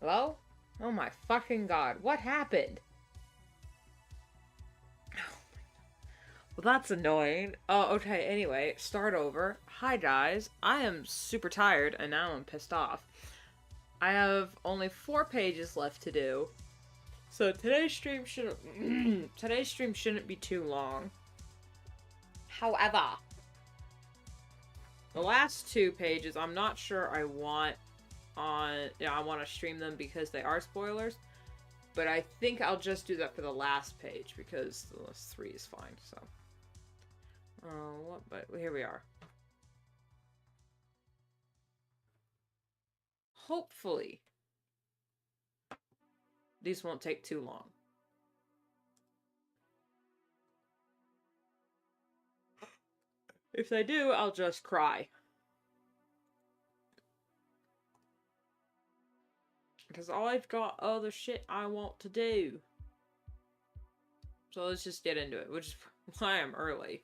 Hello? Oh my fucking god, what happened? Well, that's annoying. Oh, okay, anyway, start over. Hi, guys. I am super tired, and now I'm pissed off. I have only 4 pages left to do. So today's stream shouldn't... today's stream shouldn't be too long. However, the last 2 pages, I'm not sure I want on... Yeah, I want to stream them because they are spoilers. But I think I'll just do that for the last page because the last 3 is fine, so... what? But here we are. Hopefully, these won't take too long. If they do, I'll just cry. Because I've got other shit I want to do. So let's just get into it, which is why I'm early.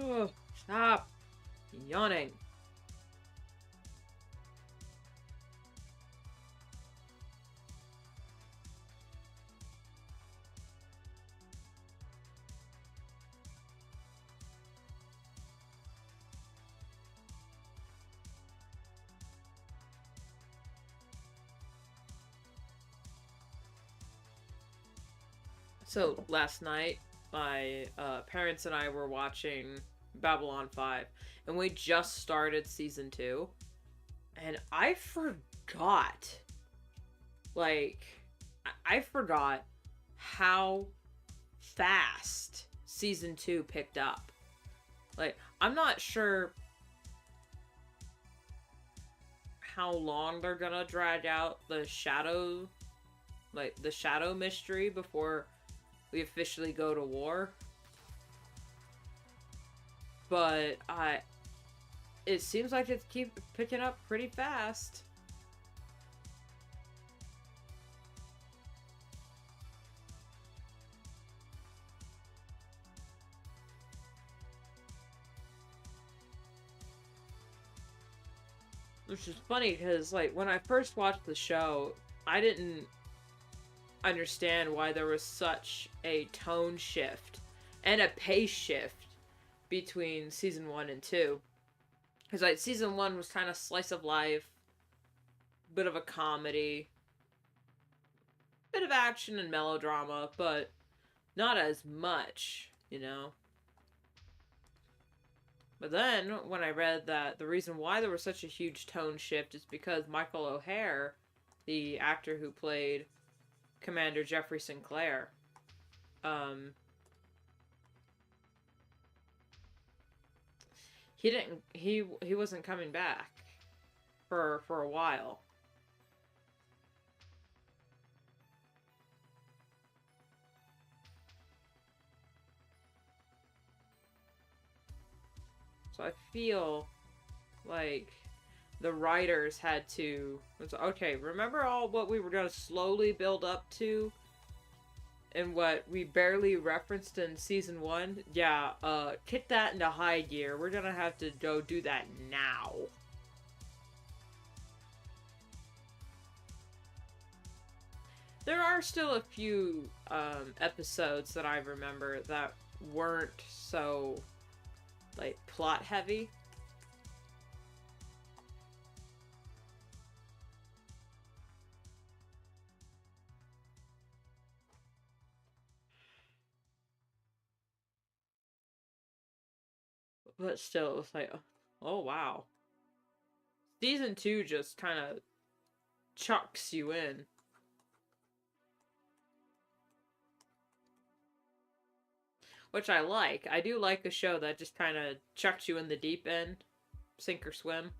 Oh, stop yawning. So last night, my parents and I were watching Babylon 5, and we just started season 2, and I forgot, like, I forgot how fast season 2 picked up. Like, I'm not sure how long they're gonna drag out the shadow, like, the shadow mystery before we officially go to war. But it seems like it's keep picking up pretty fast. Which is funny because, like, when I first watched the show, I didn't understand why there was such a tone shift and a pace shift between season 1 and 2. Because, like, season 1 was kind of slice of life, bit of a comedy, bit of action and melodrama, but not as much, you know? But then, when I read that the reason why there was such a huge tone shift is because Michael O'Hare, the actor who played Commander Jeffrey Sinclair, he wasn't coming back for a while. So I feel like the writers had to... Okay, remember all what we were going to slowly build up to? And what we barely referenced in season 1? Yeah, kick that into high gear. We're going to have to go do that now. There are still a few episodes that I remember that weren't so, like, plot heavy. But still, it was like, oh wow. Season 2 just kind of chucks you in. Which I like. I do like a show that just kind of chucks you in the deep end. Sink or swim.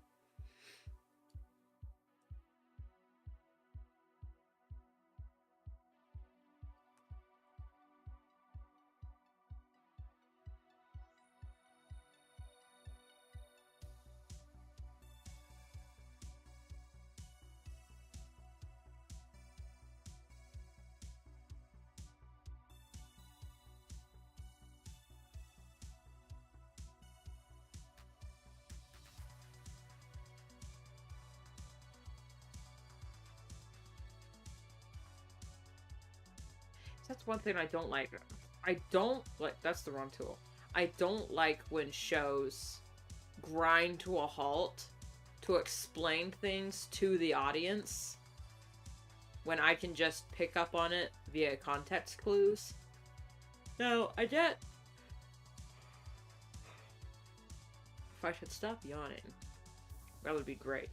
That's one thing I don't like. I don't like, that's the wrong tool. I don't like when shows grind to a halt to explain things to the audience when I can just pick up on it via context clues. Now, I get... If I should stop yawning, that would be great.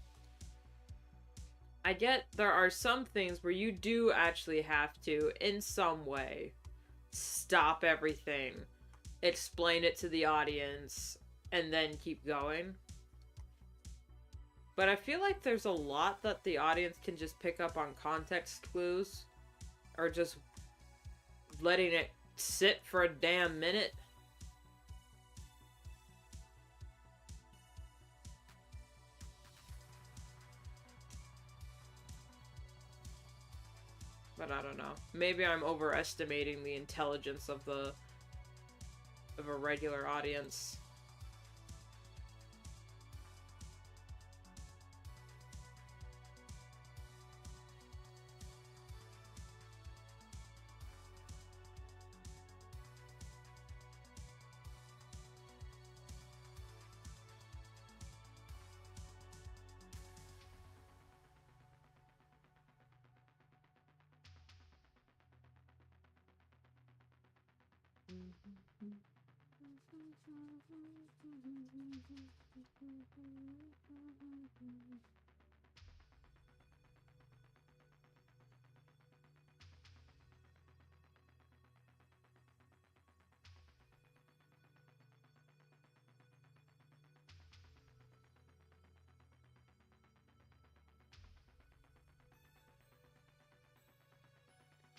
I get there are some things where you do actually have to, in some way, stop everything, explain it to the audience, and then keep going. But I feel like there's a lot that the audience can just pick up on context clues, or just letting it sit for a damn minute. But I don't know. Maybe I'm overestimating the intelligence of a regular audience.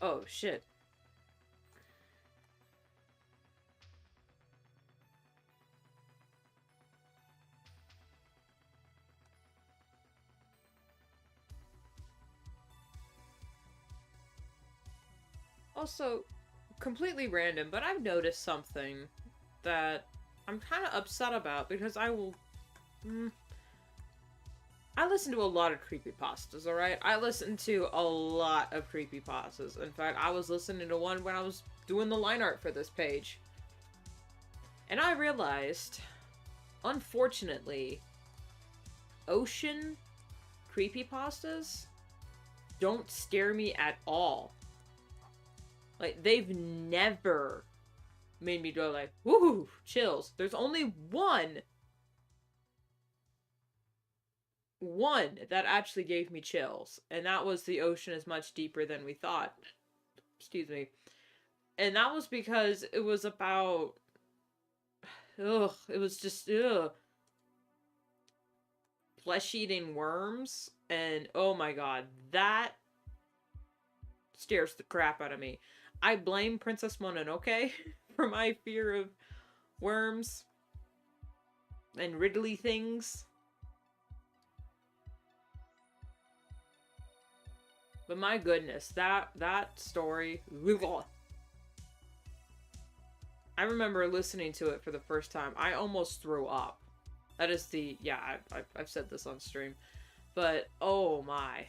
Oh, shit. Also, completely random, but I've noticed something that I'm kind of upset about because I will... I listen to a lot of creepypastas, alright? I listen to a lot of creepypastas. In fact, I was listening to one when I was doing the line art for this page. And I realized, unfortunately, ocean creepypastas don't scare me at all. Like, they've never made me go like, woohoo, chills. There's only one that actually gave me chills, and that was the ocean is much deeper than we thought. Excuse me. And that was because it was about... Ugh, it was just, ugh. Flesh-eating worms, and oh my god, that scares the crap out of me. I blame Princess Mononoke for my fear of worms and Ridley things. But my goodness, that story... I remember listening to it for the first time. I almost threw up. That is the... Yeah, I've said this on stream. But, oh my.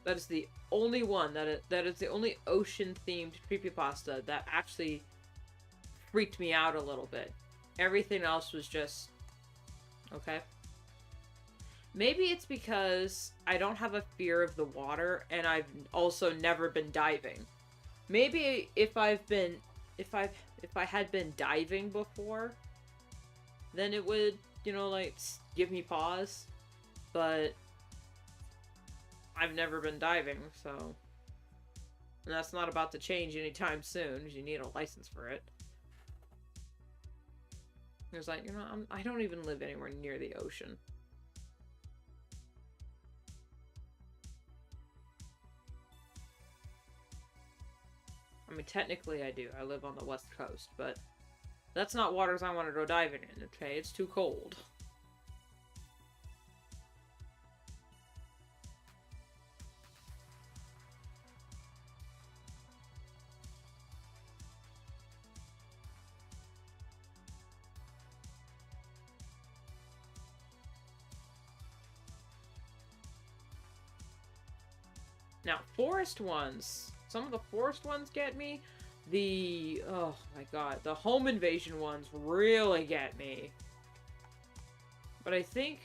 That is the only one, that is the only ocean-themed creepypasta that actually freaked me out a little bit. Everything else was just... okay. Maybe it's because I don't have a fear of the water, and I've also never been diving. Maybe if I had been diving before, then it would, you know, like, give me pause. But I've never been diving, so... And that's not about to change anytime soon, because you need a license for it. It's like, you know, I don't even live anywhere near the ocean. I mean, technically I do. I live on the west coast, but that's not waters I want to go diving in, okay? It's too cold. Now, forest ones. Some of the forest ones get me. Oh my god, the home invasion ones really get me. But I think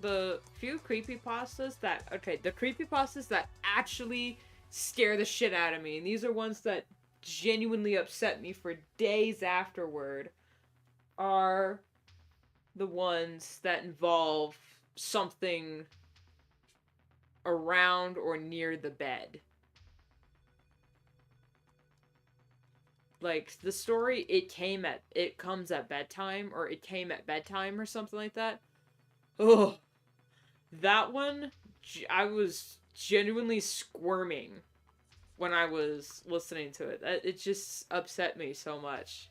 the few creepypastas that... Okay, the creepypastas that actually scare the shit out of me, and these are ones that genuinely upset me for days afterward, are the ones that involve something around or near the bed. Like, the story, it comes at bedtime, or it came at bedtime, or something like that. Oh, that one, I was genuinely squirming when I was listening to it. It just upset me so much.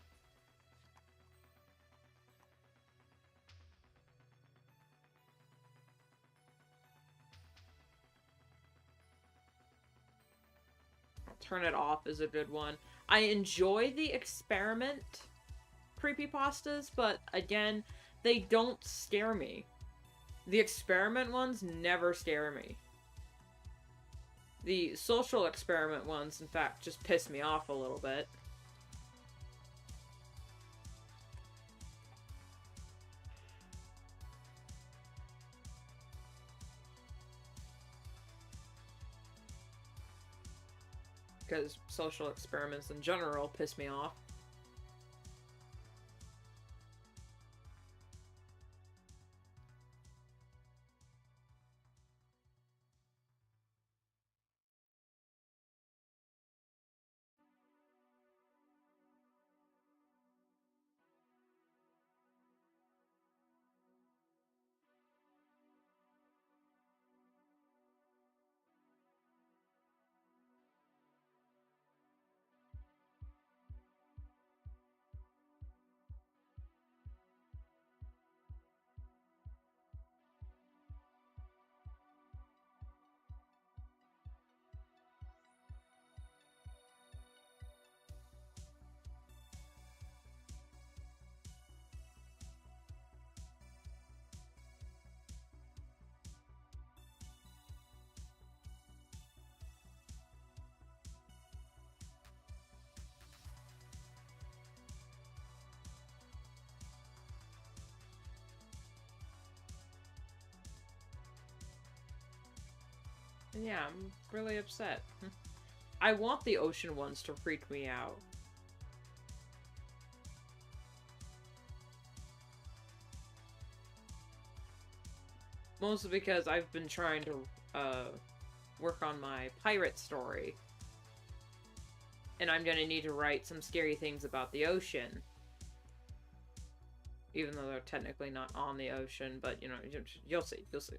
Turn It Off is a good one. I enjoy the experiment creepypastas, but again, they don't scare me. The experiment ones never scare me. The social experiment ones, in fact, just piss me off a little bit. Because social experiments in general piss me off. And yeah, I'm really upset. I want the ocean ones to freak me out. Mostly because I've been trying to work on my pirate story. And I'm gonna need to write some scary things about the ocean. Even though they're technically not on the ocean, but you know, you'll see, you'll see.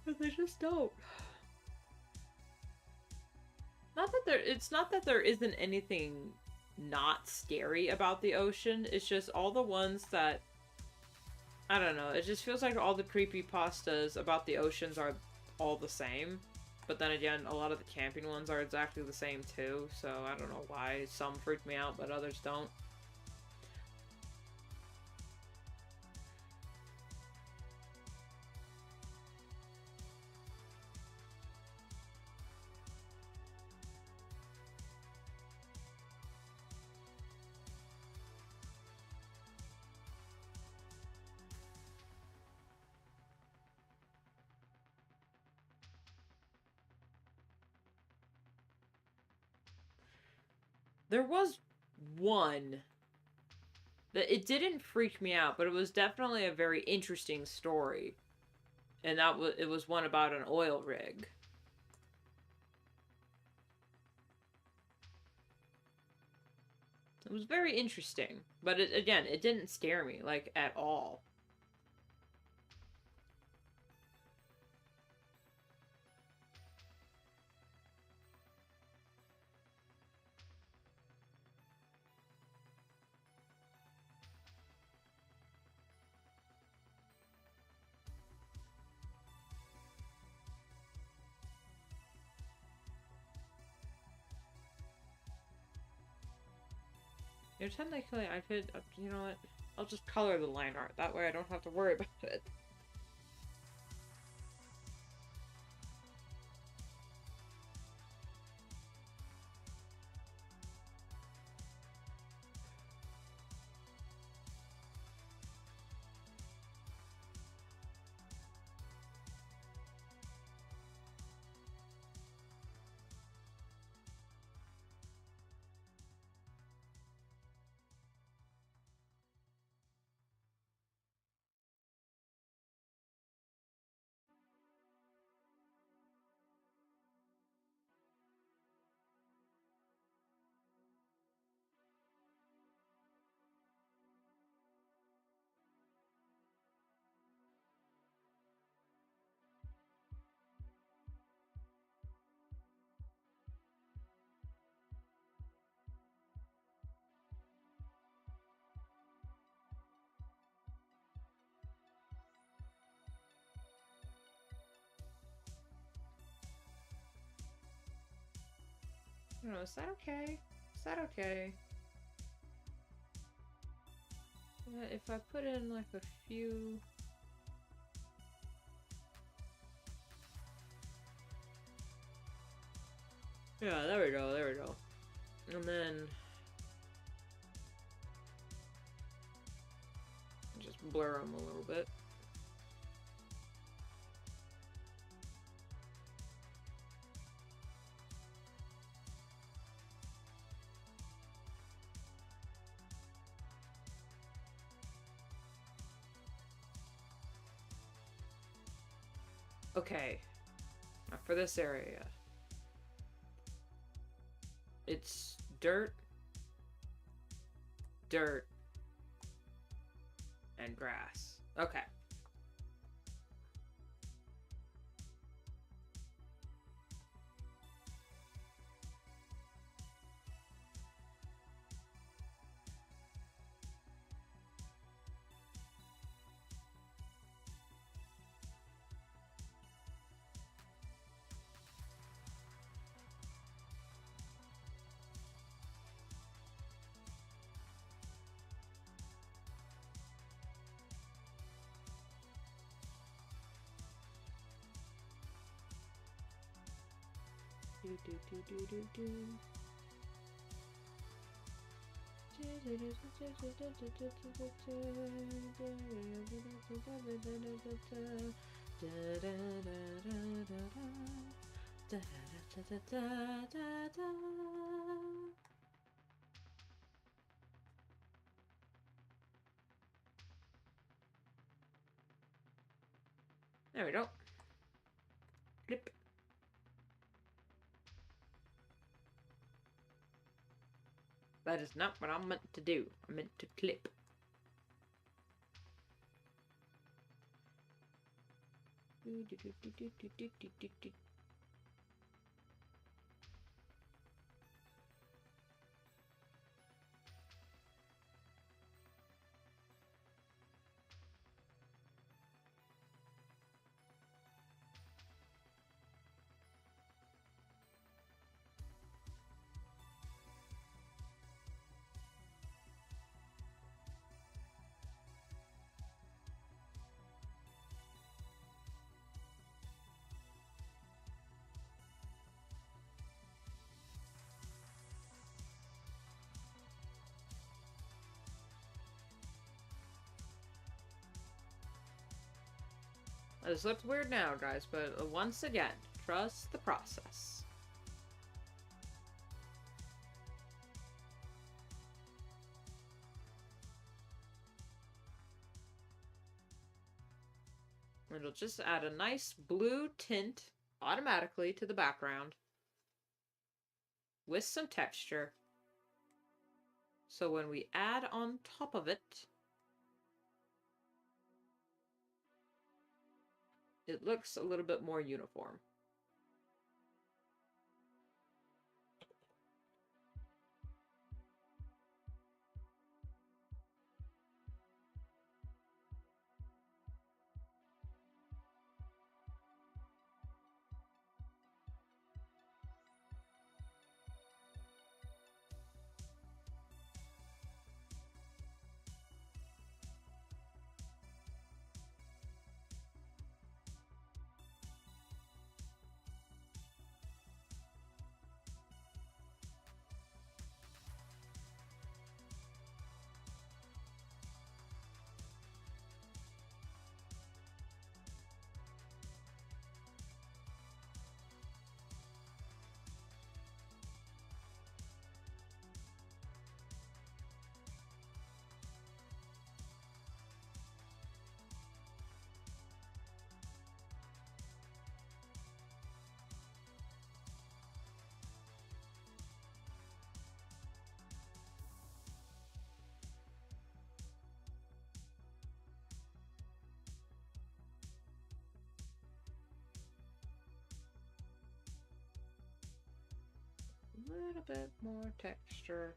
But they just don't. It's not that there isn't anything not scary about the ocean. It's just all the ones that, I don't know, it just feels like all the creepypastas about the oceans are all the same. But then again, a lot of the camping ones are exactly the same too, so I don't know why some freak me out but others don't. There was one that it didn't freak me out, but it was definitely a very interesting story. And it was one about an oil rig. It was very interesting, but again, it didn't scare me, like, at all. You know, technically, I could, you know what? I'll just color the line art. That way I don't have to worry about it. I don't know, is that okay? Is that okay? If I put in like a few... Yeah, there we go, there we go. And then... just blur them a little bit. Okay, now for this area, it's dirt, dirt, and grass. Okay. There we go. Clip. That is not what I meant to do. I meant to clip. This looks weird now, guys, but once again, trust the process. It'll just add a nice blue tint automatically to the background with some texture. So when we add on top of it, it looks a little bit more uniform. little bit more texture.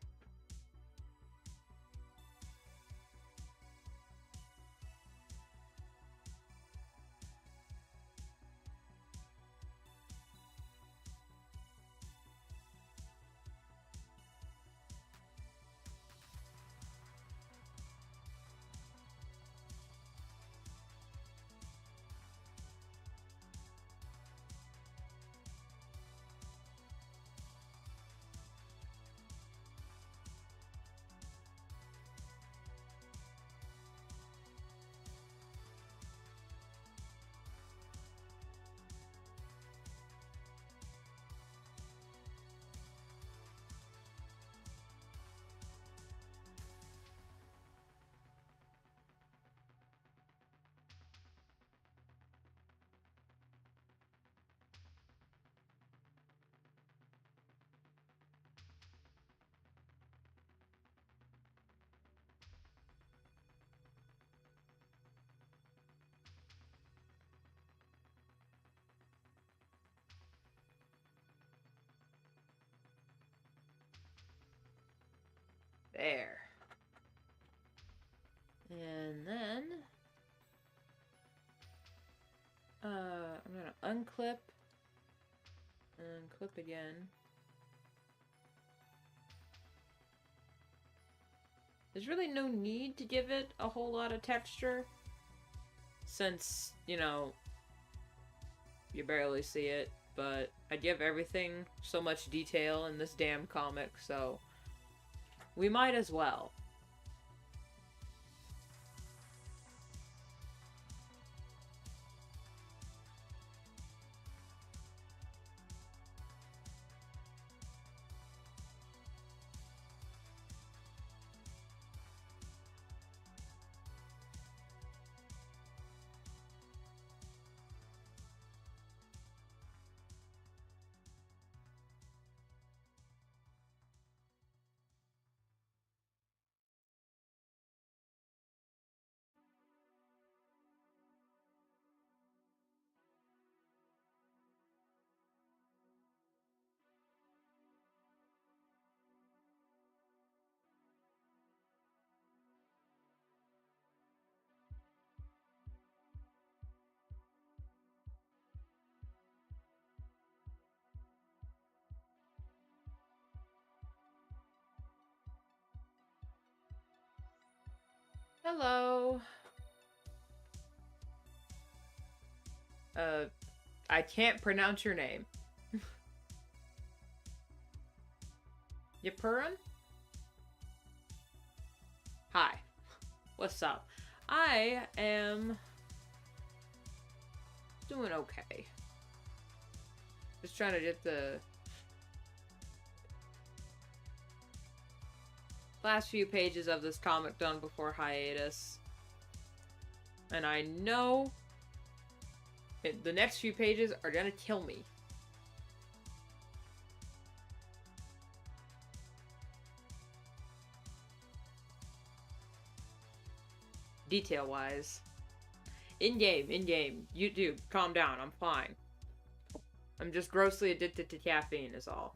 There. And then I'm gonna unclip and clip again. There's really no need to give it a whole lot of texture, since, you know, you barely see it, but I give everything so much detail in this damn comic, so we might as well. Hello. I can't pronounce your name. You purring? Hi. What's up? I am doing okay. Just trying to get the last few pages of this comic done before hiatus. And I know the next few pages are gonna kill me. Detail-wise. In-game. YouTube, calm down, I'm fine. I'm just grossly addicted to caffeine is all.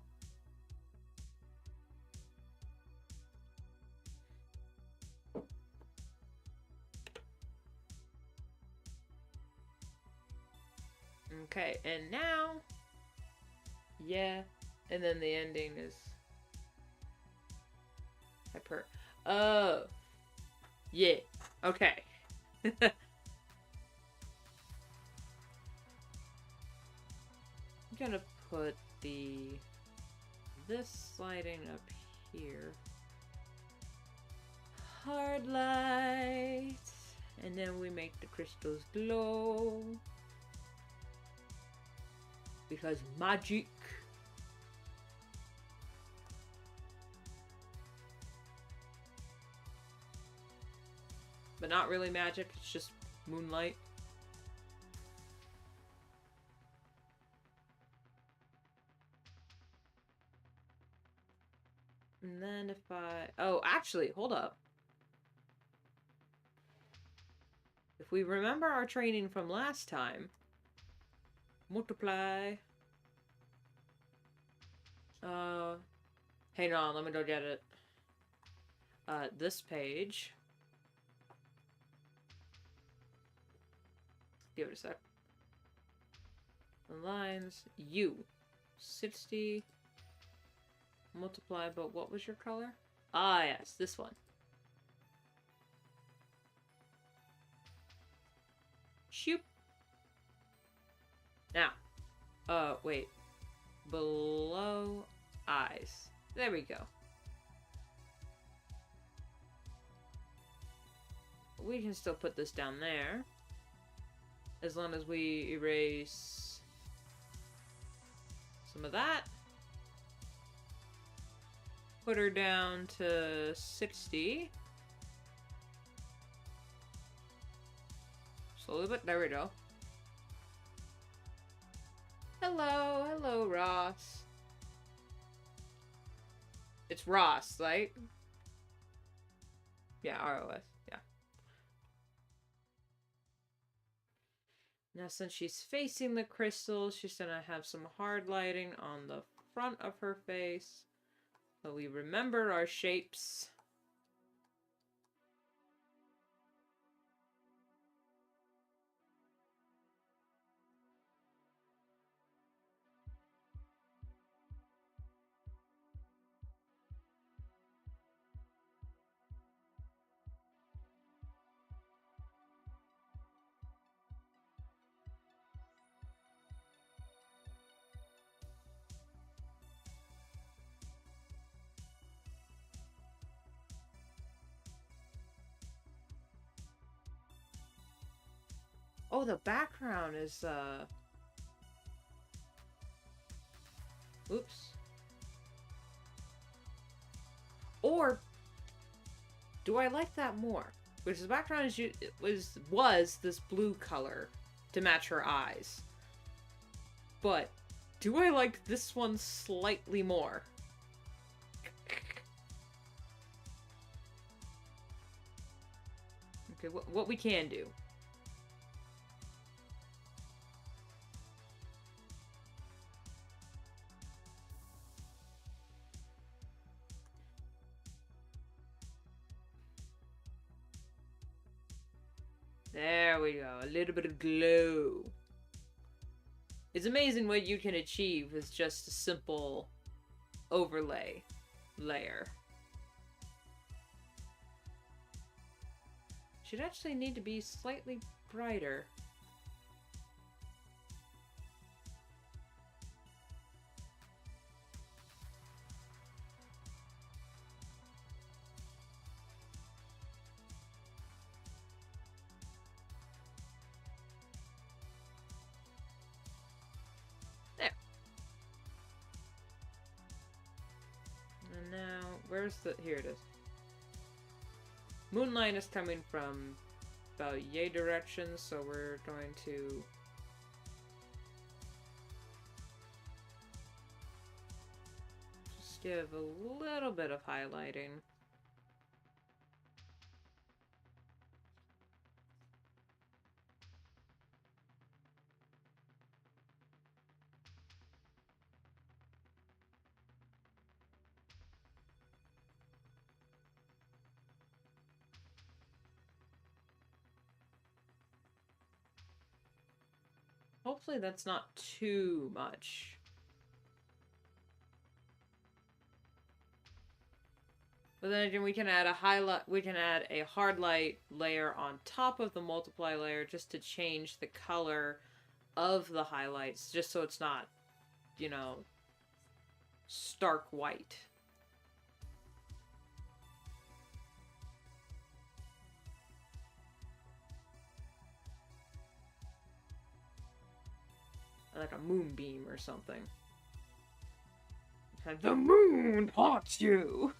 Okay, and now... Yeah. And then the ending is... Hyper... Oh. Yeah. Okay. I'm gonna put this sliding up here. Hard light. And then we make the crystals glow. Because magic. But not really magic, it's just moonlight. And then if I... Oh, actually, hold up. If we remember our training from last time... Multiply. Hang on, let me go get it. This page. Give it a sec. The lines. 60. Multiply, but what was your color? Ah, yes, this one. Shoop. Now. Wait. Below eyes. There we go. We can still put this down there. As long as we erase some of that. Put her down to 60. Slowly, but there we go. Hello, hello, Ross. It's Ross, right? Yeah, ROS, yeah. Now, since she's facing the crystal, she's gonna have some hard lighting on the front of her face. So we remember our shapes. Oh, the background is, oops. Or, do I like that more? Because the background was this blue color to match her eyes. But, do I like this one slightly more? Okay, what we can do. There we go. A little bit of glow. It's amazing what you can achieve with just a simple overlay layer. Should actually need to be slightly brighter. There. And now, where's the... Here it is. Moonlight is coming from about yay direction, so we're going to just give a little bit of highlighting. Hopefully that's not too much. But then again, we can add a hard light layer on top of the multiply layer just to change the color of the highlights, just so it's not, you know, stark white. Like a moonbeam or something. The moon haunts you!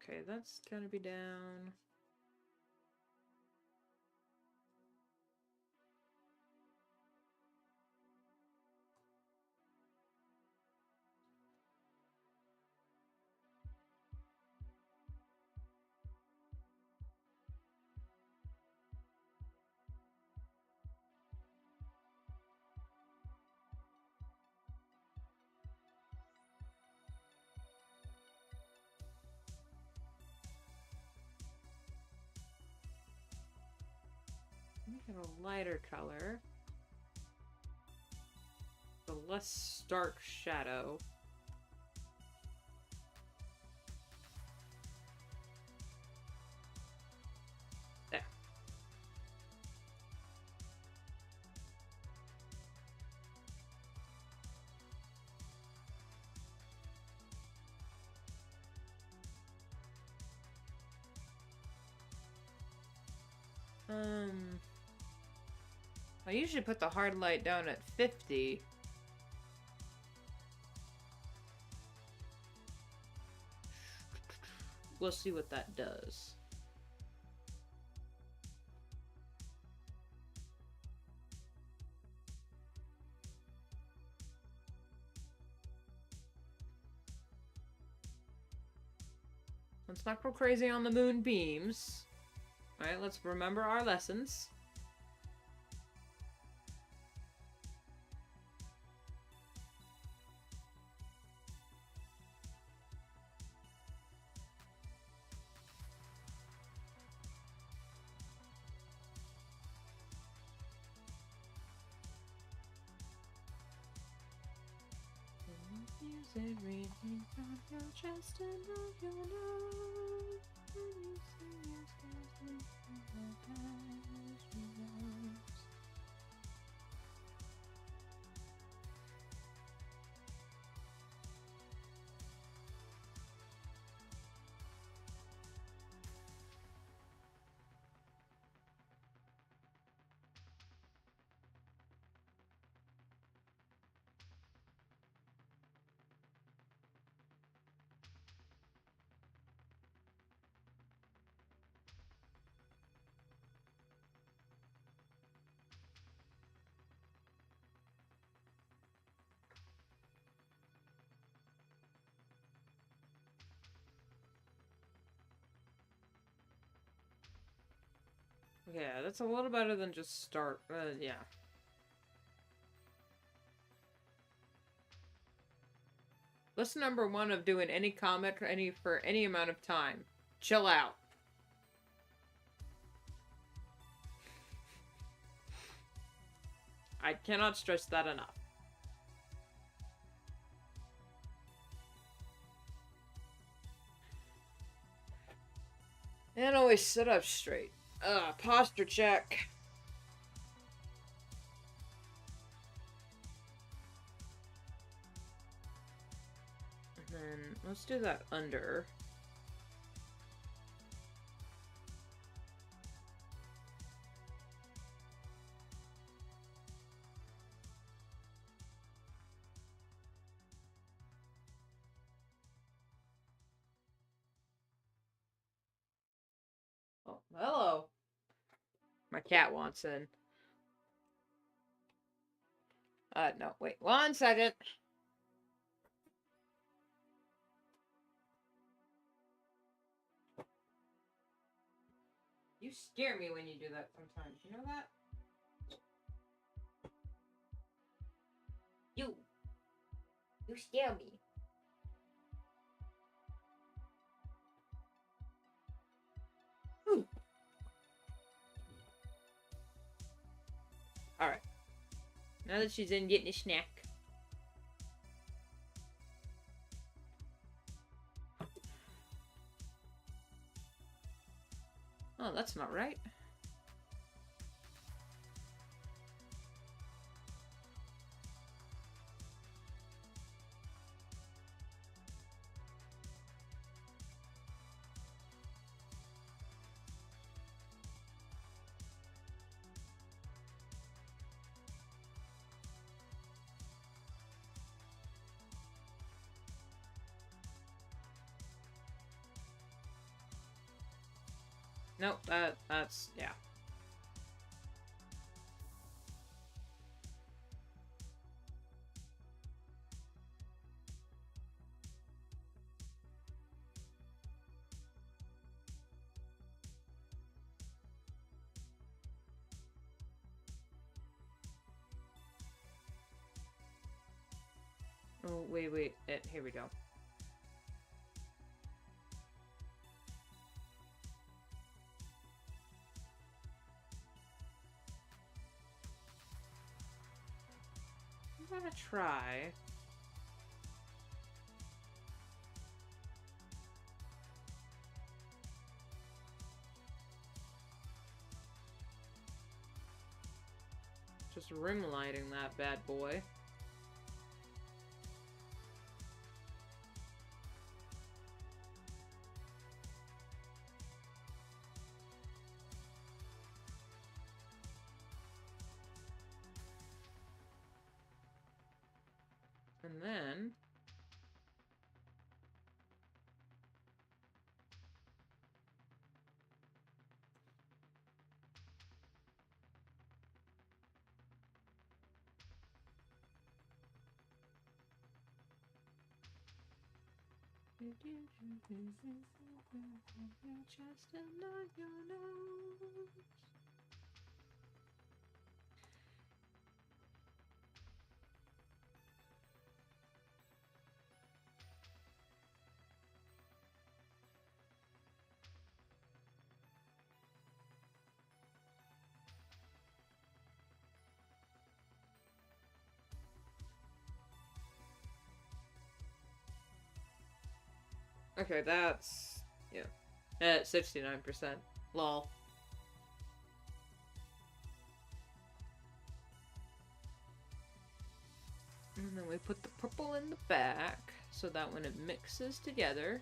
Okay, that's gonna be down. Make it a lighter color. The less stark shadow. There. I usually put the hard light down at 50. We'll see what that does. Let's not go crazy on the moonbeams. Alright, let's remember our lessons. Music reading from your chest and of your nose. When you see your stars leap from the past revolves. Yeah, that's a little better than just start. Yeah. Lesson number 1 of doing any comic for any amount of time. Chill out. I cannot stress that enough. And always sit up straight. Posture check. And then let's do that under. Oh, hello. My cat wants in. No, wait, 1 second. You scare me when you do that sometimes. You know that? You scare me. Alright. Now that she's in getting a snack. Oh, that's not right. Nope, that's, yeah. Oh, wait. Here we go. I'm gonna try. Just rim lighting that bad boy. And then... Chest and on your nose. Okay, that's... yeah. At 69%. Lol. And then we put the purple in the back, so that when it mixes together...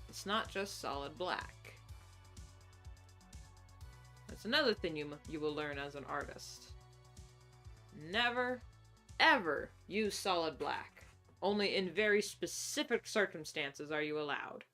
it's not just solid black. That's another thing you will learn as an artist. Never, ever use solid black. Only in very specific circumstances are you allowed.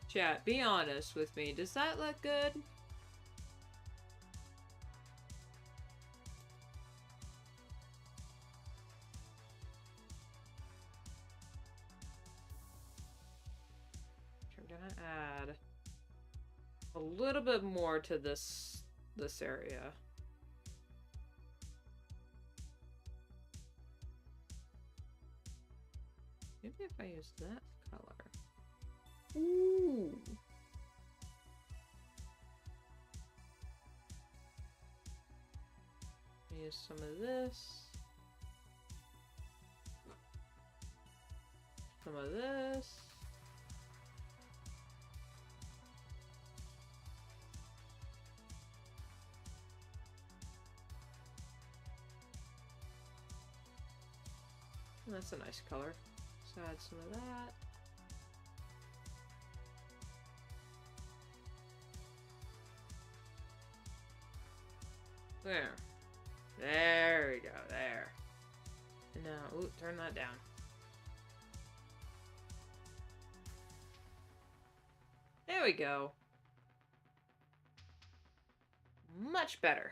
Chat, be honest with me. Does that look good? I'm gonna add a little bit more to this area. Maybe if I use that color. Ooh. Use some of this. Some of this. And that's a nice color. So add some of that. There. There we go, there. And now, ooh, turn that down. There we go. Much better.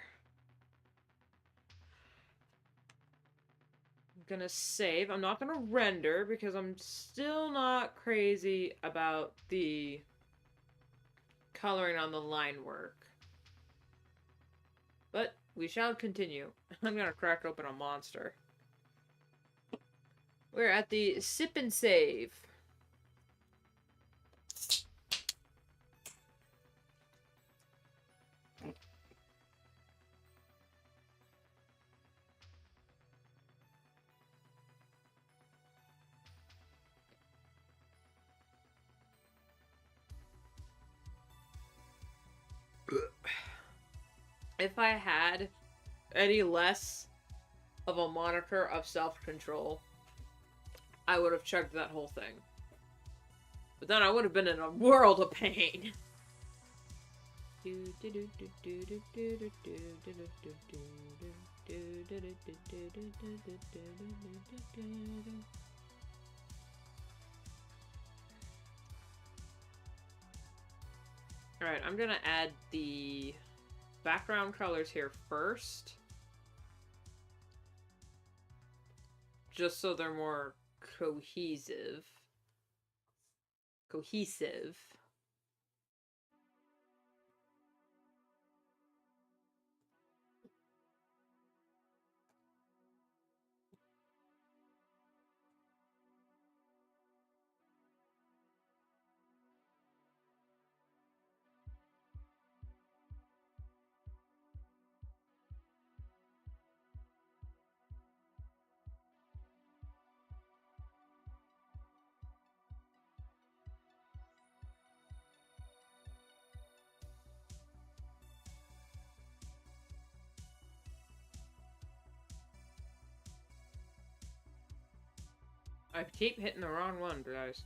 I'm gonna save. I'm not gonna render because I'm still not crazy about the coloring on the line work. But we shall continue. I'm gonna crack open a monster. We're at the sip and save. If I had any less of a moniker of self-control, I would have chugged that whole thing. But then I would have been in a world of pain. Alright, I'm gonna add the background colors here first. Just so they're more cohesive. I keep hitting the wrong one, guys.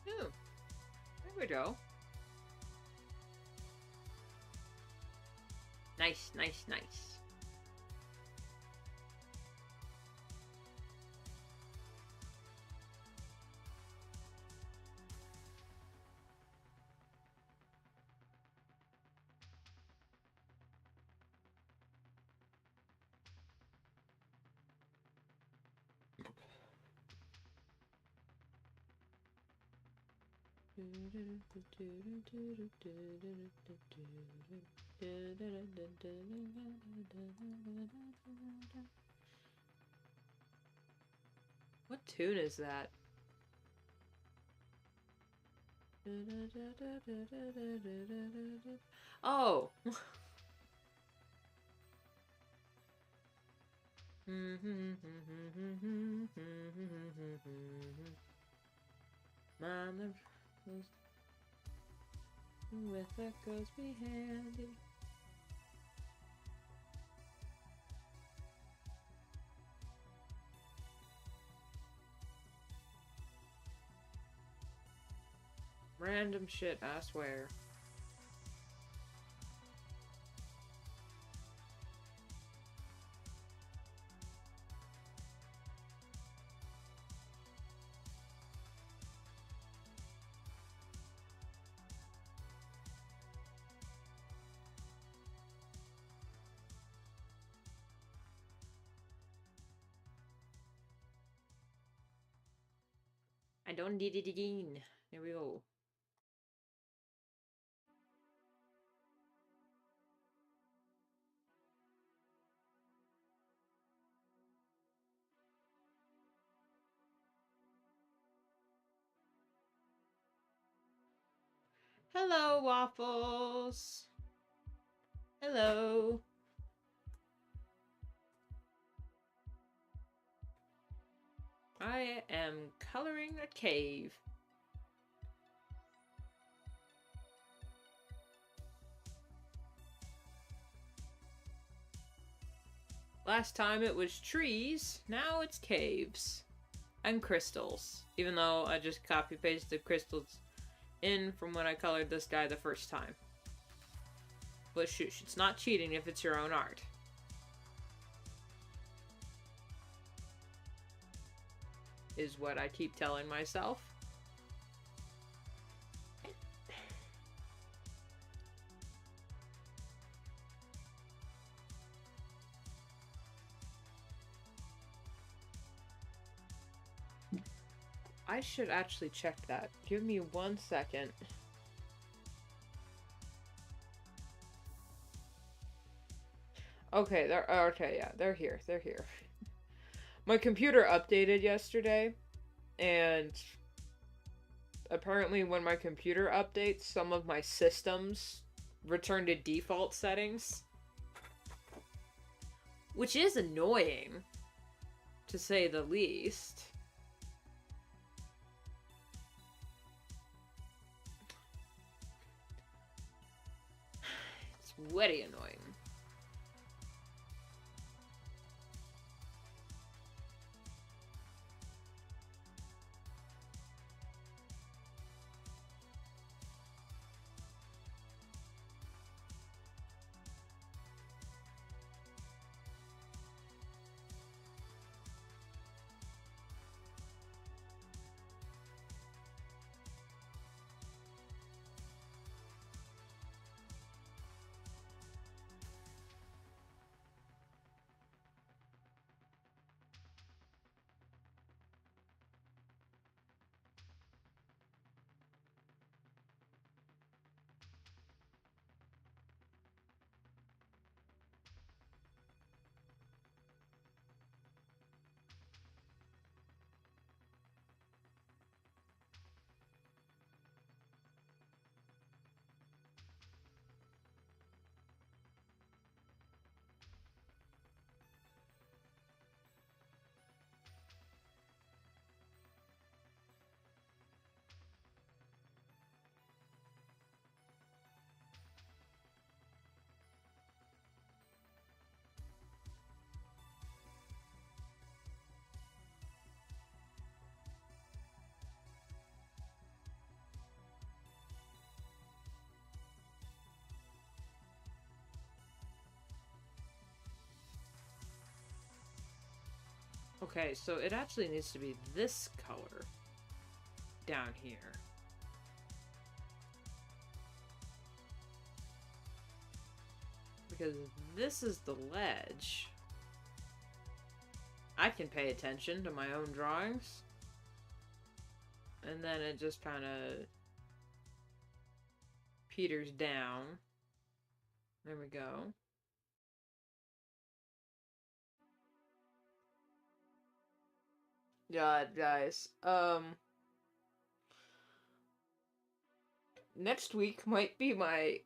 Oh, there we go. Nice, nice, nice. What tune is that? Oh. Mama with echoes be handy. Random shit, I swear. I don't need it again. There we go. Hello, Waffles. Hello. I am coloring a cave. Last time it was trees, now it's caves. And crystals. Even though I just copy-pasted crystals in from when I colored this guy the first time. But shush, it's not cheating if it's your own art. Is what I keep telling myself. I should actually check that. Give me 1 second. Okay, they're here. They're here. My computer updated yesterday, and apparently when my computer updates, some of my systems return to default settings. Which is annoying, to say the least. It's very annoying. Okay, so it actually needs to be this color down here. Because this is the ledge. I can pay attention to my own drawings. And then it just kind of peters down. There we go. God, guys. Next week might be my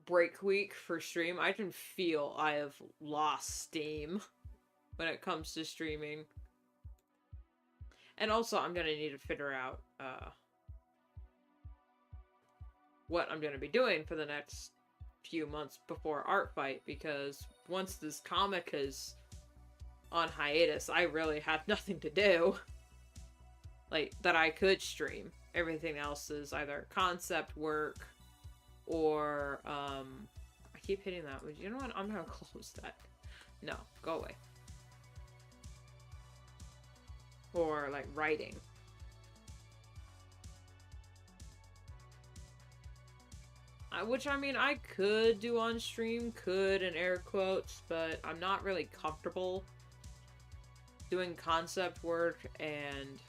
break week for stream. I can feel I have lost steam when it comes to streaming. And also, I'm gonna need to figure out, what I'm gonna be doing for the next few months before Art Fight, because once this comic is on hiatus, I really have nothing to do. Like, that I could stream. Everything else is either concept work, or, I keep hitting that. You know what? I'm gonna close that. No, go away. Or, like, writing. Which, I mean, I could do on stream, could in air quotes, but I'm not really comfortable doing concept work and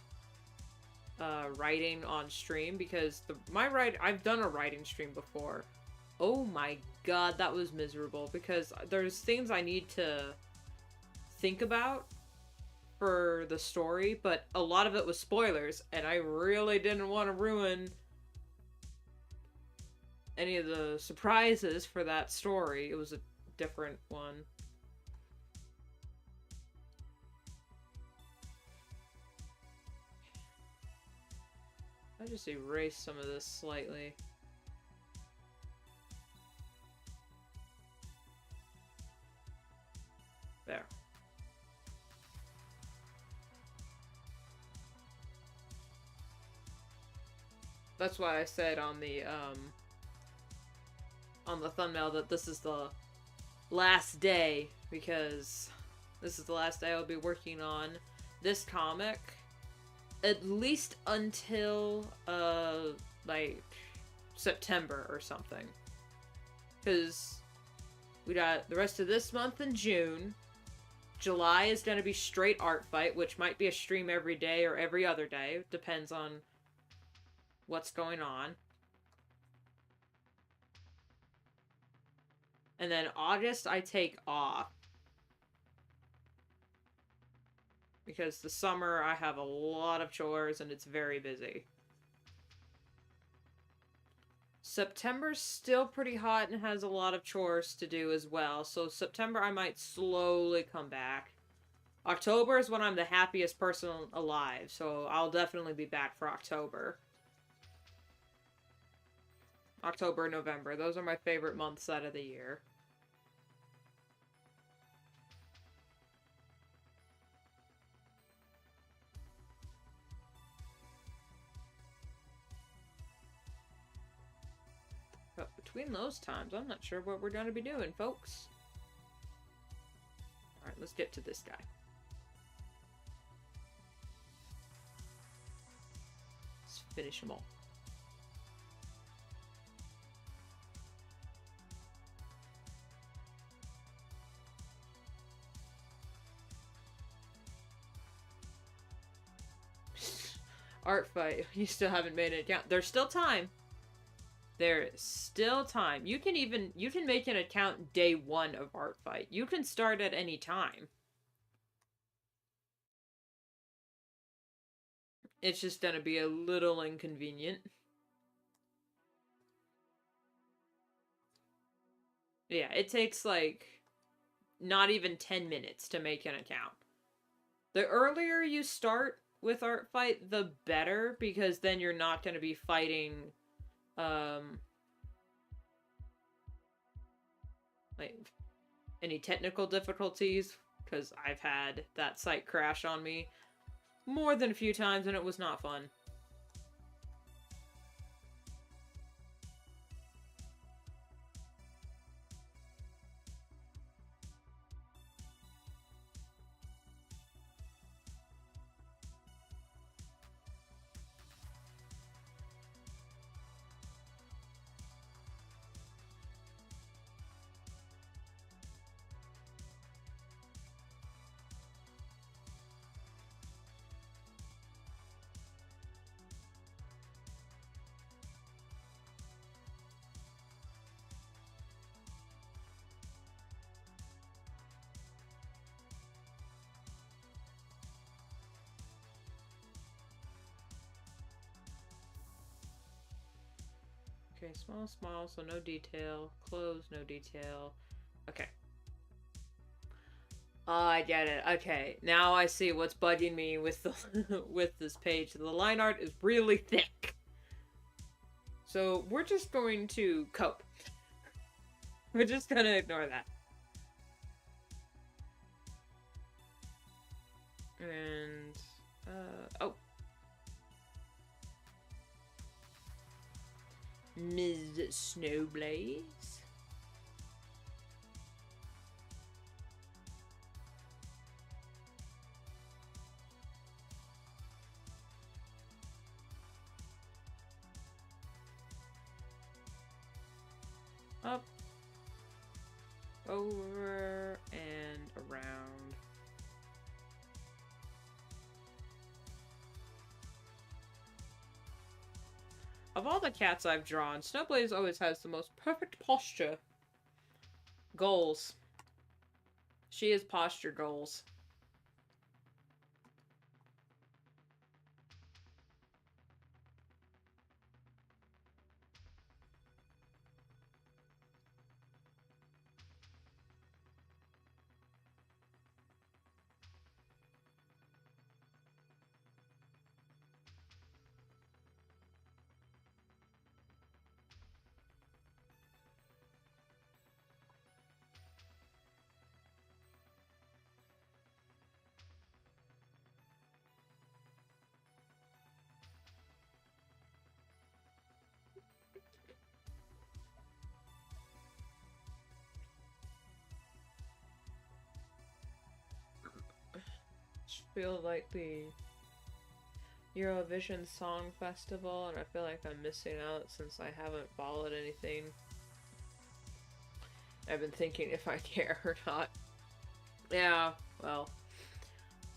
writing on stream, because I've done a writing stream before. Oh my god, that was miserable, because there's things I need to think about for the story, but a lot of it was spoilers, and I really didn't want to ruin any of the surprises for that story. It was a different one. I just erase some of this slightly. There. That's why I said on the thumbnail that this is the last day, because this is the last day I'll be working on this comic, at least until like September or something, because we got the rest of this month in June. July is going to be straight art fight, which might be a stream every day or every other day. It depends on what's going on. And then August I take off, because the summer I have a lot of chores and it's very busy. September's still pretty hot and has a lot of chores to do as well, so September I might slowly come back. October is when I'm the happiest person alive, so I'll definitely be back for October. October and November, those are my favorite months out of the year. But between those times, I'm not sure what we're going to be doing, folks. Alright, let's get to this guy. Let's finish them all. Art fight. You still haven't made an account. There's still time. There is still time. You can make an account day one of art fight. You can start at any time. It's just gonna be a little inconvenient. Yeah, it takes like not even 10 minutes to make an account. The earlier you start with art fight, the better, because then you're not going to be fighting like any technical difficulties, because I've had that site crash on me more than a few times and it was not fun. Okay, small, so no detail. Close, no detail. Okay. Oh, I get it. Okay, now I see what's bugging me with the with this page. The line art is really thick. So we're just going to cope. We're just gonna ignore that. And, oh. Ms. Snowblaze. Up, over, and around. Of all the cats I've drawn, Snowblaze always has the most perfect posture. Goals. She is posture goals. Feel like the Eurovision Song Festival, and I feel like I'm missing out since I haven't followed anything. I've been thinking if I care or not. Yeah, well,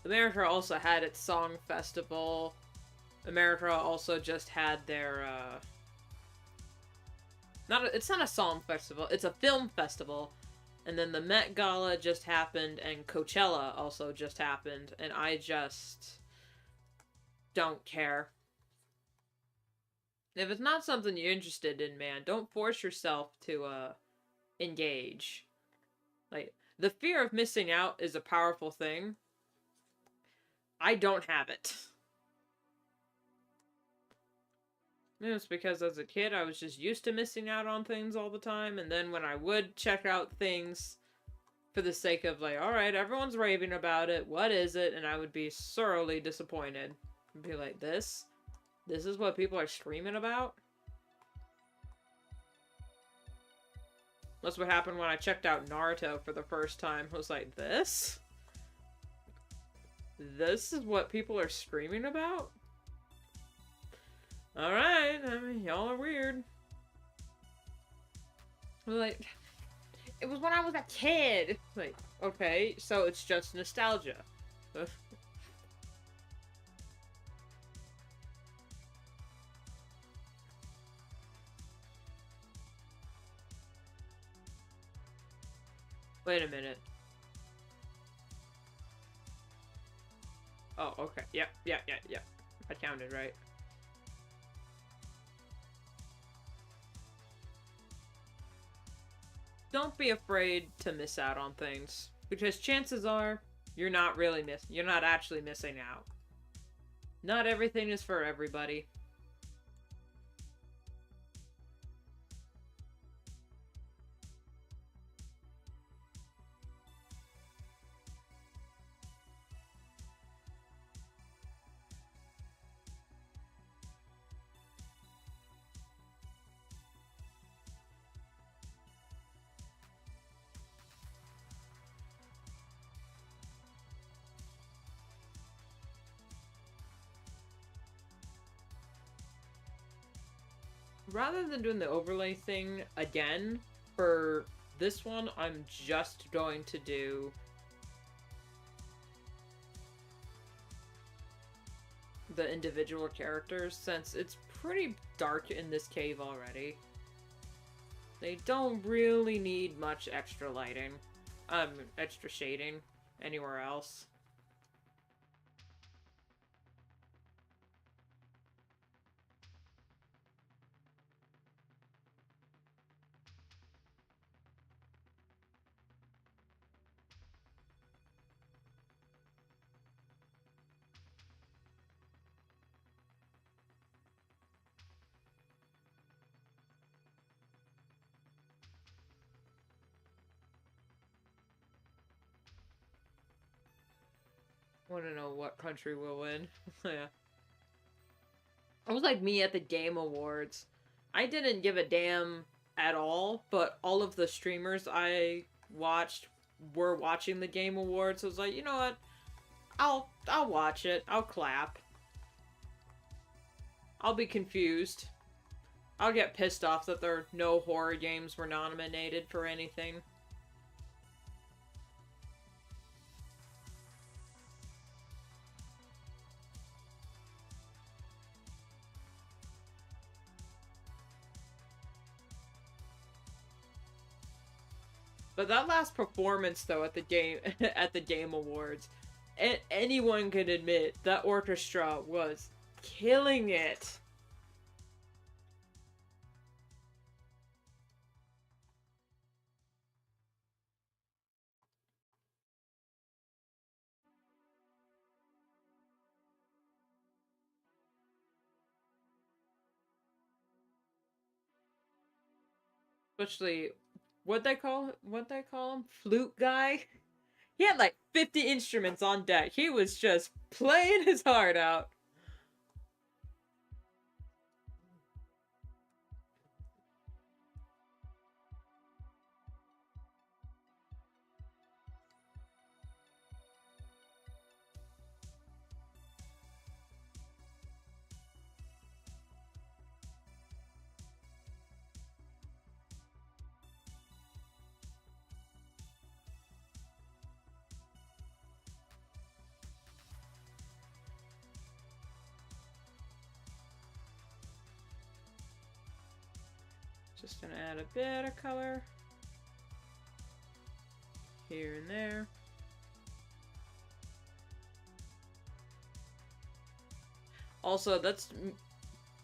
America also had its song festival. America also just had their it's not a song festival, it's a film festival. And then the Met Gala just happened, and Coachella also just happened, and I just don't care. If it's not something you're interested in, man, don't force yourself to, engage. Like, the fear of missing out is a powerful thing. I don't have it. It's because as a kid, I was just used to missing out on things all the time, and then when I would check out things for the sake of, like, alright, everyone's raving about it, what is it? And I would be thoroughly disappointed. I'd be like, this? This is what people are screaming about? That's what happened when I checked out Naruto for the first time. I was like, this? This is what people are screaming about? Alright, I mean, y'all are weird. Like, it was when I was a kid. Like, okay, so it's just nostalgia. Wait a minute. Oh, okay. Yep. I counted right. Don't be afraid to miss out on things, because chances are you're not actually missing out. Not everything is for everybody. Rather than doing the overlay thing again, for this one, I'm just going to do the individual characters, since it's pretty dark in this cave already. They don't really need much extra lighting. Extra shading anywhere else. Want to know what country will win? Yeah. It was like me at the Game Awards. I didn't give a damn at all, but all of the streamers I watched were watching the Game Awards. So I was like, you know what? I'll watch it. I'll clap. I'll be confused. I'll get pissed off that there no horror games were nominated for anything. But that last performance, though, at the game at the Game Awards, anyone can admit that orchestra was killing it. Especially what they call him? Flute guy? He had like 50 instruments on deck. He was just playing his heart out. Just gonna add a bit of color here and there. Also, that's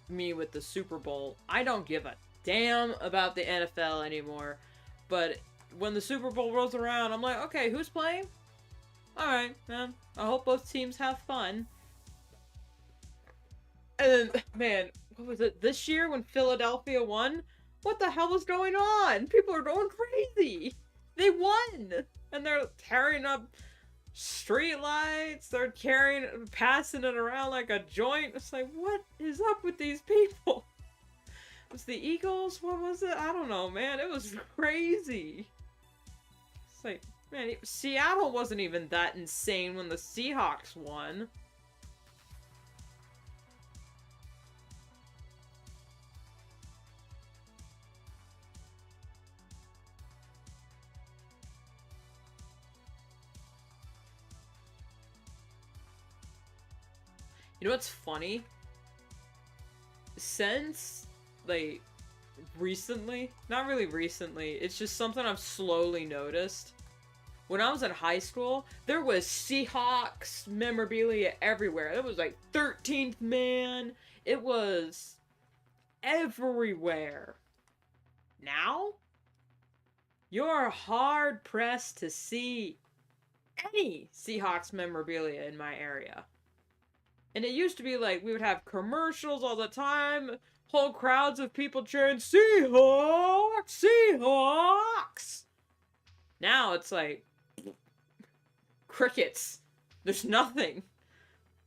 me with the Super Bowl. I don't give a damn about the NFL anymore, but when the Super Bowl rolls around, I'm like, okay, who's playing? Alright, man. I hope both teams have fun. And then, man, what was it? This year when Philadelphia won? What the hell was going on? People are going crazy. They won! And they're tearing up streetlights. They're passing it around like a joint. It's like, what is up with these people? It was the Eagles? What was it? I don't know, man. It was crazy. It's like, man, Seattle wasn't even that insane when the Seahawks won. You know what's funny? Since, like, recently, not really recently, it's just something I've slowly noticed. When I was in high school, there was Seahawks memorabilia everywhere. It was like 13th Man. It was everywhere. Now, you're hard pressed to see any Seahawks memorabilia in my area. And it used to be like, we would have commercials all the time, whole crowds of people cheering, Seahawks! Seahawks! Now it's like, crickets. There's nothing.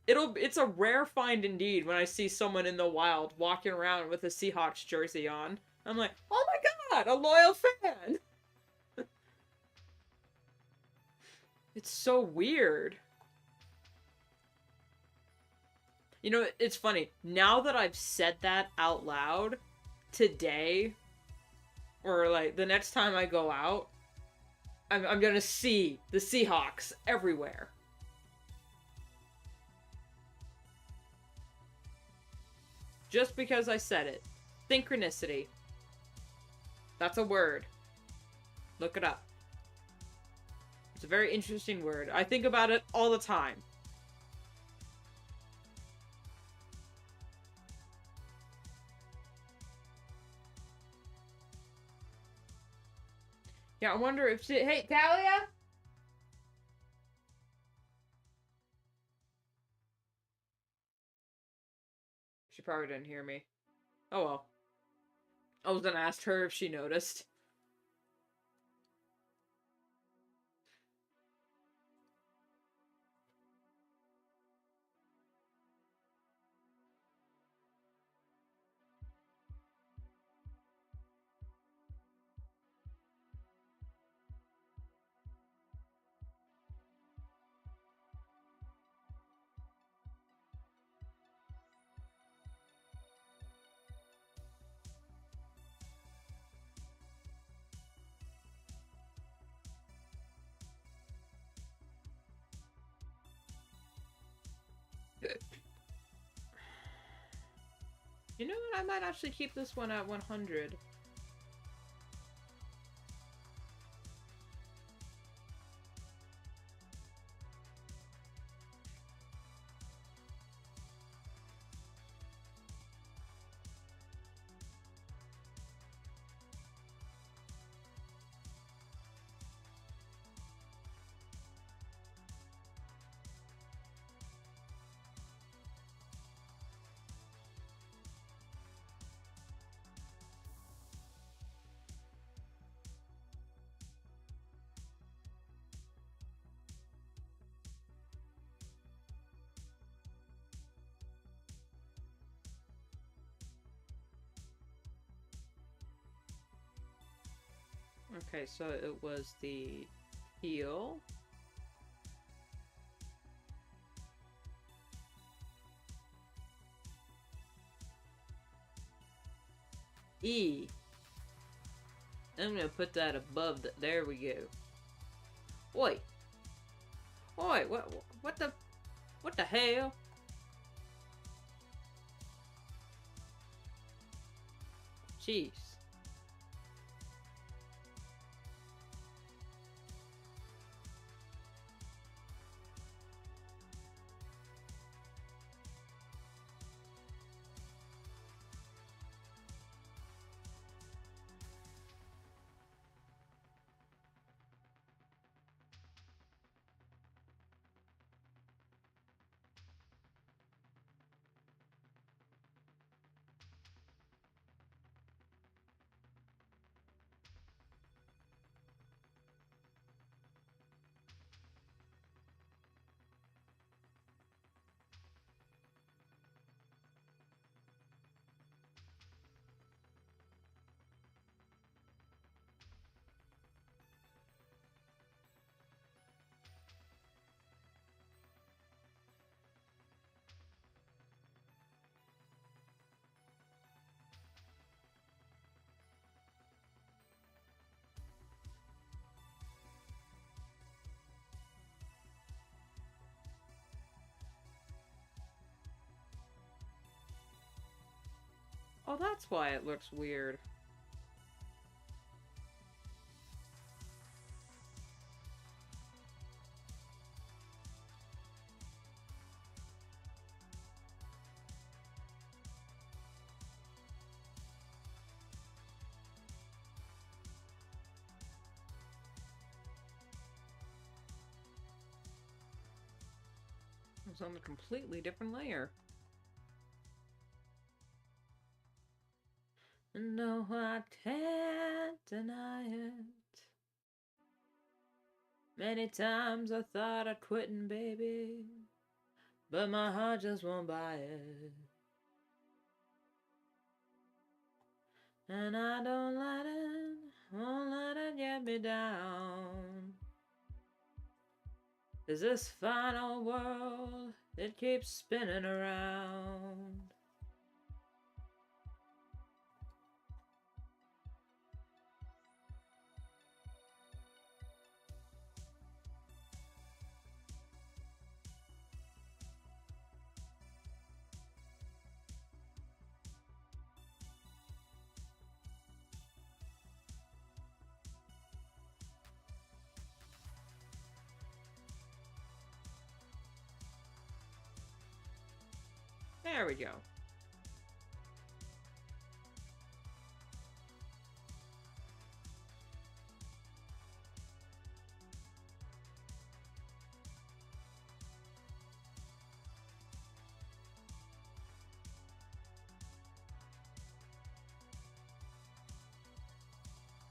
It's a rare find indeed when I see someone in the wild walking around with a Seahawks jersey on. I'm like, oh my god, a loyal fan! It's so weird. You know, it's funny. Now that I've said that out loud, today, or like the next time I go out, I'm gonna see the Seahawks everywhere. Just because I said it. Synchronicity. That's a word. Look it up. It's a very interesting word. I think about it all the time. Yeah, I wonder if she... Hey, Talia? She probably didn't hear me. Oh well. I was gonna ask her if she noticed. You know what? I might actually keep this one at 100. Okay, so it was the heel. E. I'm gonna put that above the. There we go. Oi! Oi! What the? What the hell? Jeez. Oh, that's why it looks weird. It's on a completely different layer. No, I can't deny it. Many times I thought I'd quitting, baby, but my heart just won't buy it. And I won't let it get me down. 'Cause this final world, it keeps spinning around. There we go.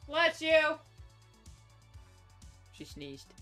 Bless you! She sneezed.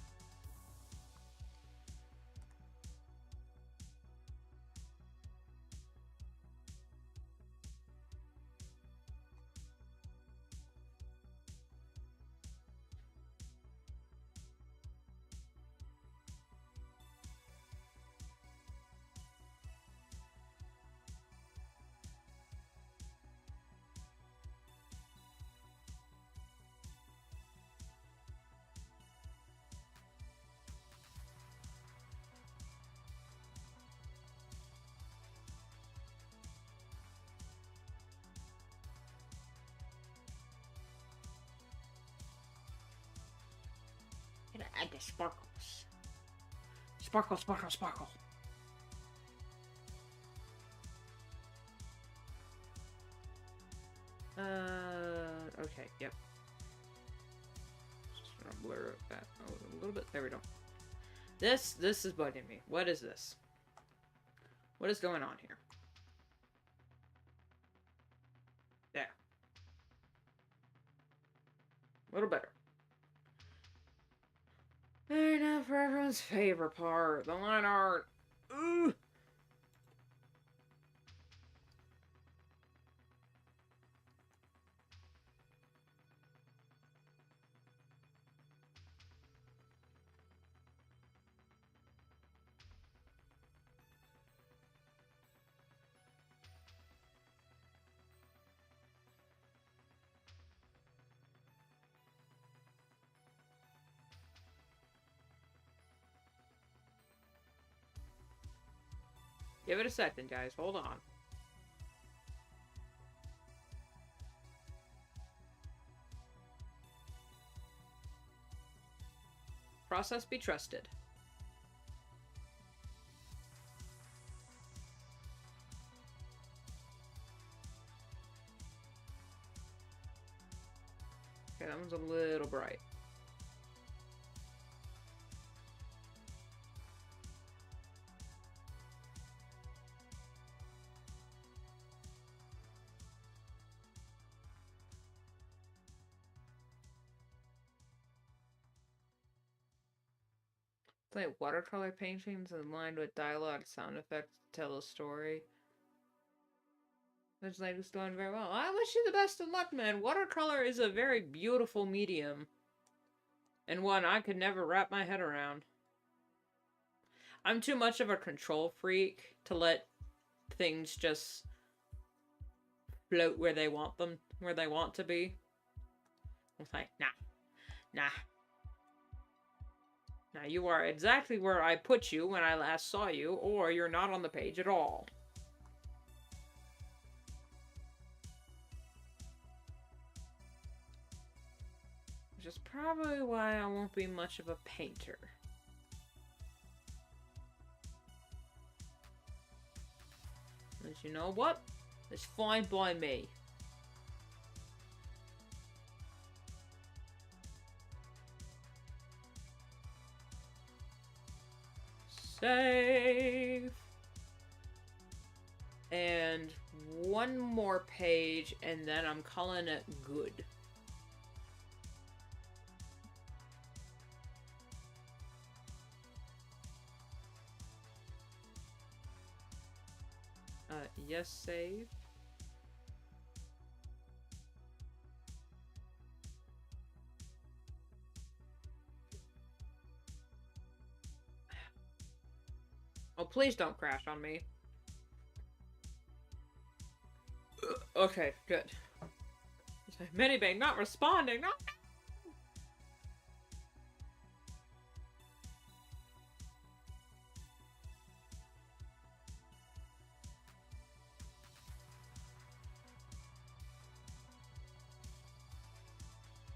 Gonna add the sparkles. Sparkle, sparkle, sparkle. Okay, yep. Just gonna blur that a little bit. There we go. This is bugging me. What is this? What is going on here? There. A little better. Alright, now for everyone's favorite part, the line art. Ooh! Give it a second, guys. Hold on. Process be trusted. Okay, that one's a little bright. It's like watercolor paintings and lined with dialogue sound effects to tell a story. This lady's doing very well. I wish you the best of luck, man. Watercolor is a very beautiful medium. And one I could never wrap my head around. I'm too much of a control freak to let things just float where they want them, where they want to be. It's like, nah. Now you are exactly where I put you when I last saw you, or you're not on the page at all. Which is probably why I won't be much of a painter. But you know what? It's fine by me. Save. And one more page, and then I'm calling it good. Yes, save. Oh, please don't crash on me. Okay, good. Minibang not responding. No.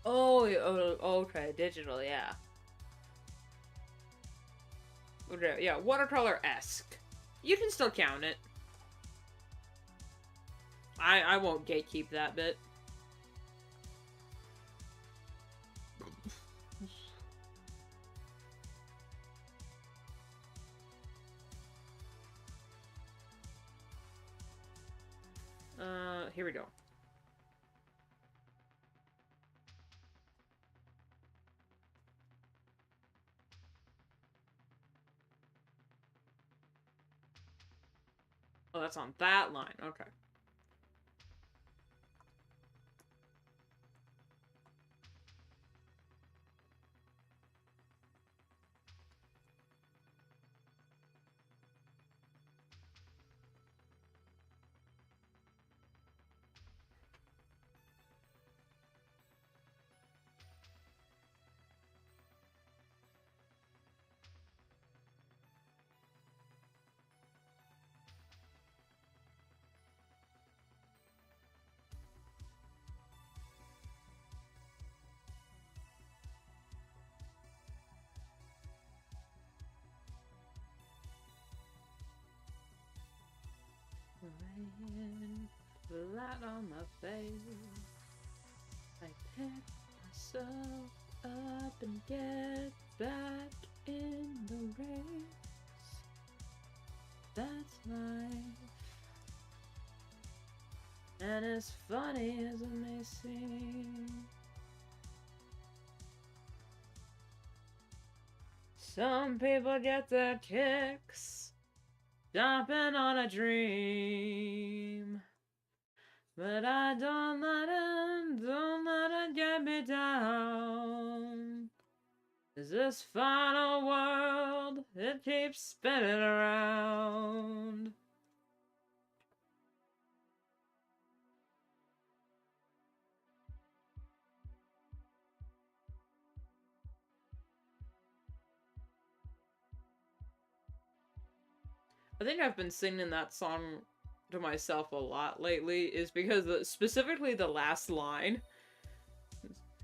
Oh, okay, digital, yeah. Okay, yeah, watercolor-esque. You can still count it. I won't gatekeep that bit. Here we go. Oh, that's on that line. Okay. Laying flat on my face, I pick myself up and get back in the race. That's life, and as funny as it may seem, some people get their kicks jumping on a dream, but I don't let it get me down. 'Cause this final world, it keeps spinning around. I think I've been singing that song to myself a lot lately, is because specifically the last line.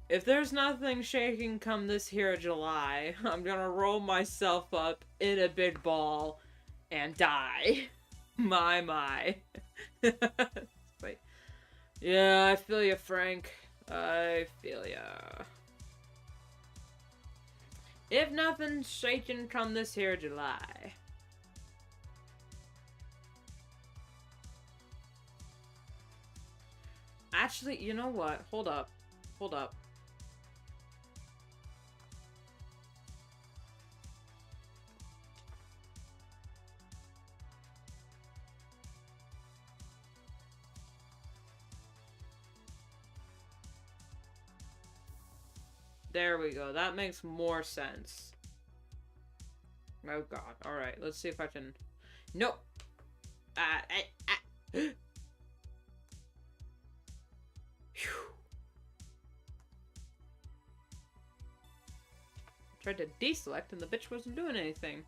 If there's nothing shaking come this here July, I'm gonna roll myself up in a big ball and die. My. Wait. Yeah, I feel ya, Frank. I feel ya. If nothing's shaking come this here July. Actually, you know what? Hold up. Hold up. There we go. That makes more sense. Oh god. Alright, let's see if I can... Nope! Tried to deselect and the bitch wasn't doing anything.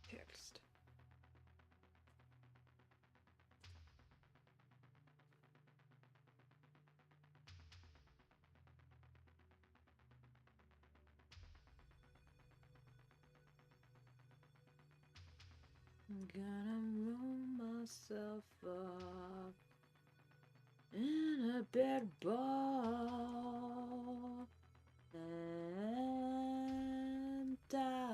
Text. I'm gonna roll myself up in a big ball and die.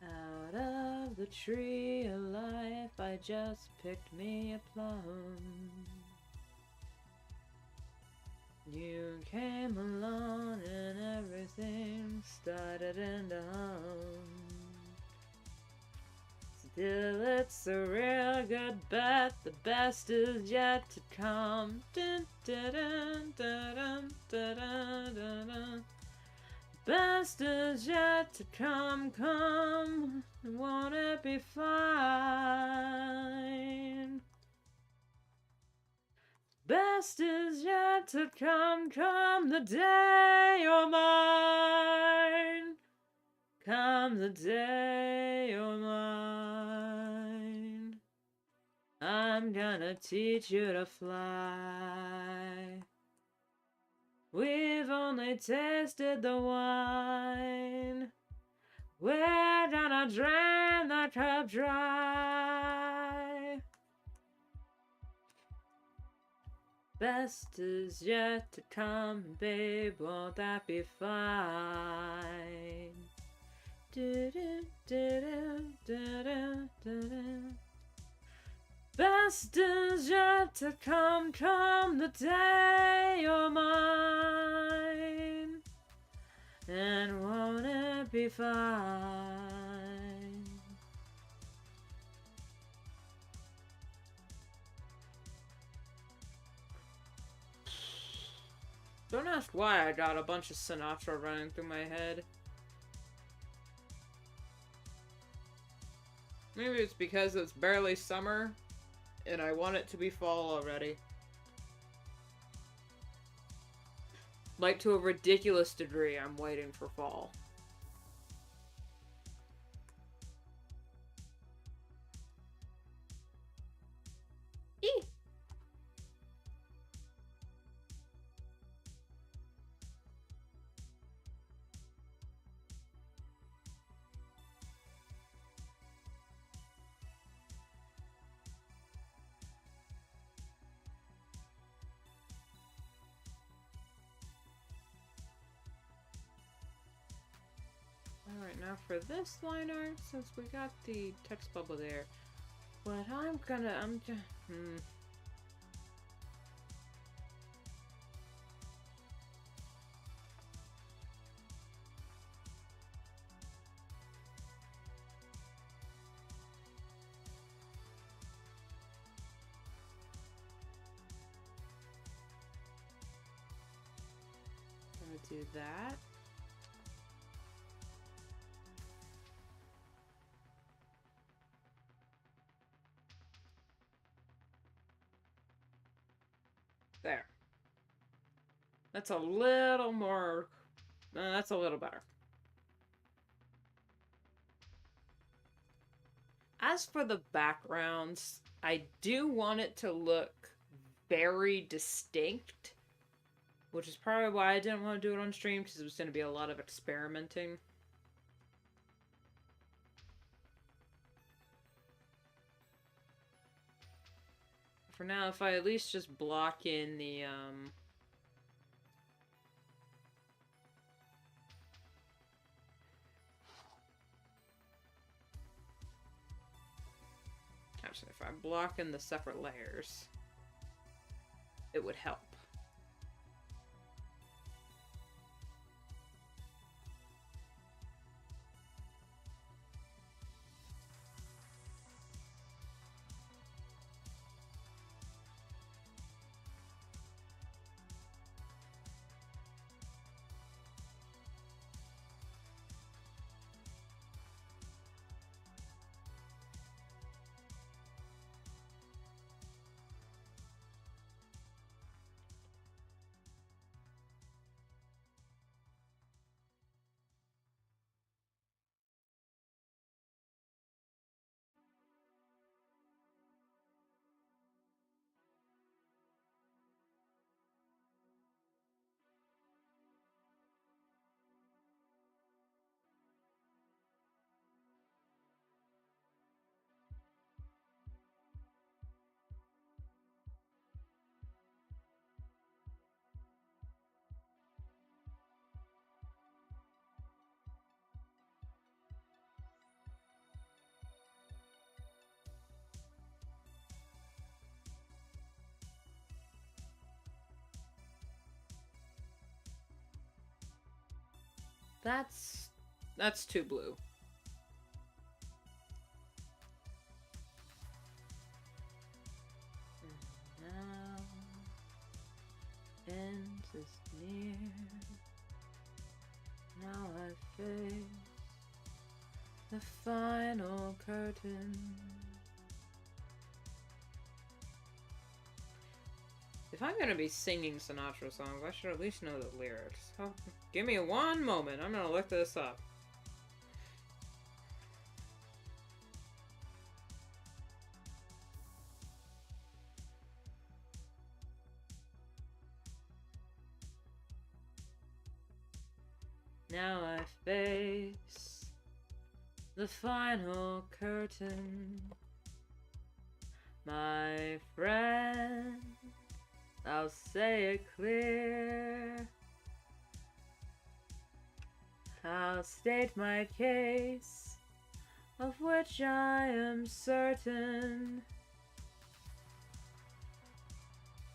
Out of the tree of life, I just picked me a plum. You came along and everything started into hum. Still, it's a real good bet. The best is yet to come. Dun, dun, dun, dun, dun, dun, dun, dun, dun. Best is yet to come. Won't it be fine? Best is yet to come the day you're mine. Come the day you're mine. I'm gonna teach you to fly. We've only tasted the wine. We're gonna drain the cup dry. Best is yet to come, babe, won't that be fine? Best is yet to come the day you're mine. And won't it be fine? Don't ask why I got a bunch of Sinatra running through my head. Maybe it's because it's barely summer, and I want it to be fall already. Like, to a ridiculous degree, I'm waiting for fall. Eee! Now for this line art, since we got the text bubble there, what I'm just, gonna do that. There. That's a little more... that's a little better. As for the backgrounds, I do want it to look very distinct, which is probably why I didn't want to do it on stream, because it was going to be a lot of experimenting. For now, if I at least just block in the, actually, if I block in the separate layers, it would help. That's too blue. Now, end is near. Now I face the final curtain. If I'm gonna be singing Sinatra songs, I should at least know the lyrics. Oh, give me one moment. I'm gonna look this up. Now I face the final curtain, my friend. I'll say it clear. I'll state my case, of which I am certain.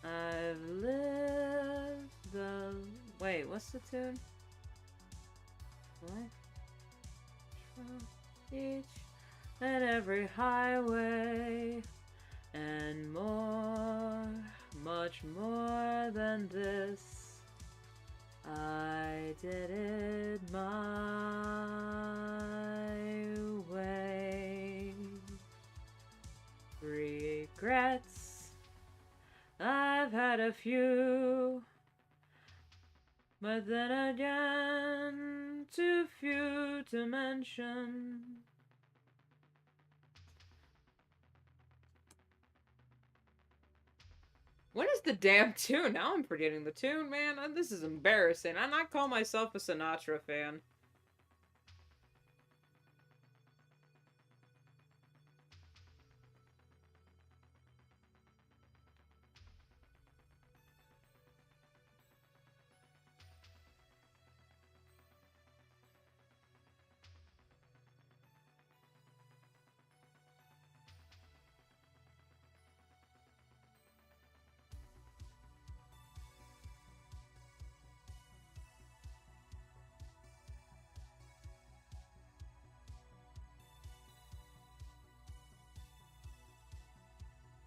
I've lived the... Wait, what's the tune? What? Each and every highway, and more, much more than this, I did it my way. Regrets, I've had a few, but then again, too few to mention. What is the damn tune? Now I'm forgetting the tune, man. This is embarrassing. I not call myself a Sinatra fan.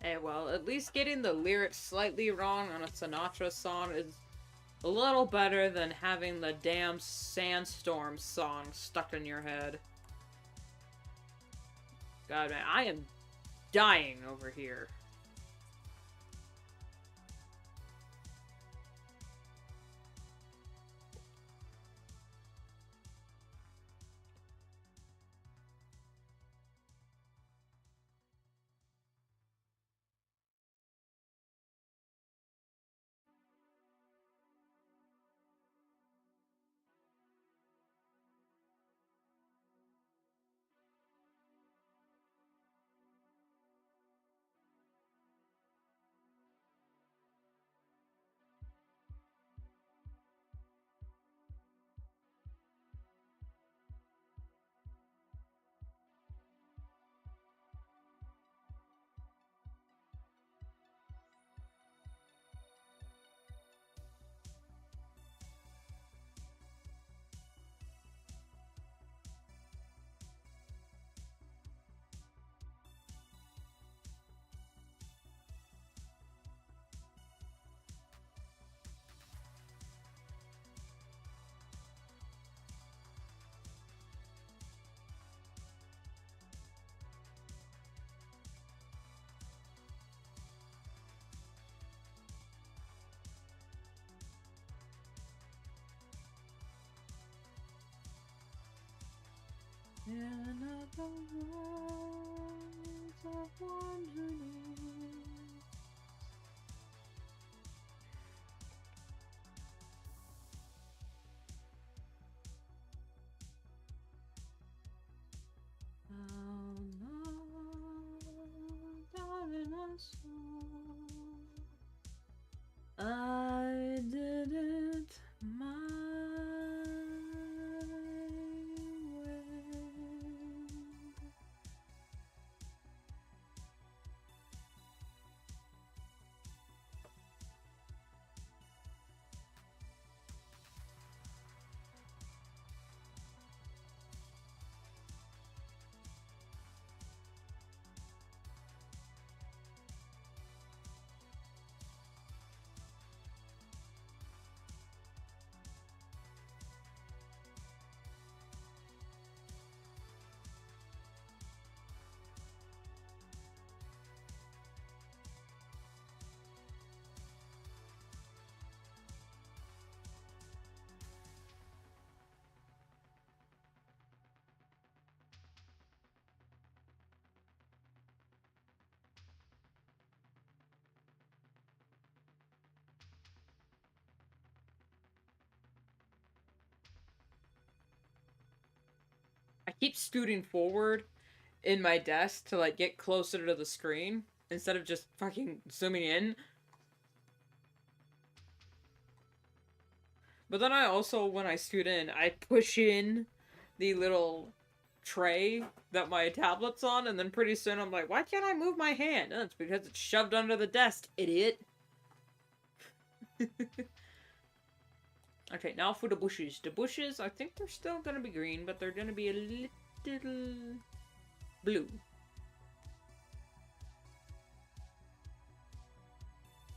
Hey, well, at least getting the lyrics slightly wrong on a Sinatra song is a little better than having the damn Sandstorm song stuck in your head. God, man, I am dying over here. And I don't want someone who knows. How long down in my soul I didn't my way. I keep scooting forward in my desk to like get closer to the screen instead of just fucking zooming in. But then I also, when I scoot in, I push in the little tray that my tablet's on, and then pretty soon I'm like, why can't I move my hand? Oh, it's because it's shoved under the desk, idiot. Okay, now for the bushes. The bushes, I think they're still gonna be green, but they're gonna be a little blue.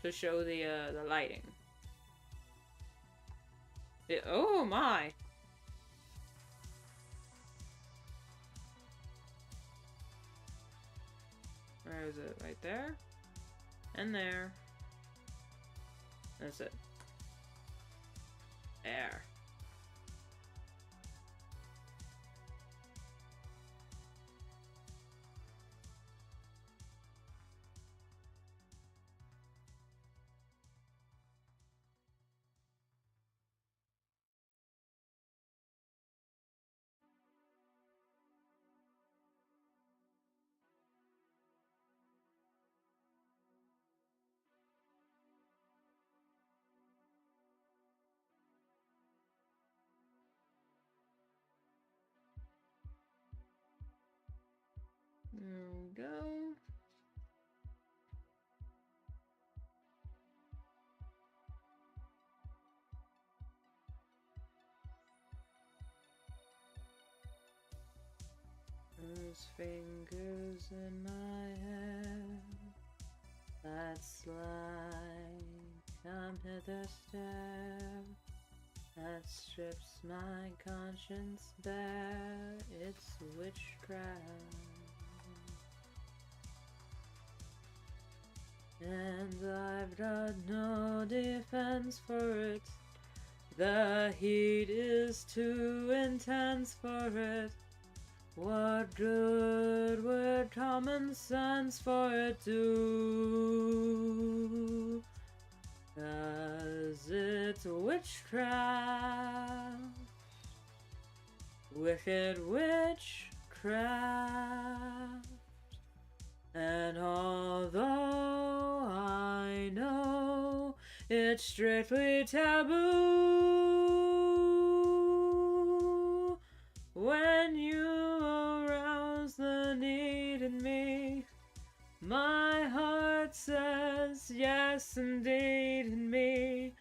To show the lighting. Oh my! Where is it? Right there? And there. That's it. There. There we go. Those fingers in my hand That's like I'm hither stare. That strips my conscience bare. It's witchcraft. And I've got no defense for it. The heat is too intense for it. What good would common sense for it do? 'Cause it's witchcraft. Wicked witchcraft. And although I know it's strictly taboo, when you arouse the need in me, my heart says yes indeed in me.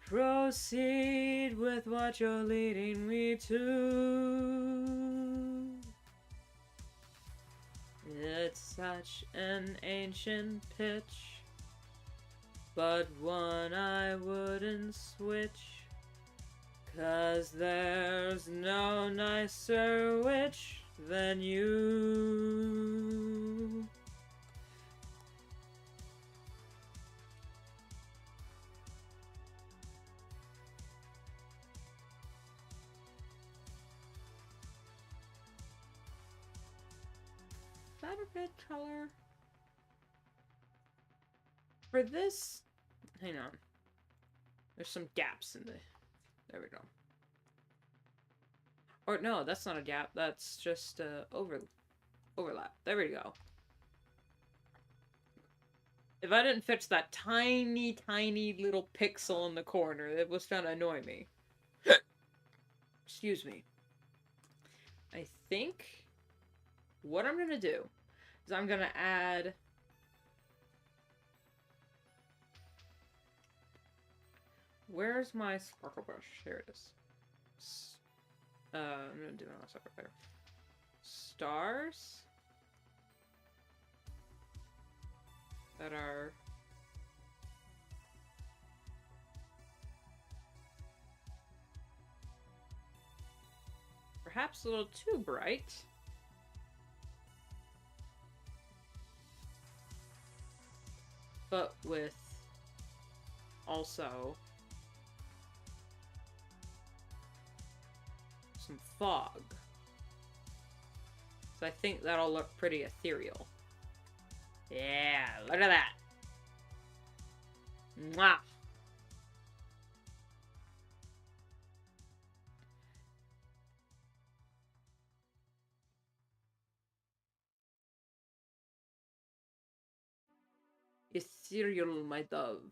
Proceed with what you're leading me to. It's such an ancient pitch, but one I wouldn't switch, 'cause there's no nicer witch than you. Is that a good color? For this, hang on. There's some gaps in the, there we go. Or no, that's not a gap, that's just overlap. There we go. If I didn't fix that tiny, tiny little pixel in the corner, it was gonna annoy me. Excuse me. I think what I'm gonna do is I'm gonna add where's my sparkle brush? Here it is. I'm gonna do it on a separate layer. Stars that are perhaps a little too bright. But with also some fog. So I think that'll look pretty ethereal. Yeah, look at that. Mwah. Ethereal, my dove.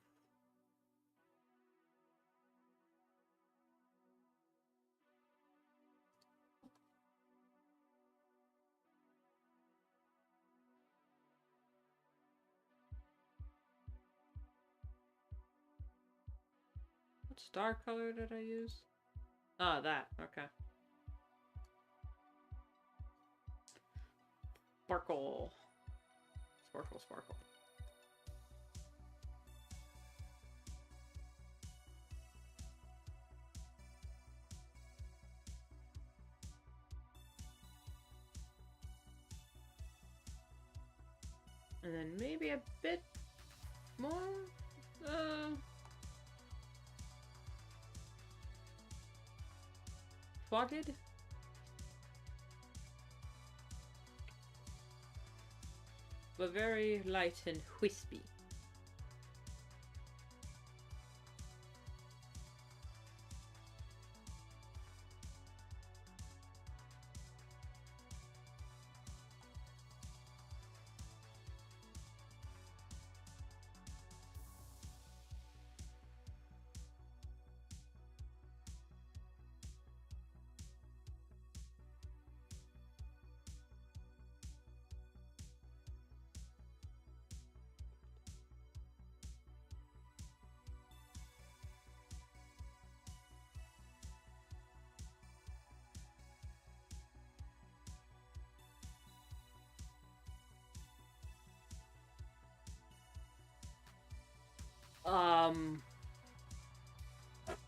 What star color did I use? Ah, that. Okay. Sparkle. Sparkle, sparkle. And then maybe a bit more, fogged? But very light and wispy.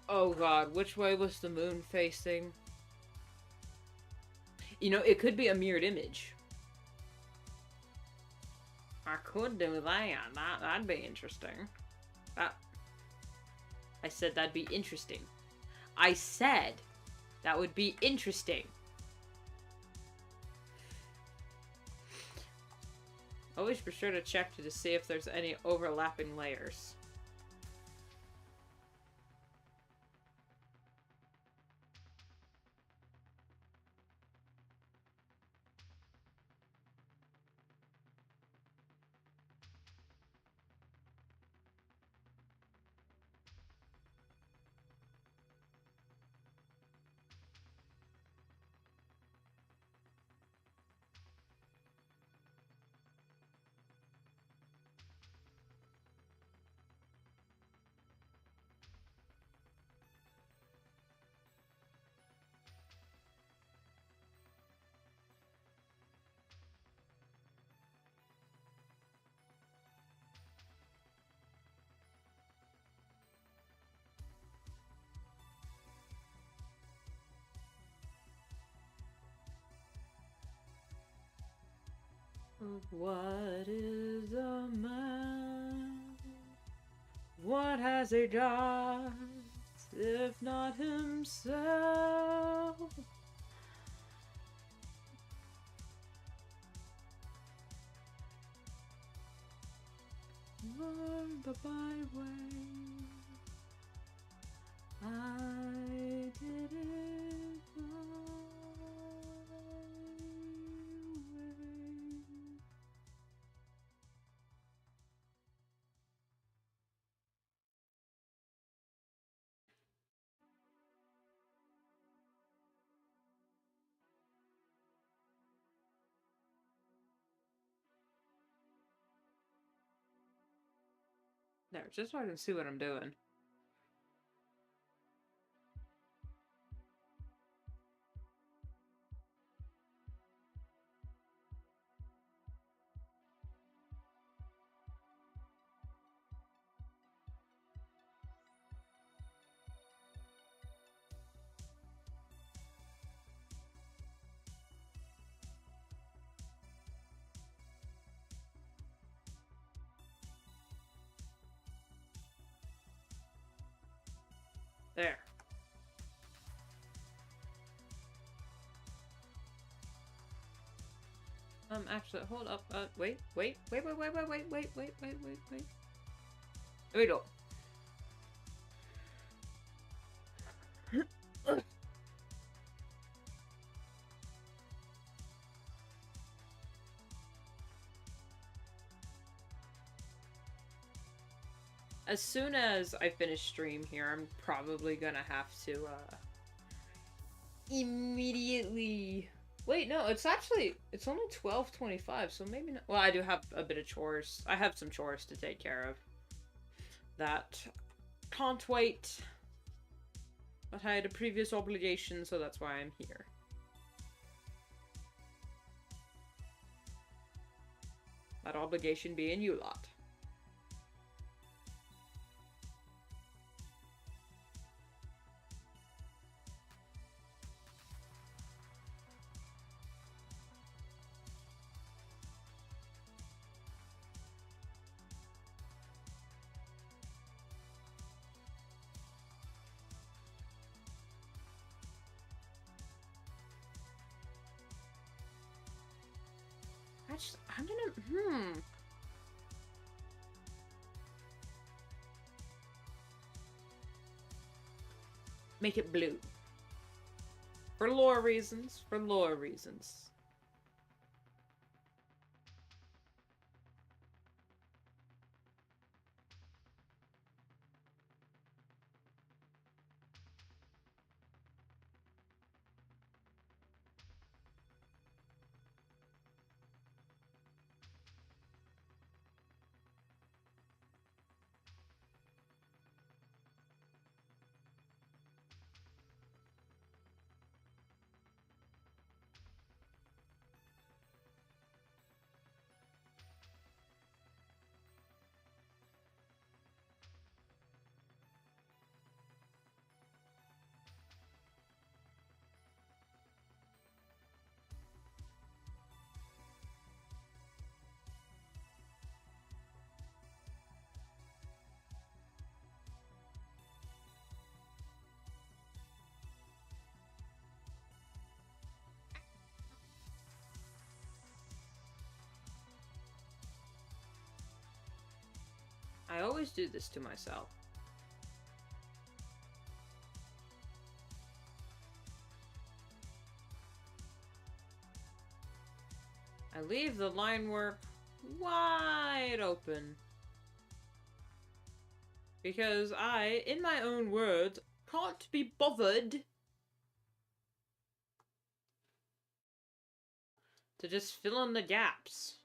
Oh god, which way was the moon facing? You know, it could be a mirrored image. I could do that. That'd be interesting. I said that'd be interesting. I said that would be interesting. Always be sure to check to see if there's any overlapping layers. What is a man? What has he done, if not himself? Learn the byway. I did it my way. There, just so I can see what I'm doing. There. Actually, hold up. Wait. There we go. As soon as I finish stream here, I'm probably gonna have to, immediately... Wait, no, it's only 12:25, so maybe not... Well, I do have a bit of chores. I have some chores to take care of. That can't wait. But I had a previous obligation, so that's why I'm here. That obligation being you lot. I'm gonna, make it blue. For lore reasons. I always do this to myself. I leave the line work wide open. Because I, in my own words, can't be bothered to just fill in the gaps.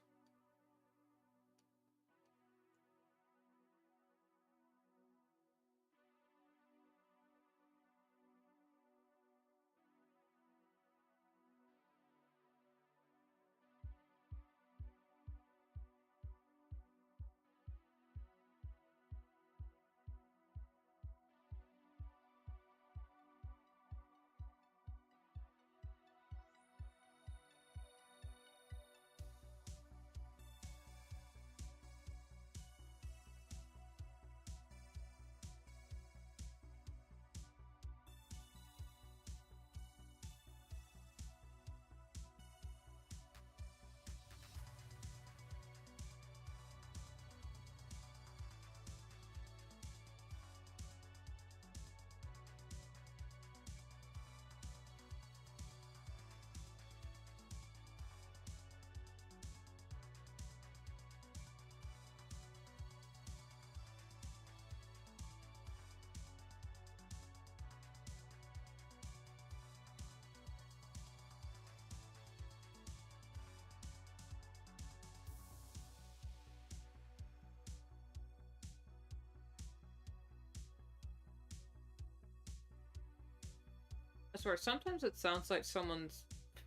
I swear, sometimes it sounds like someone's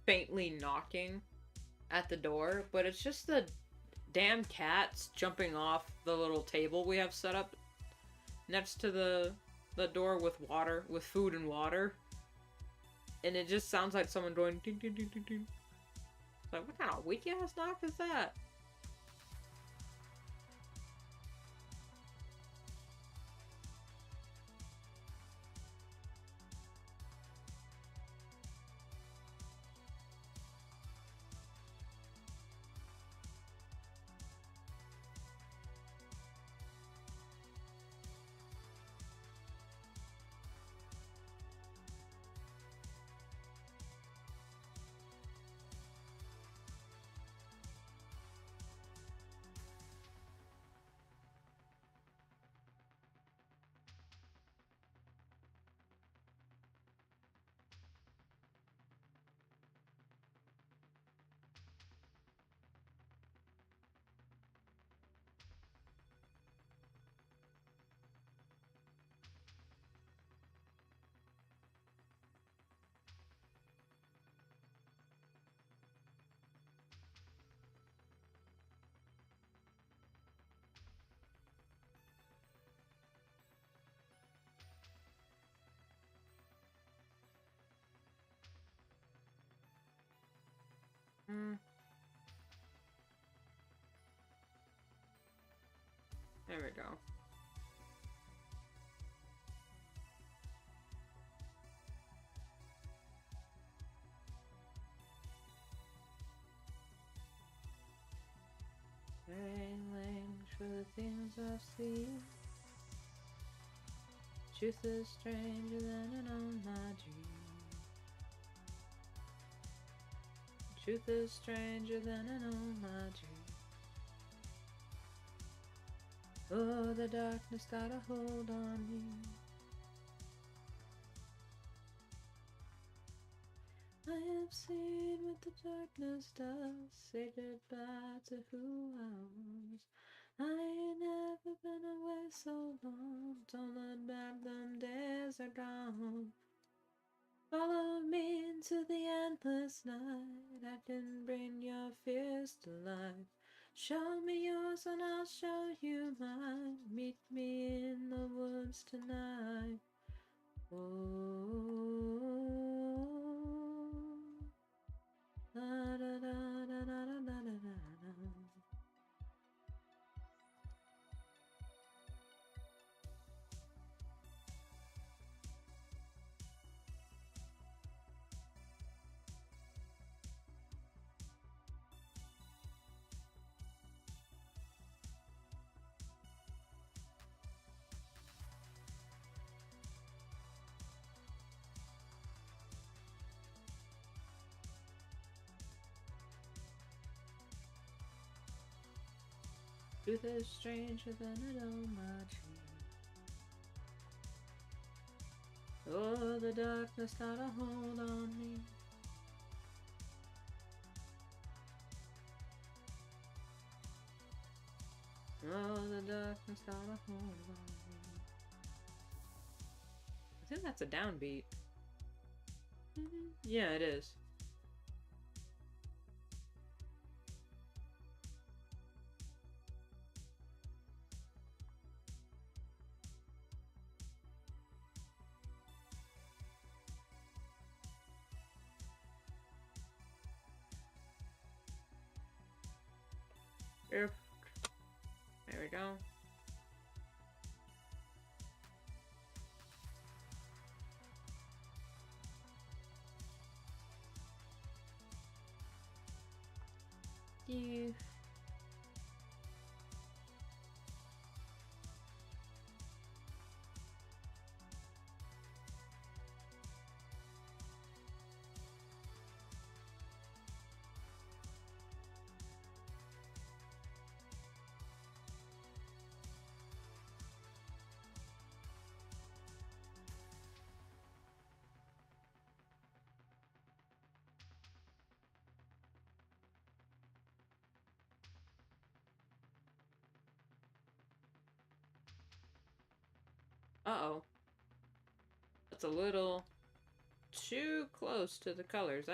faintly knocking at the door, but it's just the damn cats jumping off the little table we have set up next to the door with water, with food and water. And it just sounds like someone going ding ding ding ding ding. Like, what kind of weak ass knock is that? There we go. Language for the things I see. Truth is stranger than an all my dream. Truth is stranger than an all my dream. Oh, the darkness got a hold on me. I have seen what the darkness does. Say goodbye to who I was. I ain't never been away so long. Don't look back, them days are gone. Follow me into the endless night. I can bring your fears to life. Show me yours and I'll show you mine. Meet me in the woods tonight. Oh, da da da da da da da da da. Truth is stranger than I know my tree. Oh, the darkness got a hold on me. Oh, the darkness got a hold on me. I think that's a downbeat. Yeah, it is. There we go. You. Uh-oh. That's a little too close to the colors.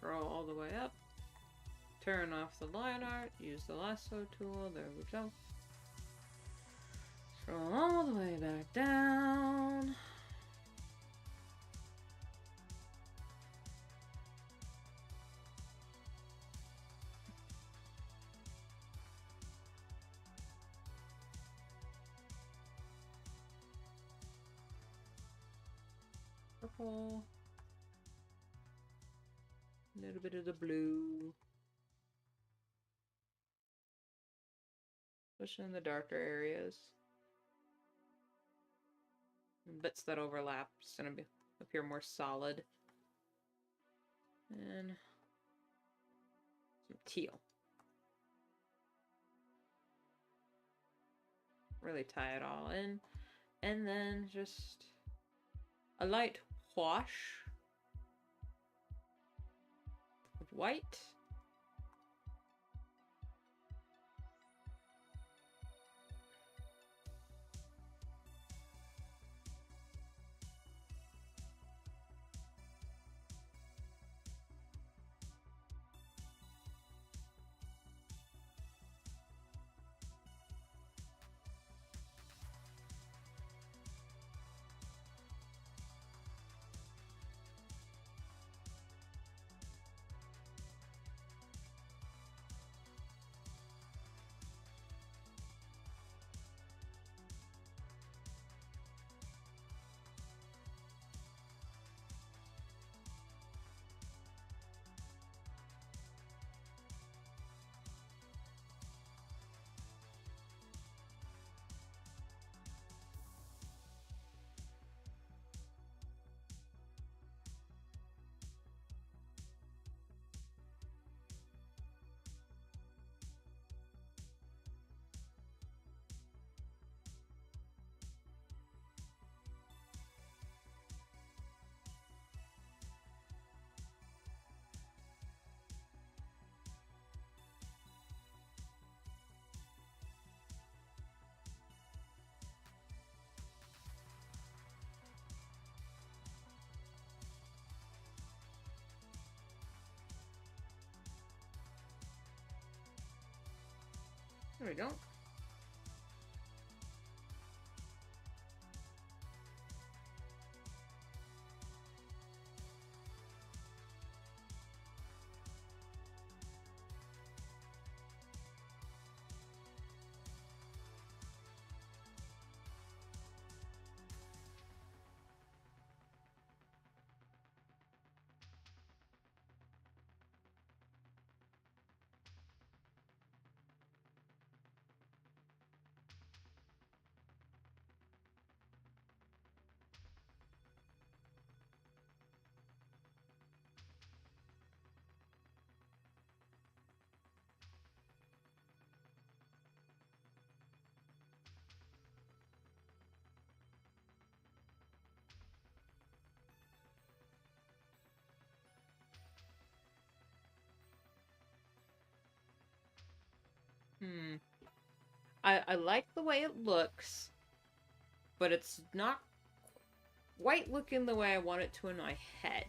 Scroll all the way up. Turn off the line art. Use the lasso tool. There we go. Scroll all the way back down. Purple. A little bit of the blue. Especially in the darker areas. And bits that overlap. It's gonna appear more solid. And some teal. Really tie it all in. And then just a light wash of white. There we go. I like the way it looks, but it's not quite looking the way I want it to in my head.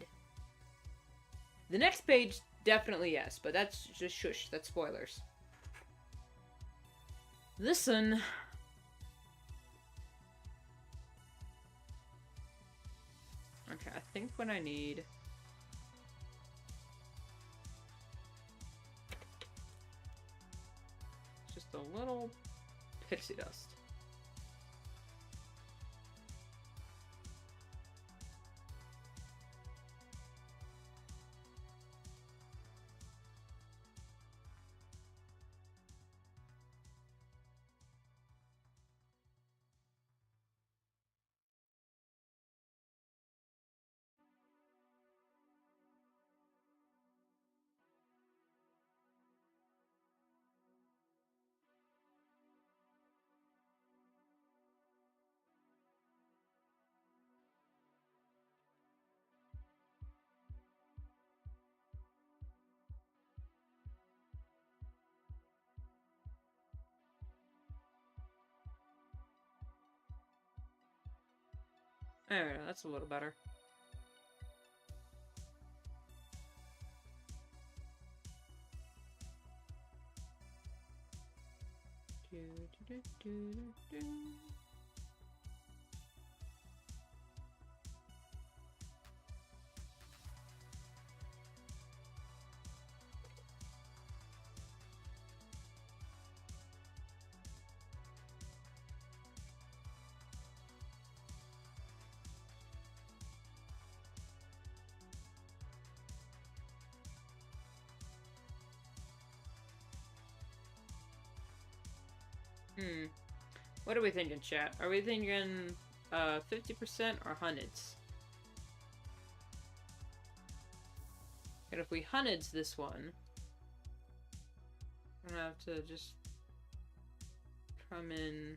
The next page, definitely yes, but that's just shush. That's spoilers. Listen. Okay, I think what I need... just a little pixie dust. There we go, that's a little better. What are we thinking, chat? Are we thinking 50% or hundreds? And if we hundreds this one, I'm gonna have to just come in.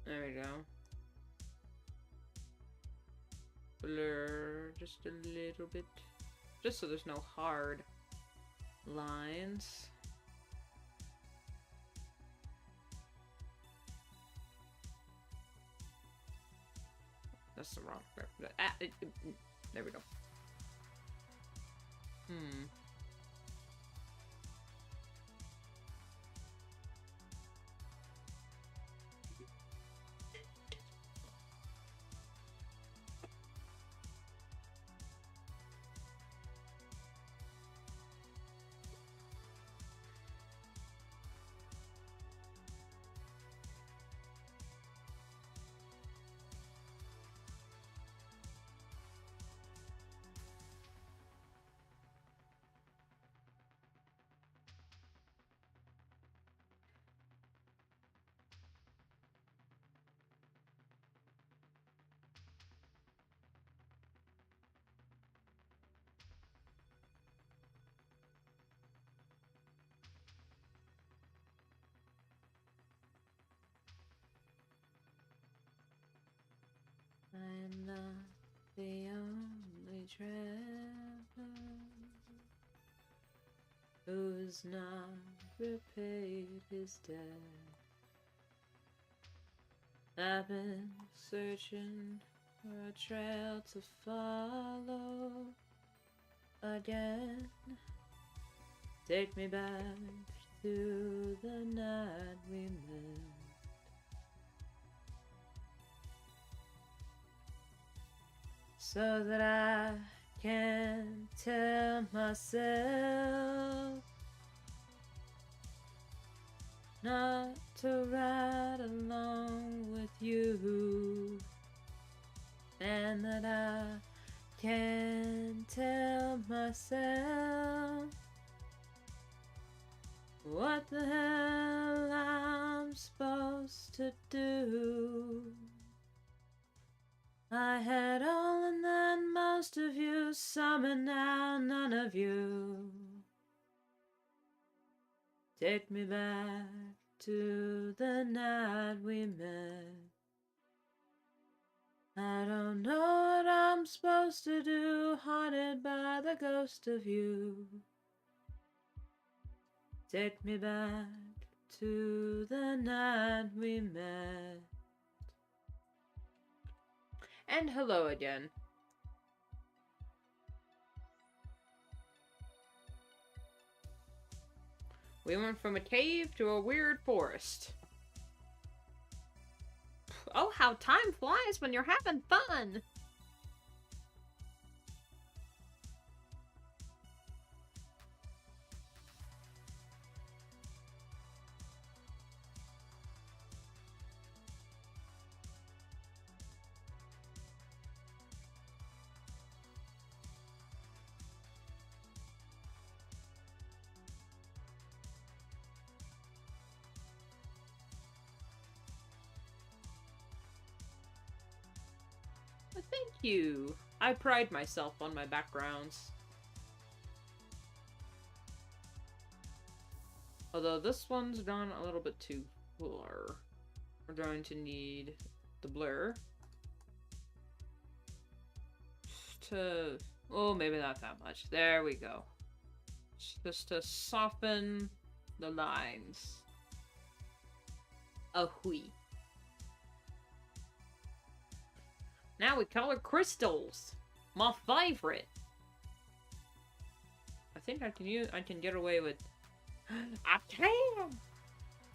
There we go. Blur just a little bit. Just so there's no hard lines. That's the wrong. There we go. I'm not the only traveler who's not repaid his debt. I've been searching for a trail to follow again. Take me back to the night we met. So that I can tell myself not to ride along with you, and that I can tell myself what the hell I'm supposed to do. I had all and then most of you, some and now none of you. Take me back to the night we met. I don't know what I'm supposed to do, haunted by the ghost of you. Take me back to the night we met. And hello again. We went from a cave to a weird forest. Oh, how time flies when you're having fun! Thank you. I pride myself on my backgrounds. Although this one's gone a little bit too blur. We're going to need the blur to... oh, maybe not that much. There we go. Just to soften the lines. Ahoy. Now we color crystals. My favorite. I think I can get away with... I can! Are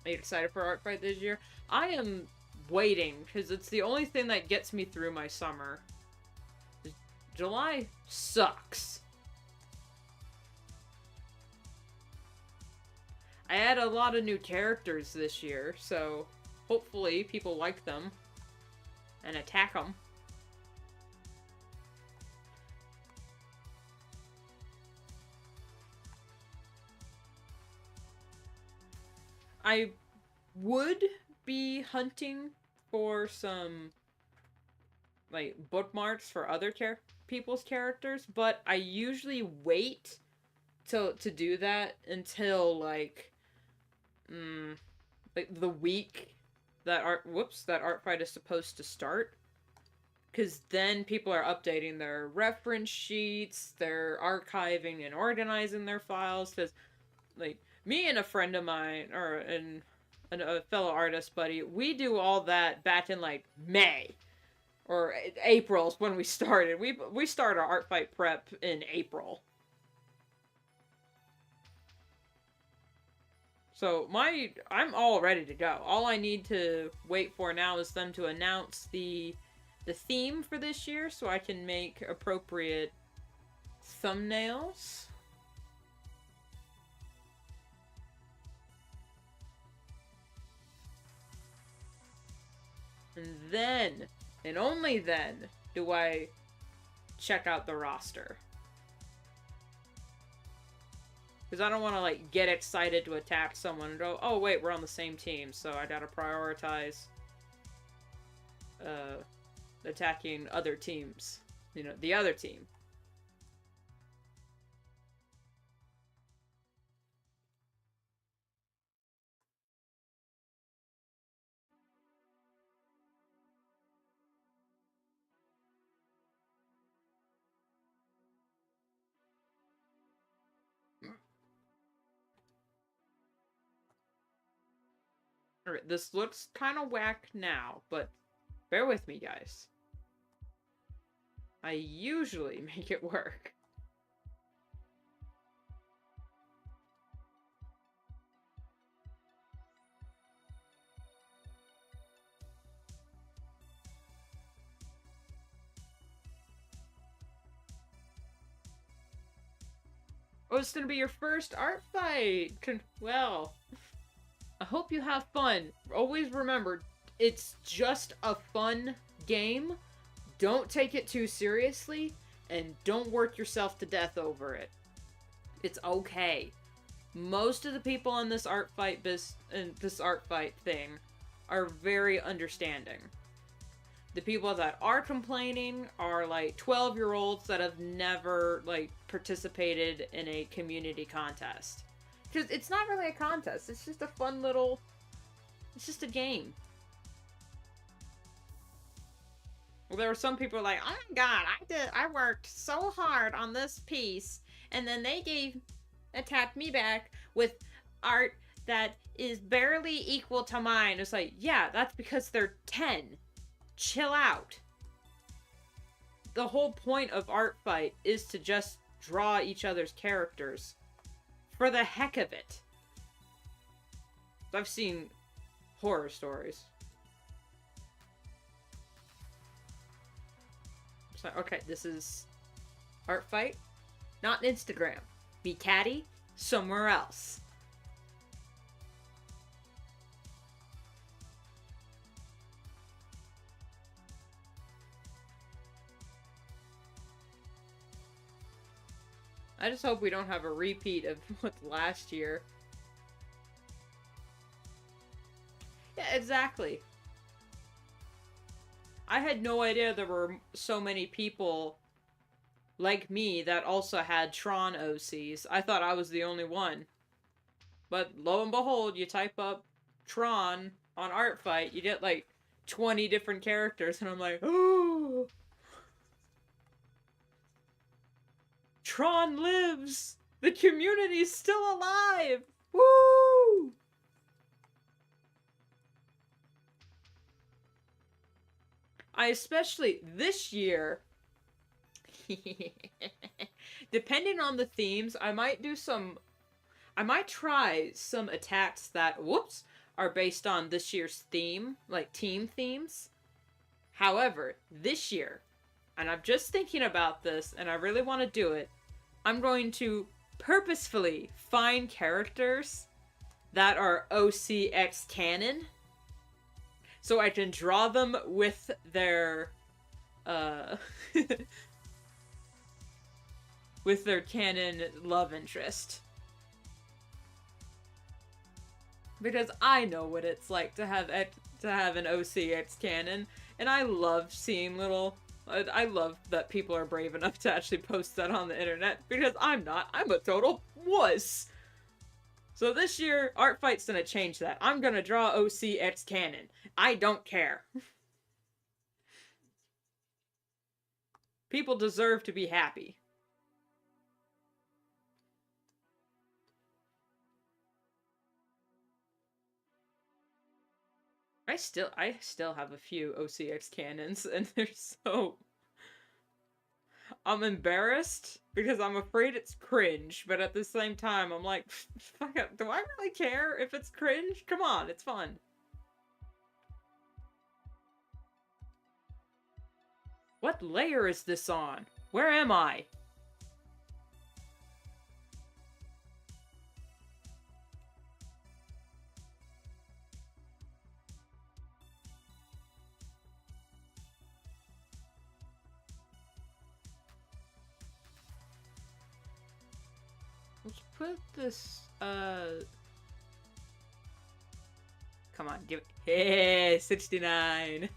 you excited for Art Fight this year? I am waiting, because it's the only thing that gets me through my summer. July sucks. I had a lot of new characters this year, so hopefully people like them and attack them. I would be hunting for some, like, bookmarks for other people's characters, but I usually wait to do that until, like the week that art fight is supposed to start. Because then people are updating their reference sheets, they're archiving and organizing their files, because, like, me and a friend of mine, or a fellow artist buddy, we do all that back in, like, May. Or April's when we started. We started our art fight prep in April. So, I'm all ready to go. All I need to wait for now is them to announce the theme for this year, so I can make appropriate thumbnails. And then, and only then, do I check out the roster. Because I don't want to, like, get excited to attack someone and go, oh wait, we're on the same team, so I gotta prioritize attacking other teams. You know, the other team. Alright, this looks kind of whack now, but bear with me, guys. I usually make it work. Oh, it's gonna be your first art fight! Well, I hope you have fun. Always remember, it's just a fun game. Don't take it too seriously, and don't work yourself to death over it. It's okay. Most of the people in this art fight thing are very understanding. The people that are complaining are, like, 12-year-olds that have never, like, participated in a community contest. Because it's not really a contest, it's just a fun little... it's just a game. Well, there were some people like, oh my god, I worked so hard on this piece, and then they attacked me back with art that is barely equal to mine. It's like, yeah, that's because they're 10. Chill out. The whole point of Art Fight is to just draw each other's characters. For the heck of it. I've seen horror stories. So, okay, this is Art Fight. Not Instagram. Be catty somewhere else. I just hope we don't have a repeat of what's last year. Yeah, exactly. I had no idea there were so many people like me that also had Tron OCs. I thought I was the only one. But lo and behold, you type up Tron on Art Fight, you get like 20 different characters, and I'm like, oh! Tron lives! The community's still alive! Woo! I especially, this year, depending on the themes, I might try some attacks that, whoops, are based on this year's theme, like team themes. However, this year, and I'm just thinking about this, and I really want to do it, I'm going to purposefully find characters that are OCX canon, so I can draw them with their, with their canon love interest. Because I know what it's like to have an OCX canon, and I love seeing little... I love that people are brave enough to actually post that on the internet, because I'm not. I'm a total wuss. So this year, Art Fight's gonna change that. I'm gonna draw OCX canon. I don't care. People deserve to be happy. I still have a few OCX cannons, and they're so... I'm embarrassed because I'm afraid it's cringe, but at the same time, I'm like, fuck it, do I really care if it's cringe? Come on, it's fun. What layer is this on? Where am I? Let's put this, come on, give it. Hey, 69.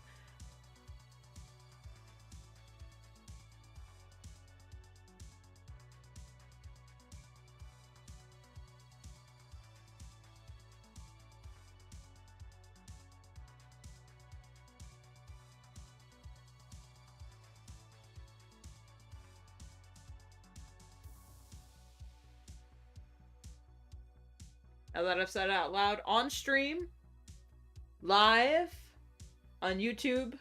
Now that I've said it out loud, on stream, live, on YouTube,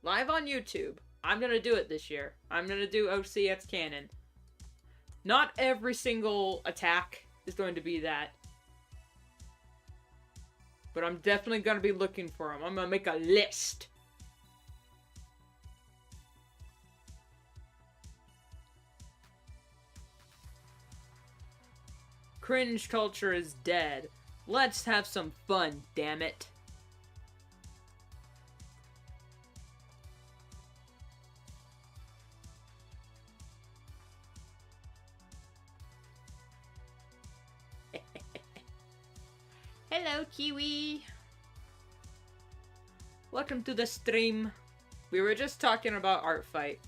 live on YouTube. I'm gonna do it this year. I'm gonna do OCX canon. Not every single attack is going to be that. But I'm definitely gonna be looking for them. I'm gonna make a list. Cringe culture is dead. Let's have some fun, damn it. Hello, Kiwi. Welcome to the stream. We were just talking about Art Fight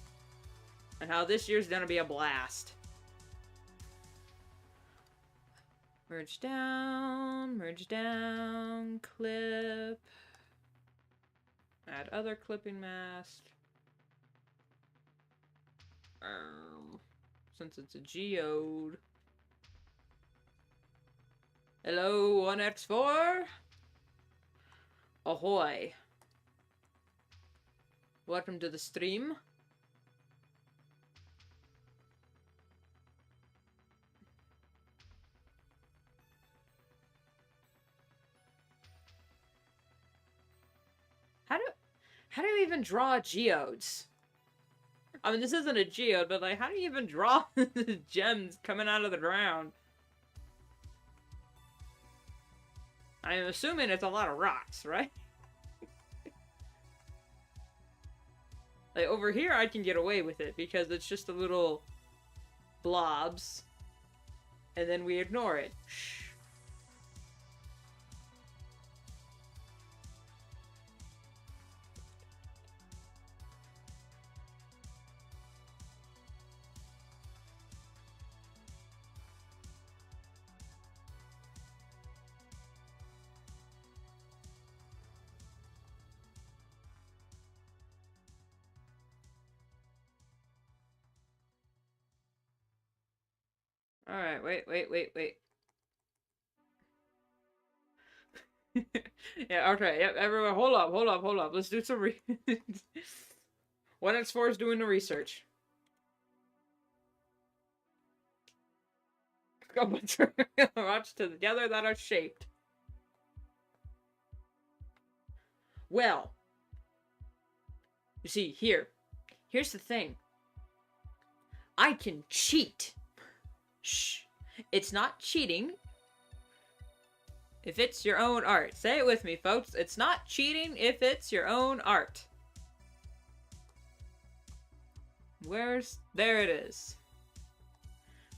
and how this year's gonna be a blast. Merge down, clip. Add other clipping mask. Since it's a geode. Hello, 1x4. Ahoy. Welcome to the stream. How do you even draw geodes? I mean, this isn't a geode, but like, how do you even draw gems coming out of the ground? I'm assuming it's a lot of rocks, right? Like, over here I can get away with it because it's just a little blobs. And then we ignore it. Shh. Alright, wait. Yeah, okay, yep, everyone, hold up. Let's do some 1x4 is doing the research. Go put rocks together that are shaped. Well, you see, here's the thing. I can cheat. Shh. It's not cheating if it's your own art. Say it with me, folks. It's not cheating if it's your own art. There it is.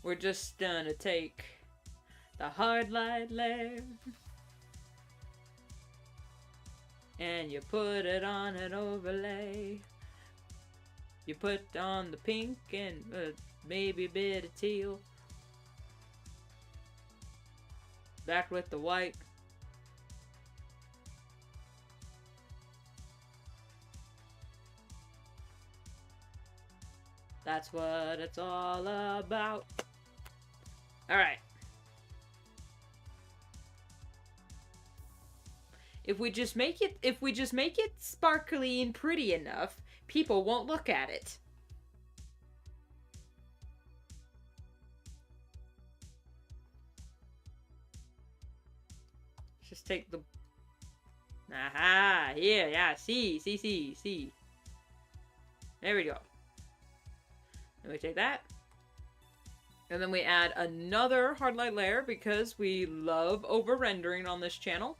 We're just gonna take the hard light layer and you put it on an overlay. You put on the pink and maybe a bit of teal. Back with the white. That's what it's all about. Alright. If we just make it sparkly and pretty enough, people won't look at it. Just take the... Aha! Yeah, see. There we go. Then we take that. And then we add another hard light layer because we love over-rendering on this channel.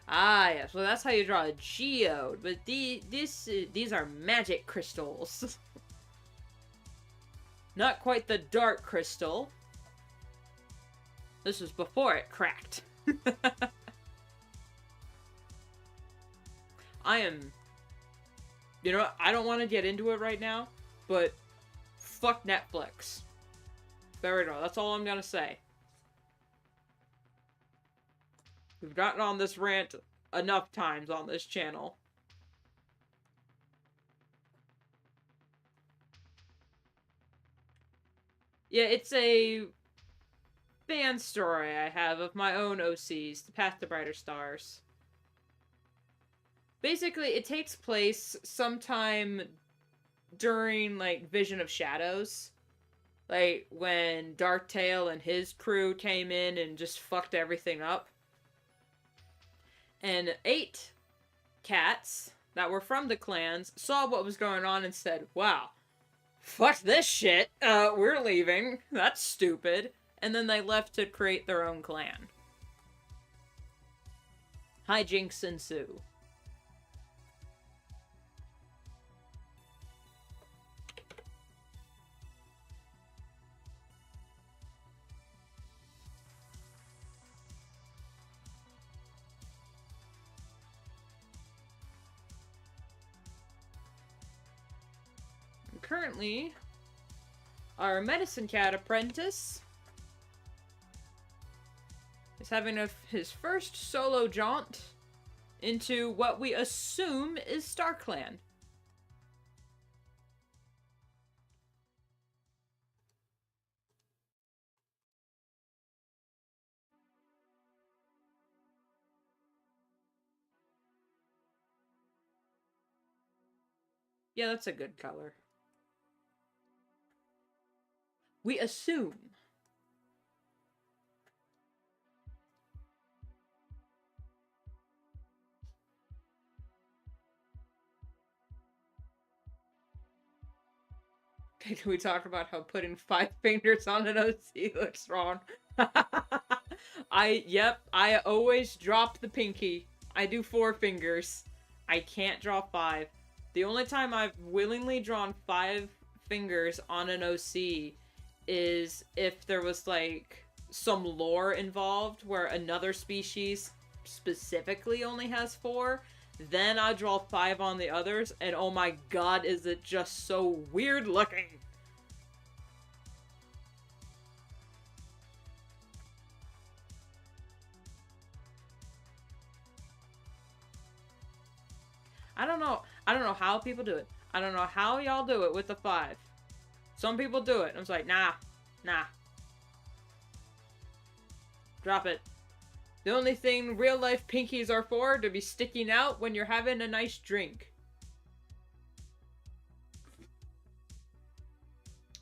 Ah, yeah, so that's how you draw a geode, but these are magic crystals. Not quite the dark crystal. This was before it cracked. You know, I don't want to get into it right now, but fuck Netflix. There we go, that's all I'm gonna say. We've gotten on this rant enough times on this channel. Yeah, it's a fan story I have of my own OCs, The Path to Brighter Stars. Basically, it takes place sometime during, like, Vision of Shadows. Like, when Darktail and his crew came in and just fucked everything up. And 8 cats that were from the clans saw what was going on and said, wow, fuck this shit, we're leaving, that's stupid. And then they left to create their own clan. Hijinks ensue. Currently, our medicine cat apprentice is having his first solo jaunt into what we assume is StarClan. Yeah, that's a good color. We assume. We talk about how putting 5 fingers on an OC looks wrong. I always drop the pinky. I do 4 fingers. I can't draw 5. The only time I've willingly drawn 5 fingers on an OC is if there was, like, some lore involved where another species specifically only has 4. Then I draw 5 on the others, and oh my god, is it just so weird looking! I don't know how people do it. I don't know how y'all do it with the 5. Some people do it, and I'm like, nah. Drop it. The only thing real life pinkies are for to be sticking out when you're having a nice drink.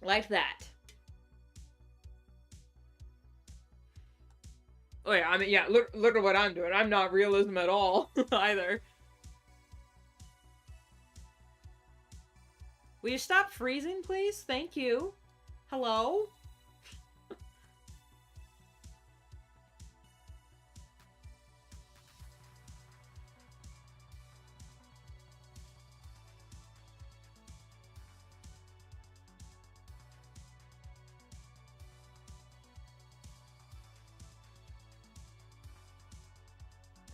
Like that. Oh yeah, I mean, yeah, look at what I'm doing. I'm not realism at all, either. Will you stop freezing, please? Thank you. Hello?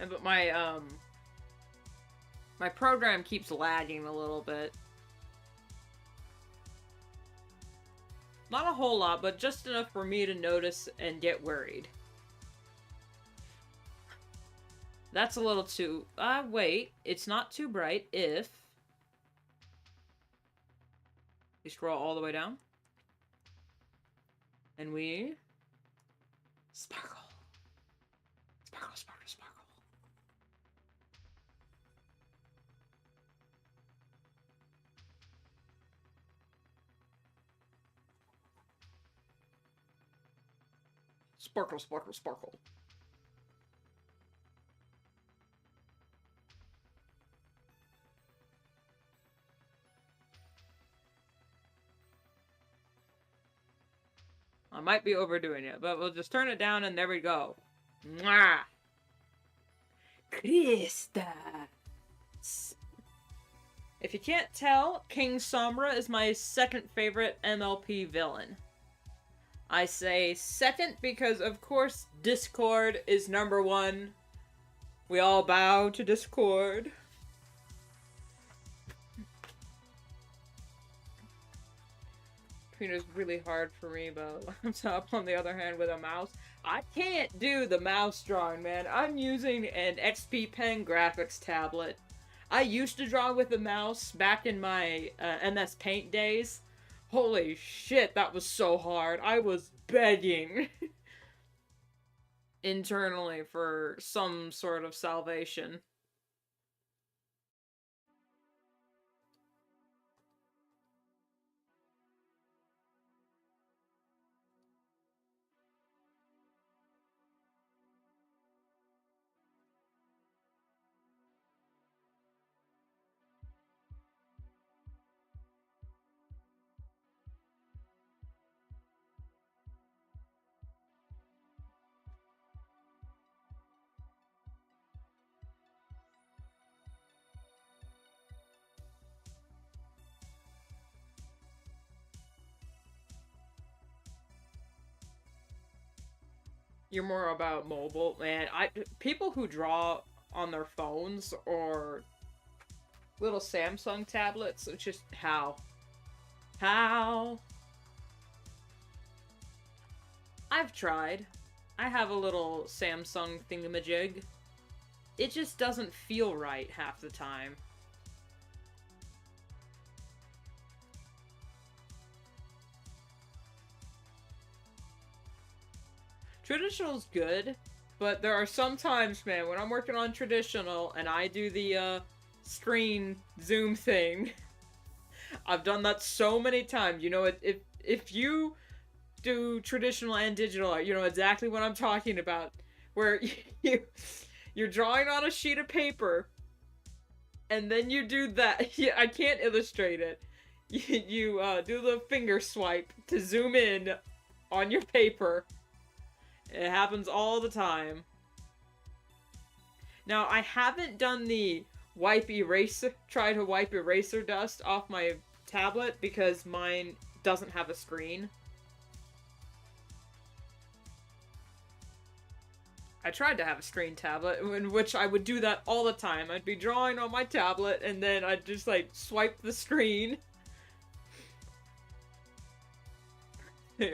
But my program keeps lagging a little bit. Not a whole lot, but just enough for me to notice and get worried. That's a little too... wait. It's not too bright if... we scroll all the way down. And we... sparkle. Sparkle, sparkle, sparkle. Sparkle, sparkle, sparkle. I might be overdoing it, but we'll just turn it down and there we go. Mwah! Crystals. If you can't tell, King Sombra is my second favorite MLP villain. I say second because, of course, Discord is number 1. We all bow to Discord. It's really hard for me, but laptop, on the other hand, with a mouse. I can't do the mouse drawing, man. I'm using an XP Pen graphics tablet. I used to draw with a mouse back in my MS Paint days. Holy shit, that was so hard. I was begging internally for some sort of salvation. You're more about mobile, man. People who draw on their phones or little Samsung tablets, it's just how? I've tried. I have a little Samsung thingamajig. It just doesn't feel right half the time. Traditional's good, but there are some times, man, when I'm working on traditional and I do the screen zoom thing, I've done that so many times. You know, if you do traditional and digital art, you know exactly what I'm talking about. Where you you're drawing on a sheet of paper, and then you do that. Yeah, I can't illustrate it. You do the finger swipe to zoom in on your paper. It happens all the time. Now, I haven't done the try to wipe eraser dust off my tablet because mine doesn't have a screen. I tried to have a screen tablet, in which I would do that all the time. I'd be drawing on my tablet, and then I'd just, like, swipe the screen.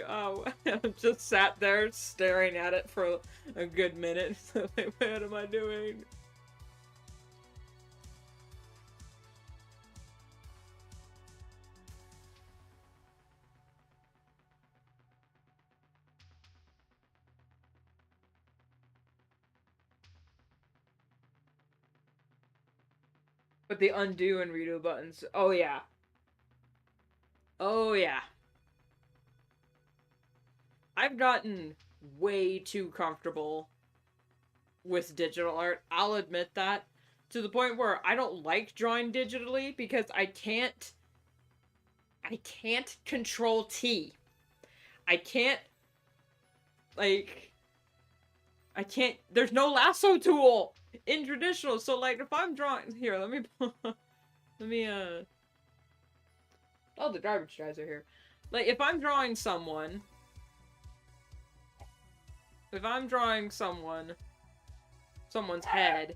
Oh, I just sat there staring at it for a good minute. Like, what am I doing? But the undo and redo buttons. Oh, yeah. Oh, yeah. I've gotten way too comfortable with digital art. I'll admit that. To the point where I don't like drawing digitally because I can't control T. I can't, like, I can't, there's no lasso tool in traditional. So, like, if I'm drawing, here, let me, oh, the garbage guys are here. Like, if I'm drawing someone's head,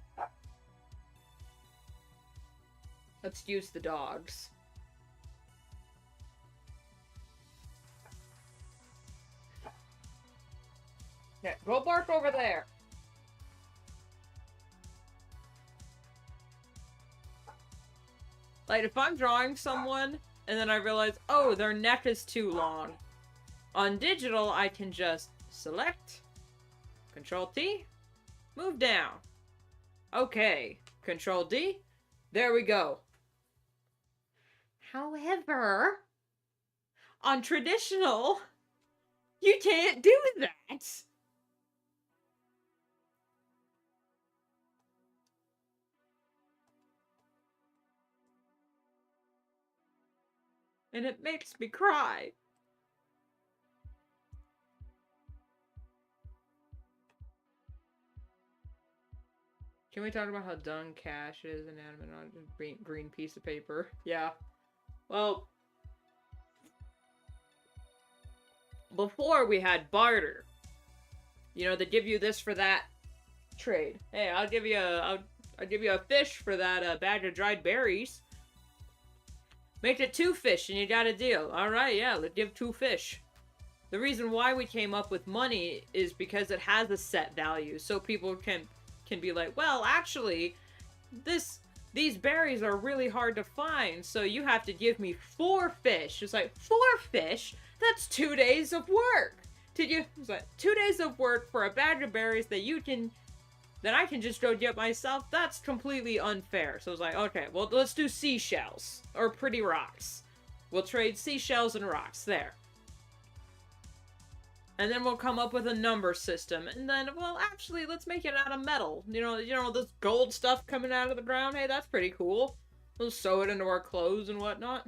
let's use the dogs. Yeah, go bark over there. Like, if I'm drawing someone, and then I realize, oh, their neck is too long. On digital, I can just select, Control-T, move down. Okay, Control-D, there we go. However, on traditional, you can't do that. And it makes me cry. Can we talk about how dung cash is inanimate on a green piece of paper? Yeah. Well, before we had barter. You know, they give you this for that trade. Hey, I'll give you a fish for that bag of dried berries. Make it 2 fish and you got a deal. Alright, yeah, let's give 2 fish. The reason why we came up with money is because it has a set value. So people can be like, well, actually, these berries are really hard to find, so you have to give me 4 fish. It's like, 4 fish? That's 2 days of work. It's like 2 days of work for a bag of berries that I can just go get myself. That's completely unfair. So it's like, okay, well, let's do seashells or pretty rocks. We'll trade seashells and rocks there. And then we'll come up with a number system. And then, well, actually, let's make it out of metal. You know, this gold stuff coming out of the ground. Hey, that's pretty cool. We'll sew it into our clothes and whatnot.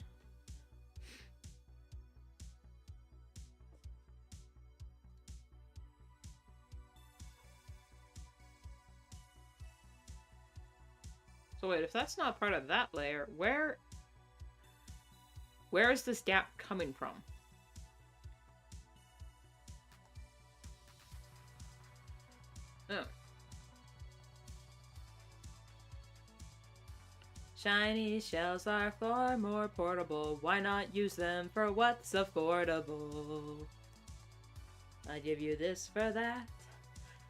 So wait, if that's not part of that layer, where is this gap coming from? Oh. Shiny shells are far more portable. Why not use them for what's affordable? I give you this for that,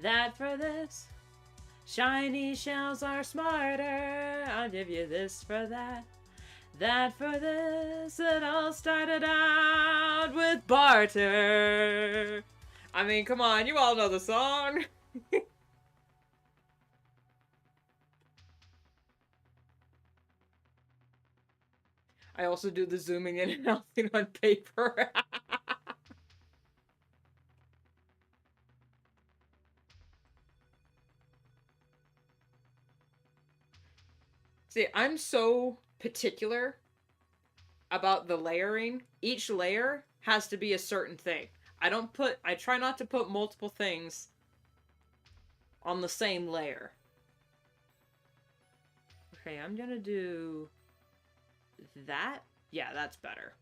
that for this. Shiny shells are smarter. I'll give you this for that, that for this. It all started out with barter. I mean, come on, you all know the song. I also do the zooming in and out thing on paper. See, I'm so particular about the layering. Each layer has to be a certain thing. I try not to put multiple things on the same layer. Okay, I'm gonna do that. Yeah, that's better.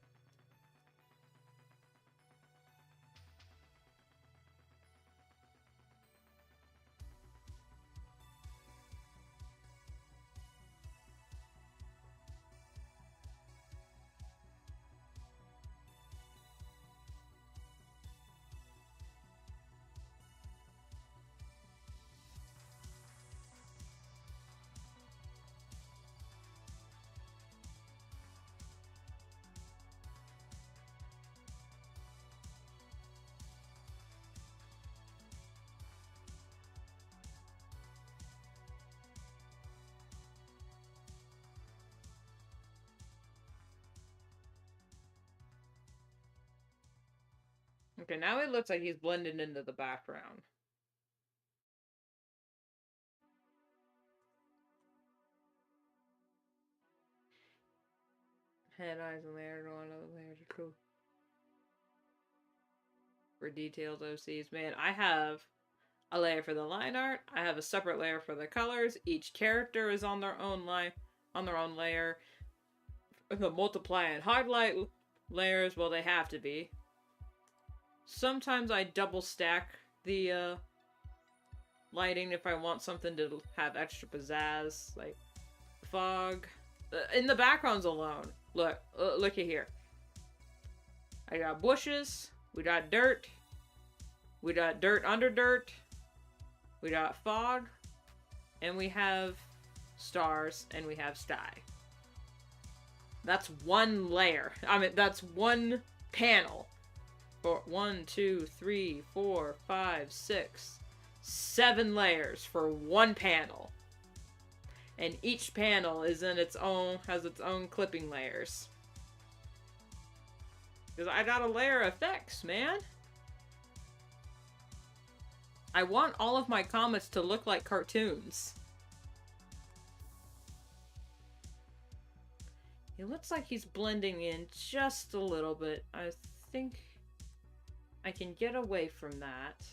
Okay, now it looks like he's blending into the background. Head, eyes, and layer, one other layers are cool. For details, OCs, man, I have a layer for the line art. I have a separate layer for the colors. Each character is on their own layer. The multiply and highlight layers, well, they have to be. Sometimes I double stack the lighting if I want something to have extra pizzazz, like fog. In the backgrounds alone, look at here. I got bushes, we got dirt under dirt, we got fog, and we have stars, and we have sky. That's one layer. I mean, that's one panel. For 1, 2, 3, 4, 5, 6, 7 layers for one panel. And each panel is has its own clipping layers. Because I gotta layer effects, man. I want all of my comics to look like cartoons. It looks like he's blending in just a little bit. I think I can get away from that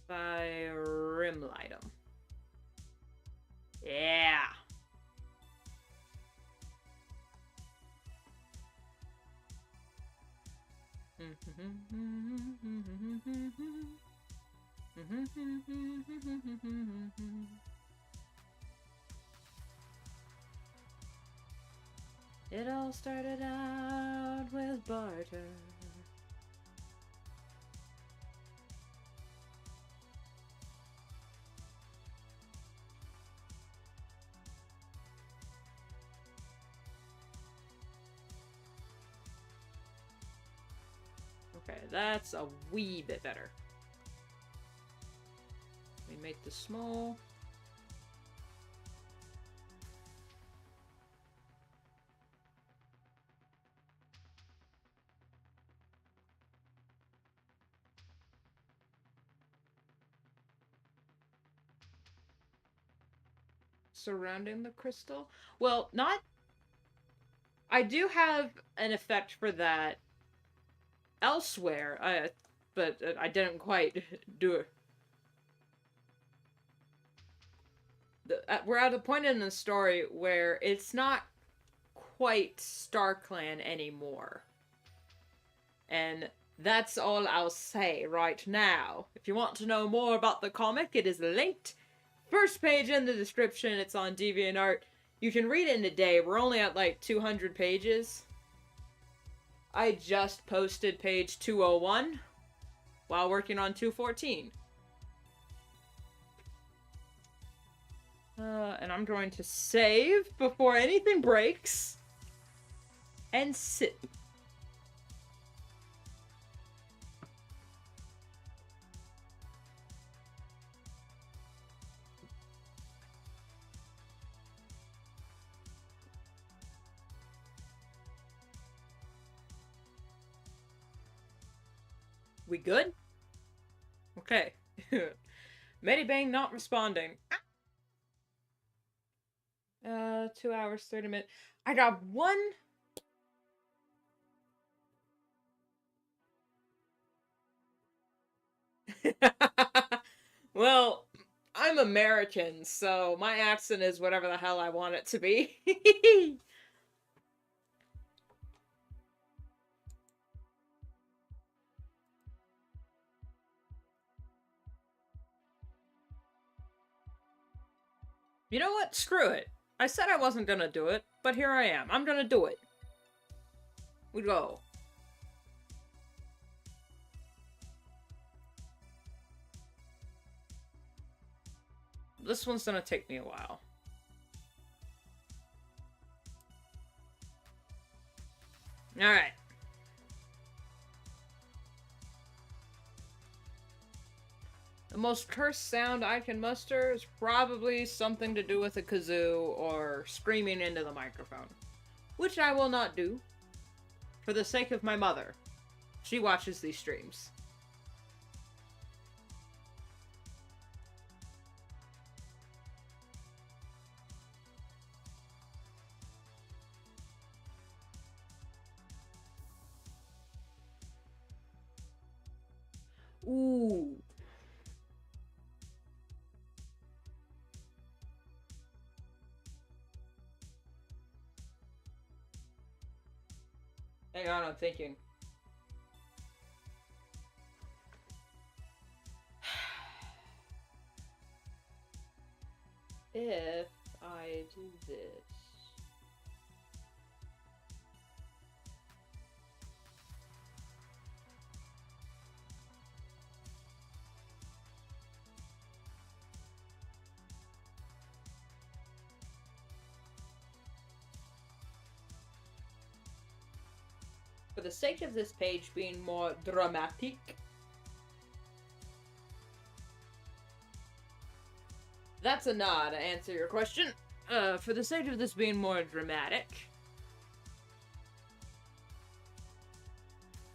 by rim light him. Yeah. It all started out with barter. Okay, that's a wee bit better. Let me make this small. Surrounding the crystal? Well, not... I do have an effect for that elsewhere, but I didn't quite do it. We're at a point in the story where it's not quite StarClan anymore. And that's all I'll say right now. If you want to know more about the comic, it is linked. First page in the description. It's on DeviantArt. You can read it in a day. We're only at like 200 pages. I just posted page 201 while working on 214. And I'm going to save before anything breaks. And sit. We good? Okay. Medibang not responding. 2 hours, 30 minutes. I got one. Well, I'm American, so my accent is whatever the hell I want it to be. You know what? Screw it. I said I wasn't gonna do it, but here I am. I'm gonna do it. We go. This one's gonna take me a while. Alright. The most cursed sound I can muster is probably something to do with a kazoo or screaming into the microphone. Which I will not do. For the sake of my mother. She watches these streams. Ooh. Hang on, I'm thinking. If I do this... For the sake of this page being more dramatic, that's a nod to answer your question. For the sake of this being more dramatic,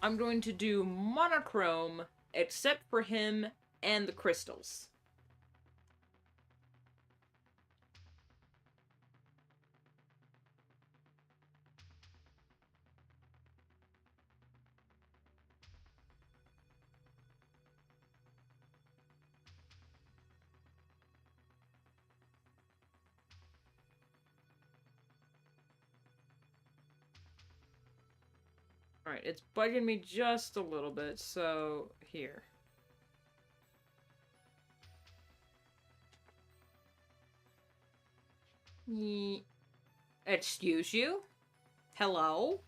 I'm going to do monochrome, except for him and the crystals. Alright, it's bugging me just a little bit, so here. Excuse you? Hello?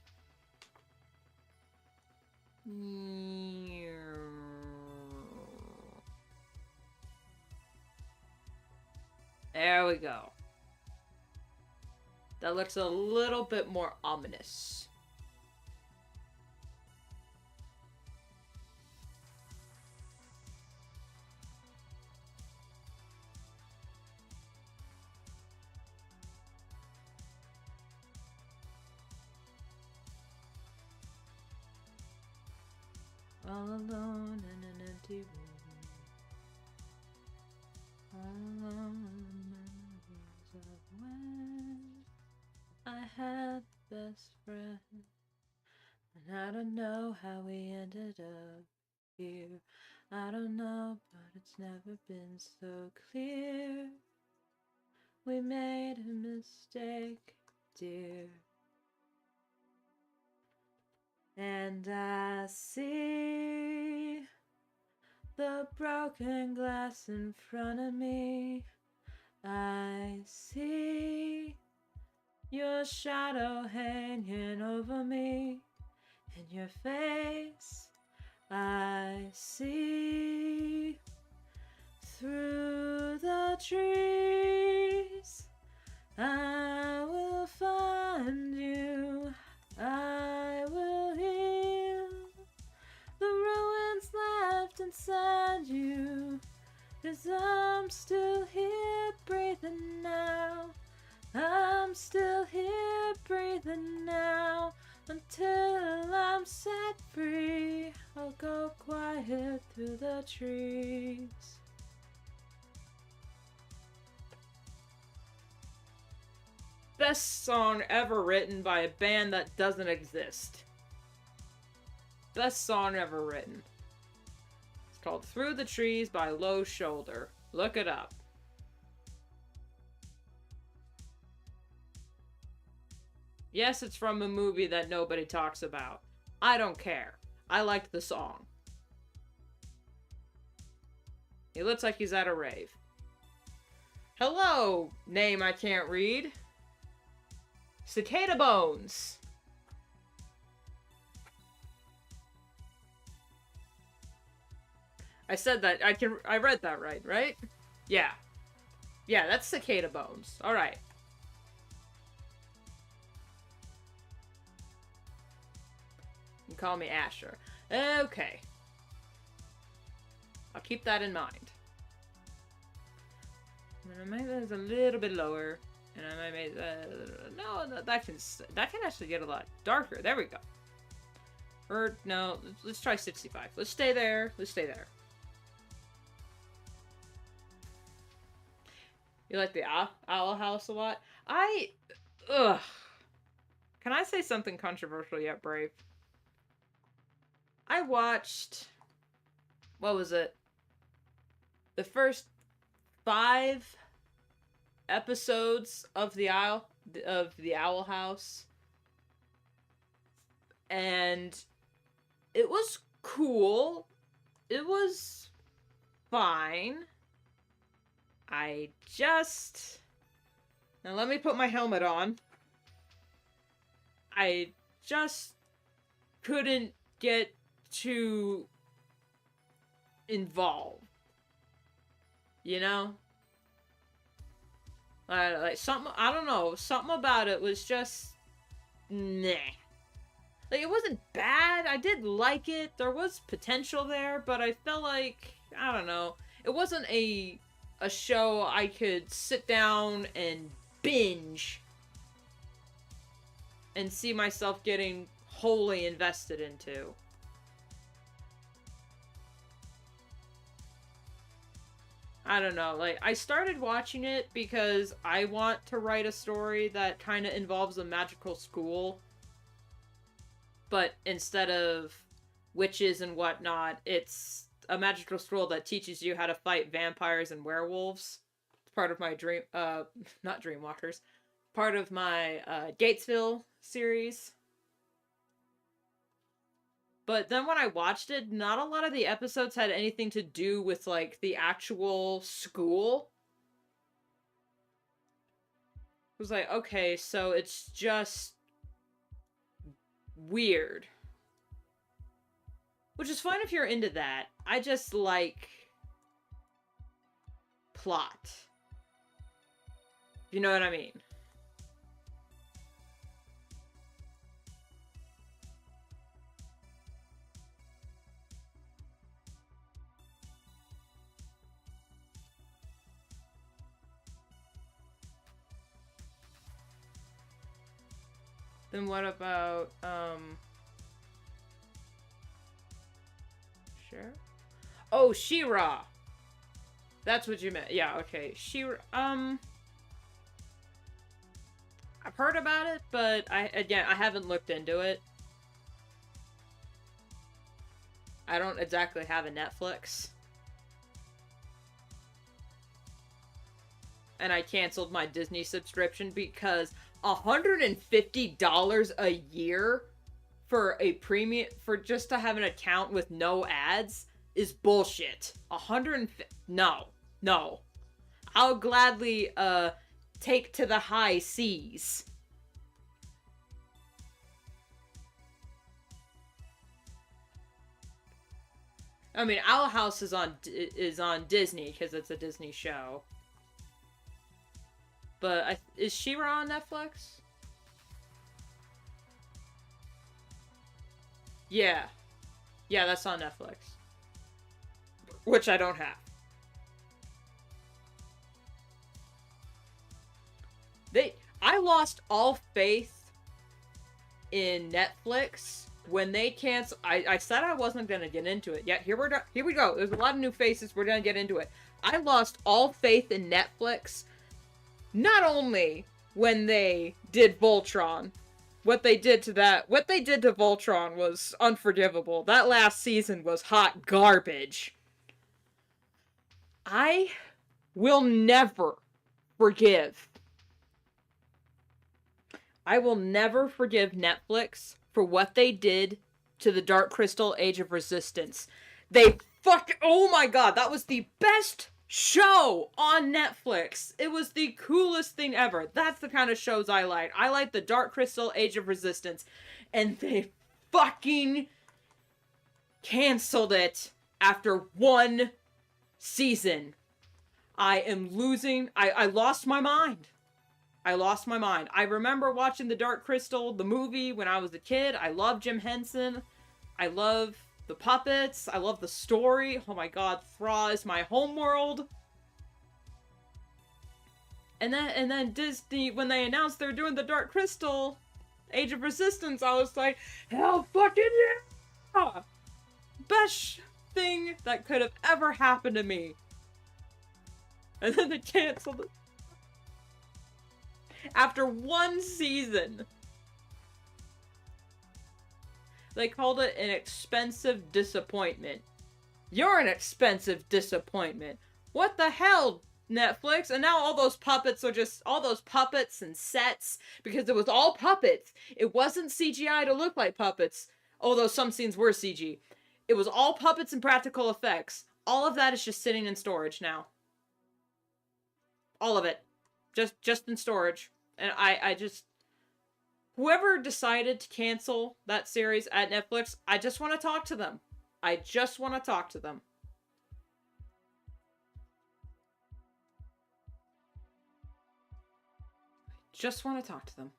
There we go. That looks a little bit more ominous. All alone in an empty room. All alone in memories of when I had the best friend. And I don't know how we ended up here. I don't know, but it's never been so clear. We made a mistake, dear. And I see the broken glass in front of me. I see your shadow hanging over me. In your face, I see through the trees. I will find you. I will heal the ruins left inside you. 'Cause I'm still here breathing now. I'm still here breathing now. Until I'm set free, I'll go quiet the trees. Best song ever written by a band that doesn't exist. Best song ever written. It's called Through the Trees by Low Shoulder. Look it up. Yes, it's from a movie that nobody talks about. I don't care. I liked the song. He looks like he's at a rave. Hello, name I can't read. Cicada Bones. I said that. I read that right? Yeah. Yeah, that's Cicada Bones. Alright. You can call me Asher. Okay. I'll keep that in mind. I'm gonna make this a little bit lower. And I might make no, that can actually get a lot darker. There we go. Or no, let's try 65. Let's stay there. Let's stay there. You like the Owl House a lot? Ugh. Can I say something controversial yet, Brave? I watched, what was it? The first 5 episodes of the Owl House, and it was cool. It was fine. Now let me put my helmet on. I just couldn't get too involved. You know? Like something, I don't know, something about it was just, nah. Like, it wasn't bad, I did like it, there was potential there, but I felt like, I don't know, it wasn't a show I could sit down and binge and see myself getting wholly invested into. I don't know, like, I started watching it because I want to write a story that kind of involves a magical school. But instead of witches and whatnot, it's a magical school that teaches you how to fight vampires and werewolves. It's part of my not Dreamwalkers, part of my Gatesville series. But then when I watched it, not a lot of the episodes had anything to do with, like, the actual school. It was like, okay, so it's just weird. Which is fine if you're into that. I just like plot. You know what I mean? Then what about, sure? Oh, She-Ra! That's what you meant. Yeah, okay. She-Ra, I've heard about it, but I haven't looked into it. I don't exactly have a Netflix. And I canceled my Disney subscription because $150 a year for a premium, for just to have an account with no ads is bullshit. No. I'll gladly take to the high seas. I mean, Owl House is on Disney because it's a Disney show. But is She-Ra on Netflix? Yeah. Yeah, that's on Netflix. Which I don't have. I lost all faith in Netflix when they cancel, I said I wasn't gonna get into it. Yet here we go. There's a lot of new faces. We're gonna get into it. I lost all faith in Netflix. Not only when they did Voltron, what they did to Voltron was unforgivable. That last season was hot garbage. I will never forgive. I will never forgive Netflix for what they did to the Dark Crystal Age of Resistance. Oh my god, that was the best show on Netflix. It was the coolest thing ever. That's the kind of shows I like. I like the Dark Crystal Age of Resistance. And they fucking canceled it after one season. I lost my mind. I lost my mind. I remember watching The Dark Crystal, the movie, when I was a kid. I love Jim Henson. I love the puppets. I love the story. Oh my god, Thra is my homeworld. And then Disney, when they announced they were doing The Dark Crystal Age of Resistance, I was like, hell fucking yeah! Best thing that could have ever happened to me. And then they canceled it. After one season. They called it an expensive disappointment. You're an expensive disappointment. What the hell, Netflix? And now all those puppets are just, all those puppets and sets, because it was all puppets. It wasn't CGI to look like puppets, although some scenes were CG. It was all puppets and practical effects. All of that is just sitting in storage now. All of it. Just in storage. And I just... Whoever decided to cancel that series at Netflix, I just want to talk to them. I just want to talk to them. Just want to talk to them.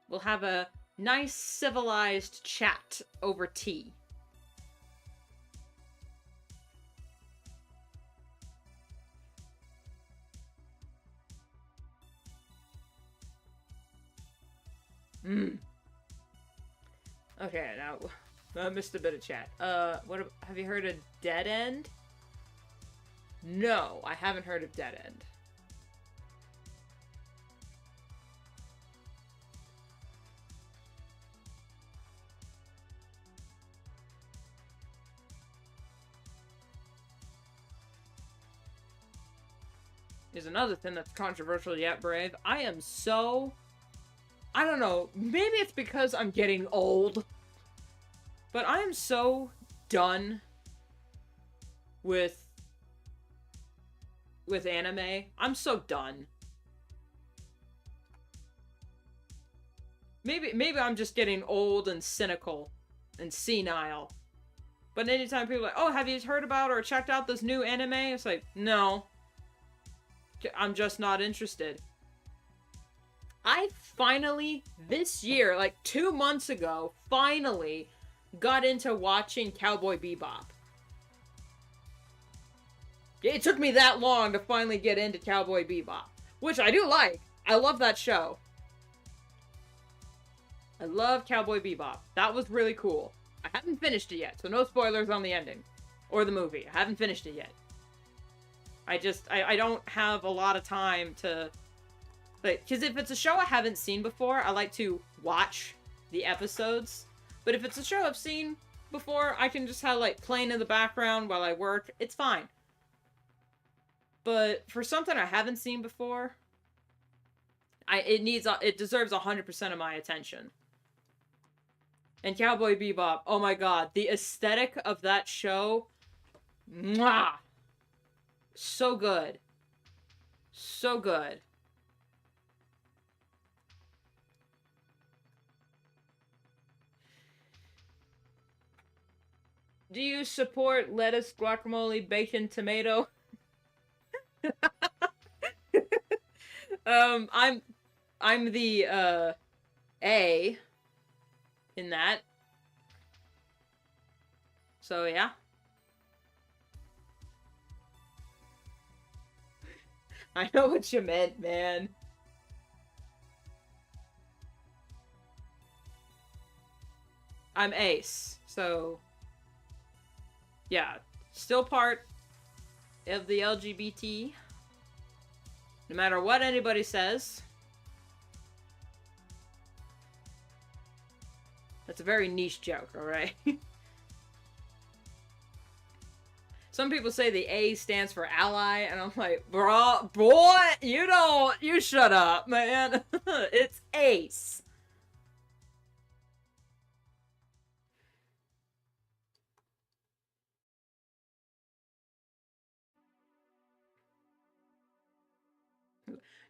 We'll have a nice civilized chat over tea. Okay, now I missed a bit of chat. Have you heard of Dead End? No, I haven't heard of Dead End. Here's another thing that's controversial yet brave. I don't know, maybe it's because I'm getting old, but I am so done with anime. I'm so done. Maybe I'm just getting old and cynical and senile. But anytime people are like, oh, have you heard about or checked out this new anime? It's like, no. I'm just not interested. I finally, this year, like 2 months ago, finally got into watching Cowboy Bebop. It took me that long to finally get into Cowboy Bebop, which I do like. I love that show. I love Cowboy Bebop. That was really cool. I haven't finished it yet, so no spoilers on the ending. Or the movie. I haven't finished it yet. I don't have a lot of time to... Because if it's a show I haven't seen before, I like to watch the episodes. But if it's a show I've seen before, I can just have, like, playing in the background while I work. It's fine. But for something I haven't seen before, it deserves 100% of my attention. And Cowboy Bebop, oh my god, the aesthetic of that show, mwah! So good. So good. Do you support lettuce, guacamole, bacon, tomato? I'm the A in that. So yeah. I know what you meant, man. I'm ace, so yeah, still part of the LGBT. No matter what anybody says. That's a very niche joke, alright? Some people say the A stands for ally, and I'm like, bro, boy, you shut up, man. It's ace.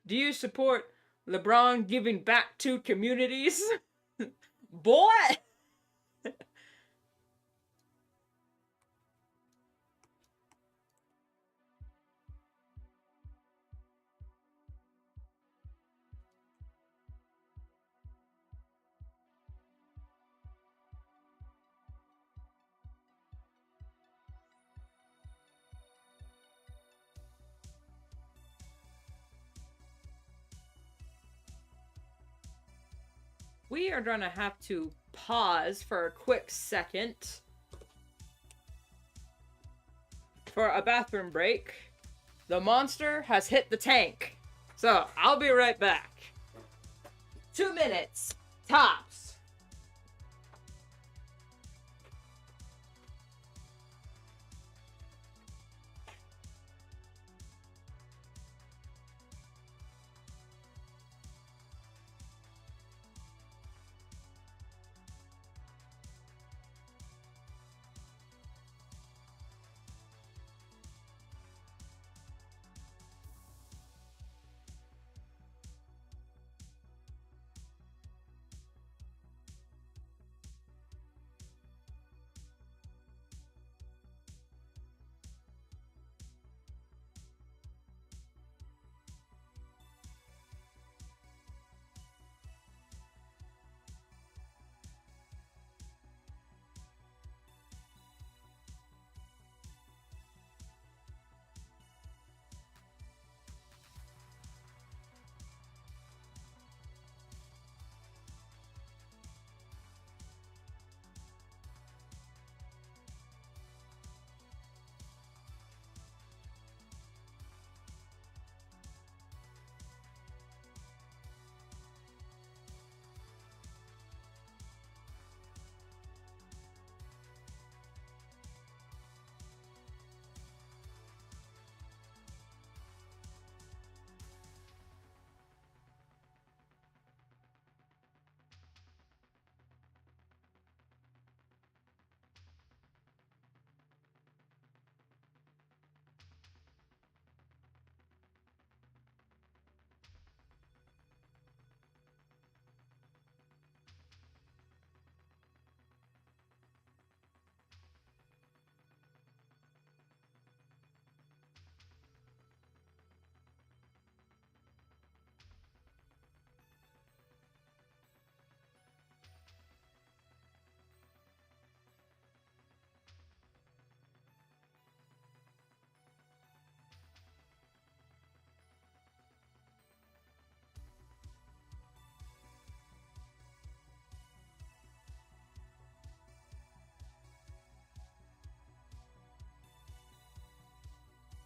Do you support LeBron giving back to communities? Boy! We are gonna have to pause for a quick second for a bathroom break. The monster has hit the tank. So, I'll be right back. 2 minutes. Tops.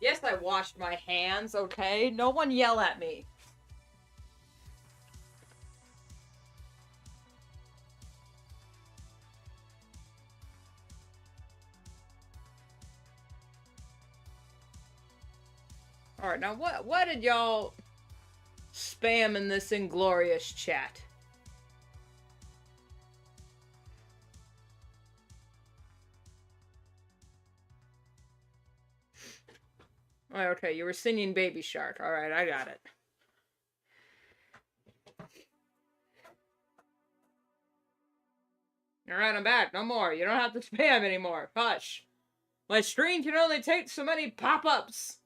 Yes, I washed my hands, okay? No one yell at me. Alright, now what did y'all spam in this inglorious chat? Oh, okay, you were singing Baby Shark. Alright, I got it. Alright, I'm back. No more. You don't have to spam anymore. Hush. My screen can only take so many pop-ups.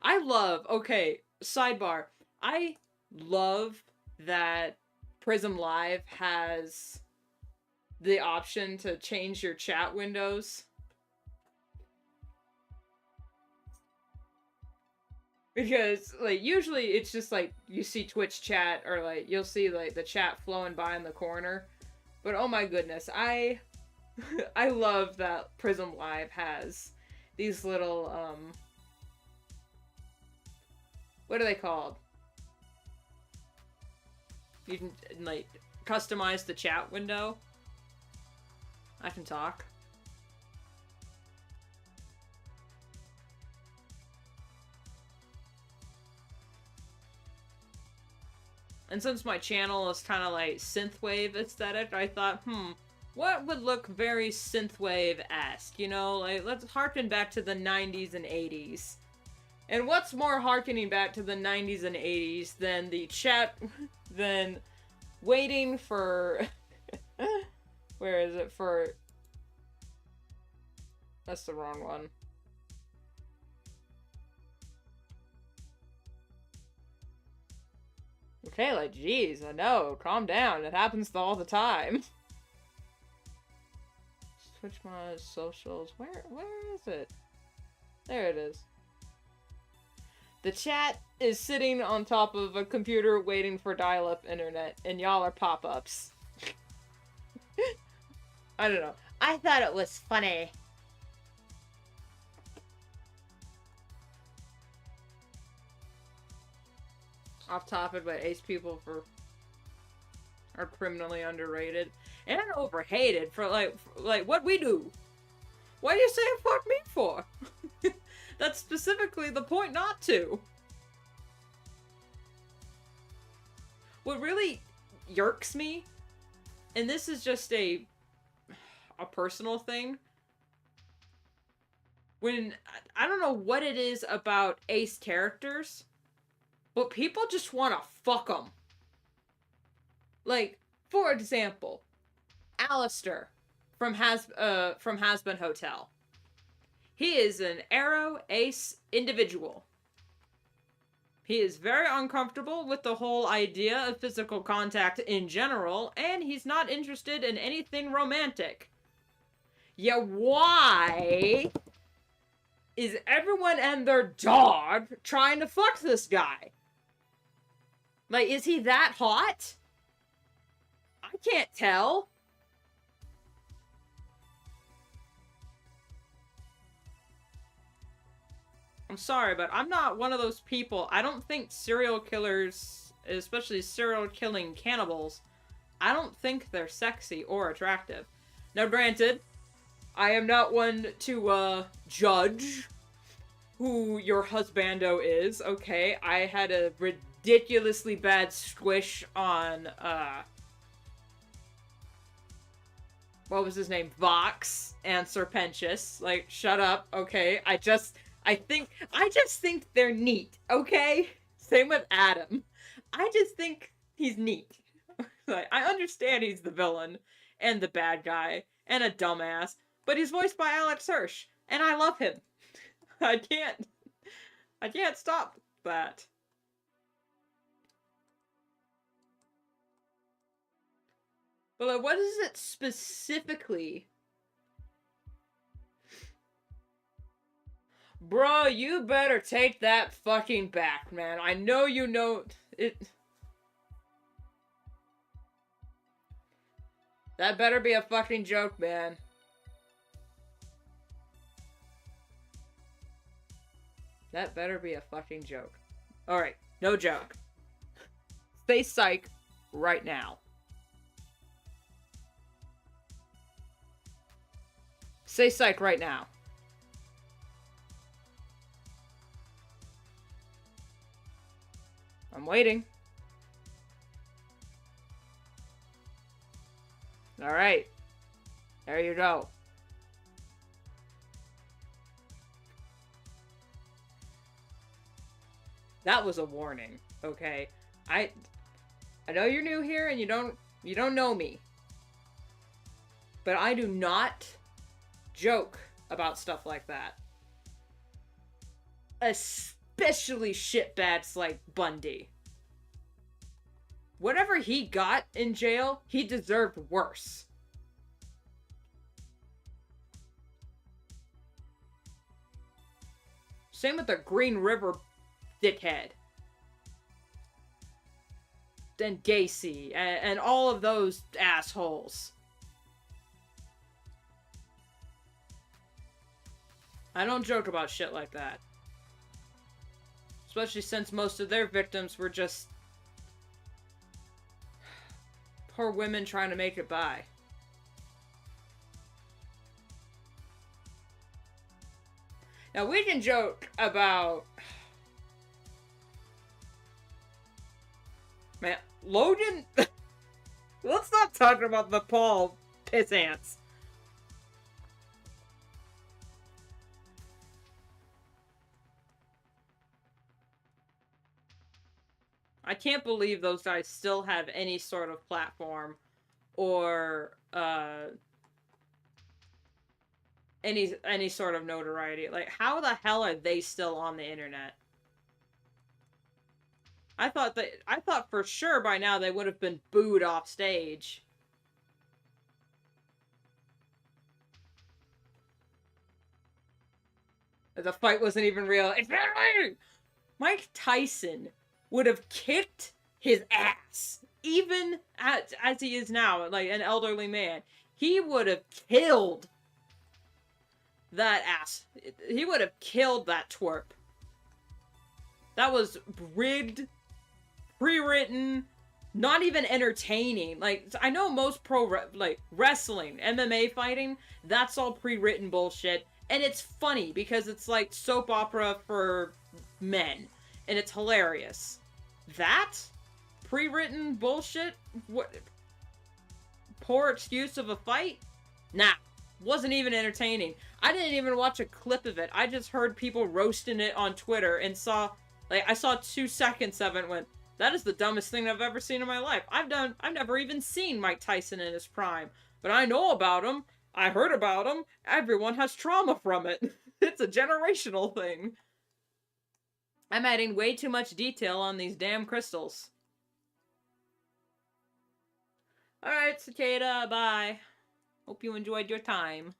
I love, okay, sidebar. I love that Prism Live has the option to change your chat windows. Because, like, usually it's just, like, you see Twitch chat, or, like, you'll see, like, the chat flowing by in the corner. But oh my goodness, I I love that Prism Live has these little what are they called? You can like customize the chat window. I can talk. And since my channel is kind of like synthwave aesthetic, I thought, what would look very synthwave-esque? You know, like, let's harken back to the 90s and 80s. And what's more harkening back to the 90s and 80s than the chat, than waiting for, where is it, for, that's the wrong one. Okay, like, geez, I know, calm down, it happens all the time. Switch my socials, where is it? There it is. The chat is sitting on top of a computer waiting for dial-up internet, and y'all are pop-ups. I don't know. I thought it was funny. Off topic, but ace people are criminally underrated and overhated for like what we do. Why are you saying fuck me for? That's specifically the point not to. What really yerks me, and this is just a personal thing, when I don't know what it is about ace characters, but people just want to fuck them. Like, for example, Alistair from Has-Been Hotel. He is an arrow ace individual. He is very uncomfortable with the whole idea of physical contact in general, and he's not interested in anything romantic. Yeah, why is everyone and their dog trying to fuck this guy? Like, is he that hot? I can't tell. I'm sorry, but I'm not one of those people. I don't think serial killers, especially serial killing cannibals, I don't think they're sexy or attractive. Now, granted, I am not one to, judge who your husbando is, okay? I had a ridiculously bad squish on, what was his name? Vox and Serpentius. Like, shut up, okay? I just think they're neat, okay? Same with Adam. I just think he's neat. Like, I understand he's the villain and the bad guy and a dumbass, but he's voiced by Alex Hirsch, and I love him. I can't stop that. But like, what is it specifically? Bro, you better take that fucking back, man. I know you know it. That better be a fucking joke, man. That better be a fucking joke. Alright, no joke. Stay psych right now. Say psych right now. I'm waiting. Alright. There you go. That was a warning, okay? I know you're new here and you don't know me. But I do not joke about stuff like that. Especially shitbags like Bundy. Whatever he got in jail, he deserved worse. Same with the Green River dickhead. And Gacy, and all of those assholes. I don't joke about shit like that. Especially since most of their victims were just poor women trying to make it by. Now we can joke about... Man, Logan... Let's not talk about the Paul piss ants. I can't believe those guys still have any sort of platform or any sort of notoriety. Like, how the hell are they still on the internet? I thought for sure by now they would have been booed off stage. The fight wasn't even real. It's not real! Mike Tyson would have kicked his ass, even as he is now, like an elderly man. He would have killed that ass. He would have killed that twerp. That was rigged, pre-written, not even entertaining. Like, I know most wrestling, MMA fighting, that's all pre-written bullshit. And it's funny because it's like soap opera for men. And it's hilarious. That? Pre-written bullshit? What? Poor excuse of a fight? Nah. Wasn't even entertaining. I didn't even watch a clip of it. I just heard people roasting it on Twitter and saw... Like, I saw 2 seconds of it and went, that is the dumbest thing I've ever seen in my life. I've never even seen Mike Tyson in his prime. But I know about him. I heard about him. Everyone has trauma from it. It's a generational thing. I'm adding way too much detail on these damn crystals. Alright, Cicada, bye. Hope you enjoyed your time.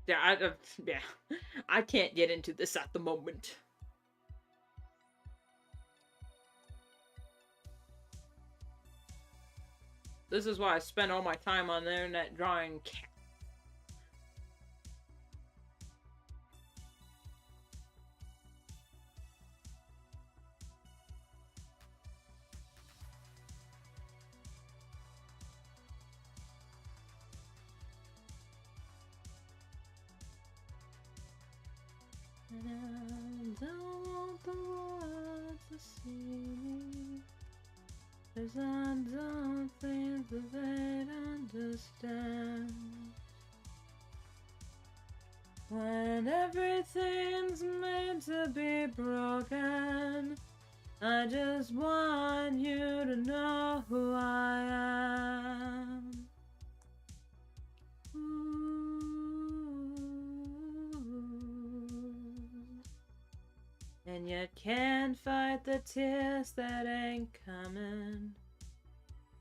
Yeah, I can't get into this at the moment. This is why I spend all my time on the internet drawing cats. And I don't want the world to see me, 'cause I don't think that they'd understand. When everything's made to be broken, I just want you to know who I am. And you can't fight the tears that ain't coming,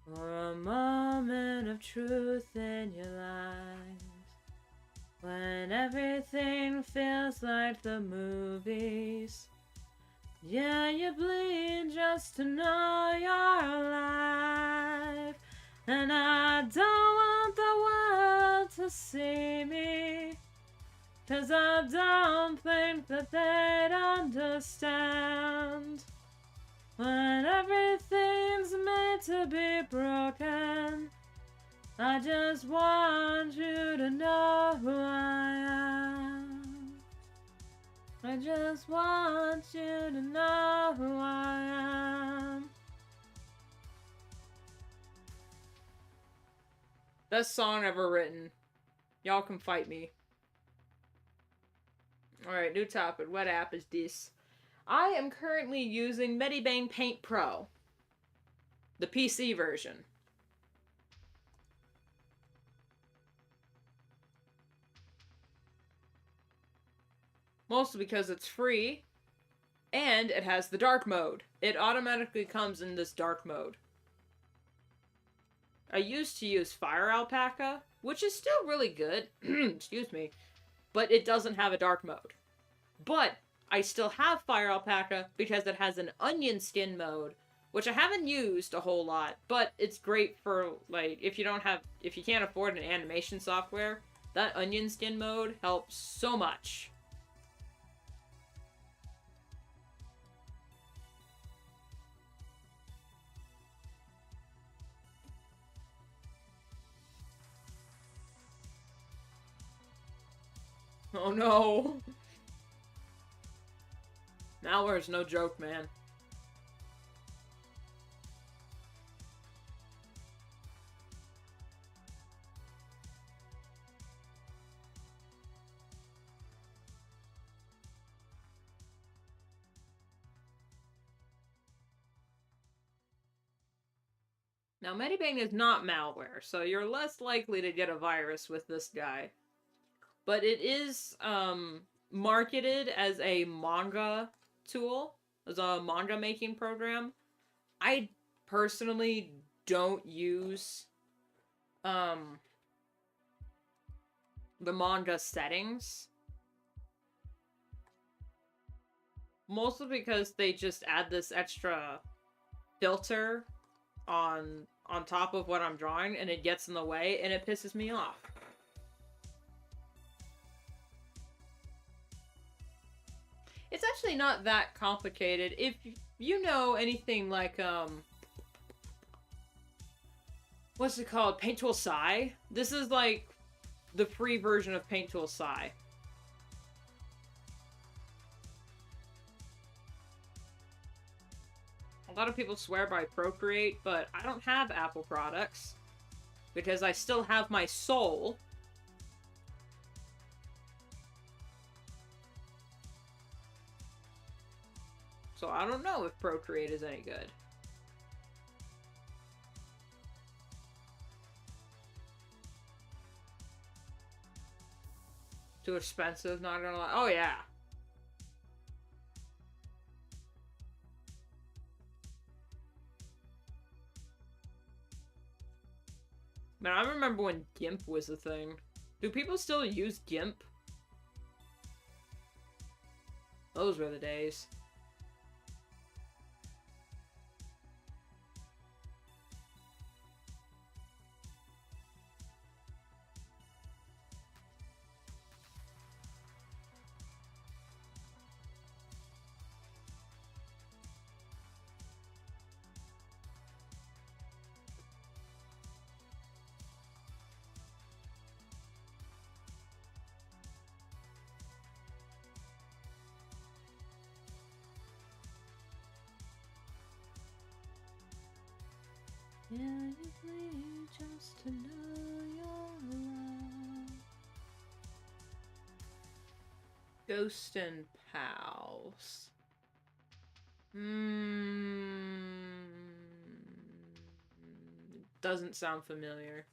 or a moment of truth in your lives. When everything feels like the movies, yeah, you bleed just to know you're alive. And I don't want the world to see me, 'cause I don't think that they'd understand. When everything's made to be broken, I just want you to know who I am. I just want you to know who I am. Best song ever written. Y'all can fight me. Alright, new topic. What app is this? I am currently using Medibang Paint Pro. The PC version. Mostly because it's free, and it has the dark mode. It automatically comes in this dark mode. I used to use Fire Alpaca, which is still really good. Excuse me. But it doesn't have a dark mode. But I still have Fire Alpaca because it has an onion skin mode, which I haven't used a whole lot, but it's great for, like, if you can't afford an animation software, that onion skin mode helps so much. Oh no! Malware's no joke, man. Now, Medibang is not malware, so you're less likely to get a virus with this guy. But it is marketed as a manga tool, as a manga making program. I personally don't use the manga settings. Mostly because they just add this extra filter on top of what I'm drawing, and it gets in the way, and it pisses me off. It's actually not that complicated. If you know anything like, what's it called? Paint Tool Sai? This is like the free version of Paint Tool Sai. A lot of people swear by Procreate, but I don't have Apple products because I still have my soul. So I don't know if Procreate is any good. Too expensive, not gonna lie. Oh yeah. Man, I remember when GIMP was a thing. Do people still use GIMP? Those were the days. Yeah, just to know your love. Ghost and Pals. Doesn't sound familiar.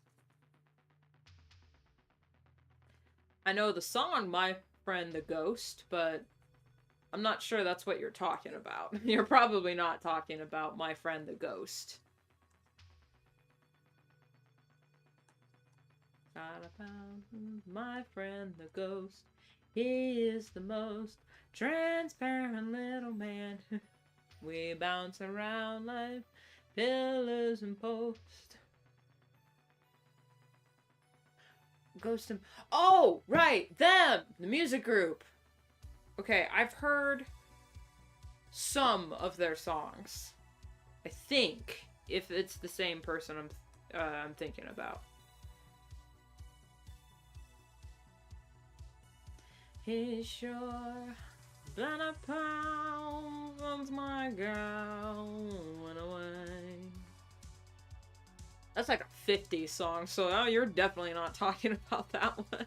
I know the song My Friend the Ghost, but I'm not sure that's what you're talking about. You're probably not talking about My Friend the Ghost. My friend the ghost, he is the most transparent little man. We bounce around like pillars and posts. Ghost and... Oh, right, them! The music group. Okay, I've heard some of their songs. I think, if it's the same person I'm thinking about. He's sure that a pal once my girl went away. That's like a 50s song, so you're definitely not talking about that one.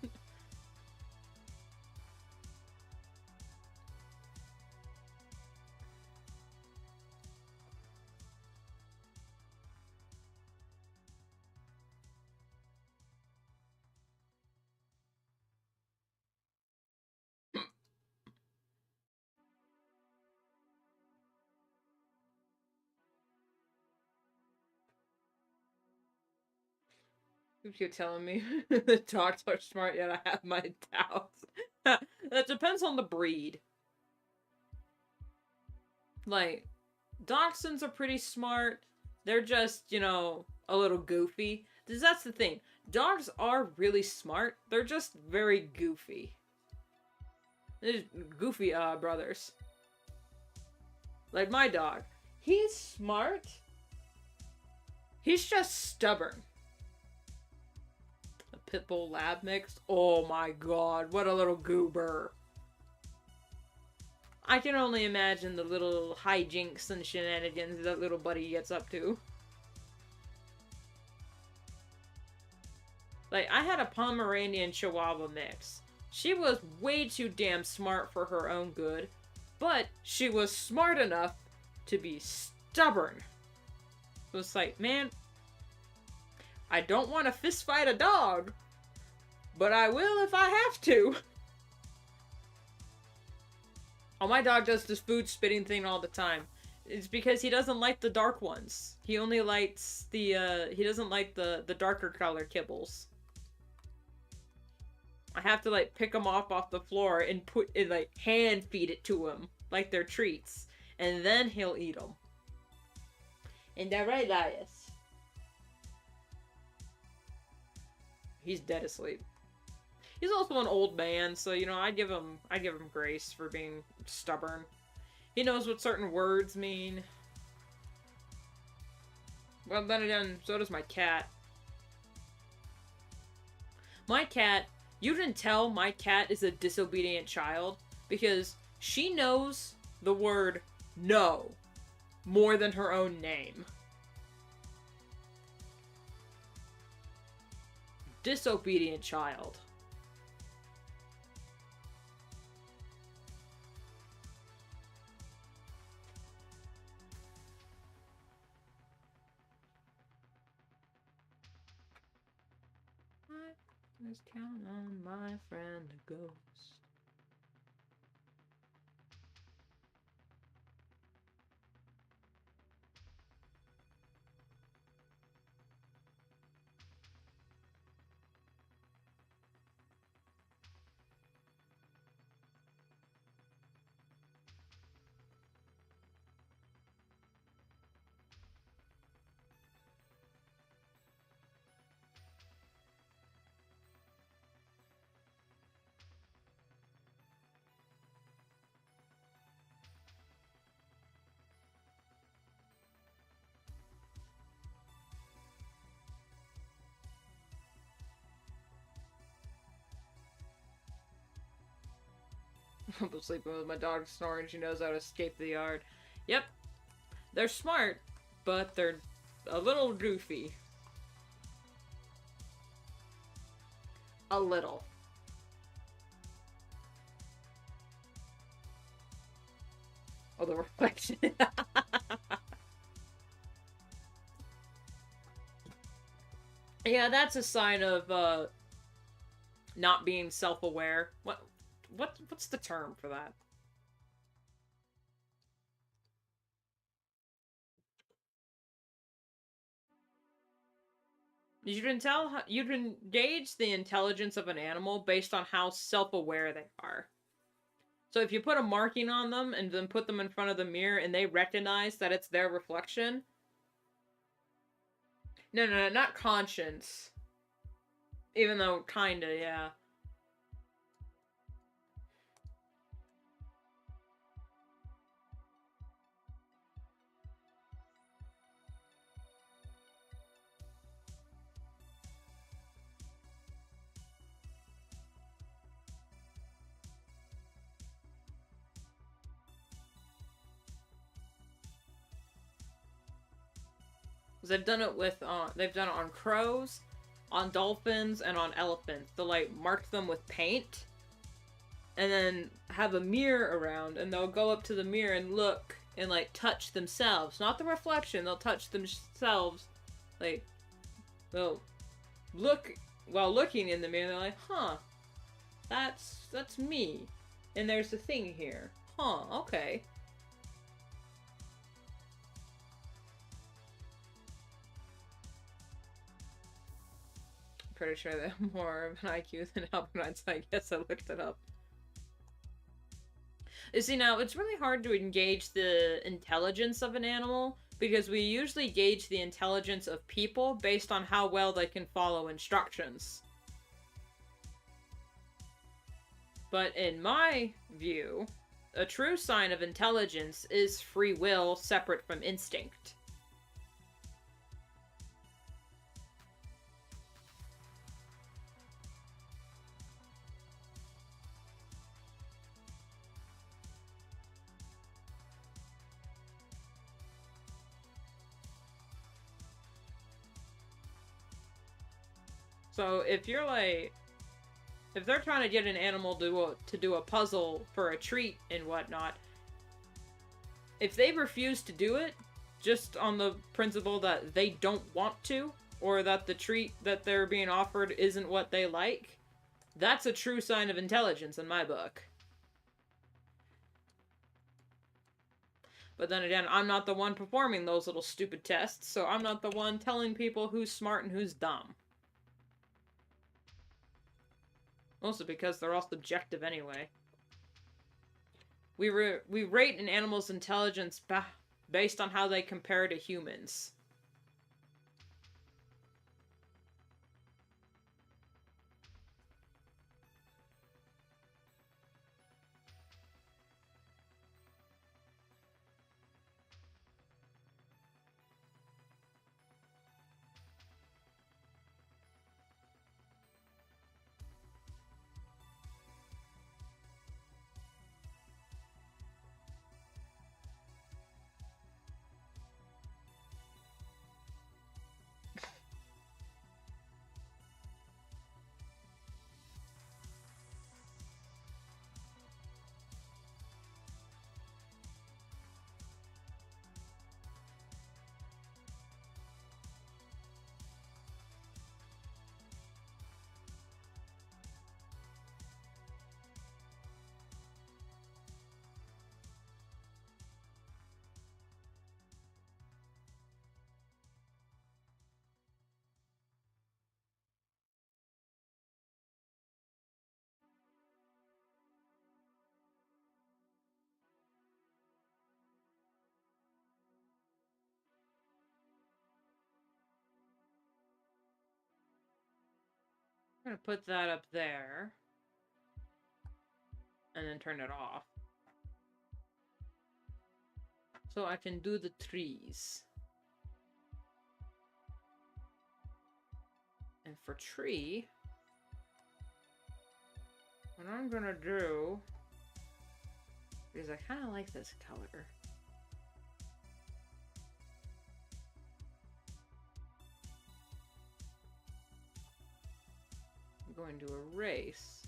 You're telling me the dogs are smart, yet I have my doubts. That depends on the breed. Like, dachshunds are pretty smart. They're just, you know, a little goofy. Because that's the thing. Dogs are really smart. They're just very goofy. They're goofy, brothers. Like my dog. He's smart. He's just stubborn. A pit bull lab mix. Oh my god, what a little goober. I can only imagine the little hijinks and shenanigans that little buddy gets up to. Like, I had a Pomeranian Chihuahua mix. She was way too damn smart for her own good, but she was smart enough to be stubborn. It was like, man, I don't want to fist fight a dog, but I will if I have to. Oh, my dog does this food spitting thing all the time. It's because he doesn't like the dark ones. He only likes the, he doesn't like the darker color kibbles. I have to, like, pick them off the floor and put it, like, hand feed it to him, like they're treats. And then he'll eat them. And that right, Elias? He's dead asleep. He's also an old man, so, you know, I give him grace for being stubborn. He knows what certain words mean. Well, then again, so does my cat. My cat, you can tell my cat is a disobedient child because she knows the word no more than her own name. Disobedient child. Let's count on my friend Ghost. I'm sleeping with my dog snoring. She knows how to escape the yard. Yep. They're smart, but they're a little goofy. A little. Oh, the reflection. Yeah, that's a sign of, not being self-aware. What's the term for that? You can tell how, you can gauge the intelligence of an animal based on how self-aware they are. So if you put a marking on them and then put them in front of the mirror and they recognize that it's their reflection. No, not conscience. Even though kinda, yeah. They've done it with, they've done it on crows, on dolphins, and on elephants. They'll, like, mark them with paint, and then have a mirror around, and they'll go up to the mirror and look, and, like, touch themselves. Not the reflection, they'll touch themselves. Like, they'll look, while looking in the mirror, they're like, huh, that's me. And there's a thing here. Huh, okay. Pretty sure they have more of an IQ than Albanites. I guess I looked it up. You see, now, it's really hard to engage the intelligence of an animal, because we usually gauge the intelligence of people based on how well they can follow instructions. But in my view, a true sign of intelligence is free will separate from instinct. So if you're like, if they're trying to get an animal to do a puzzle for a treat and whatnot, if they refuse to do it, just on the principle that they don't want to, or that the treat that they're being offered isn't what they like, that's a true sign of intelligence in my book. But then again, I'm not the one performing those little stupid tests, so I'm not the one telling people who's smart and who's dumb. Mostly because they're all subjective anyway. We rate an animal's intelligence based on how they compare to humans. I'm gonna put that up there. And then turn it off. So I can do the trees. And for tree, what I'm gonna do, because I kind of like this color. I'm going to erase.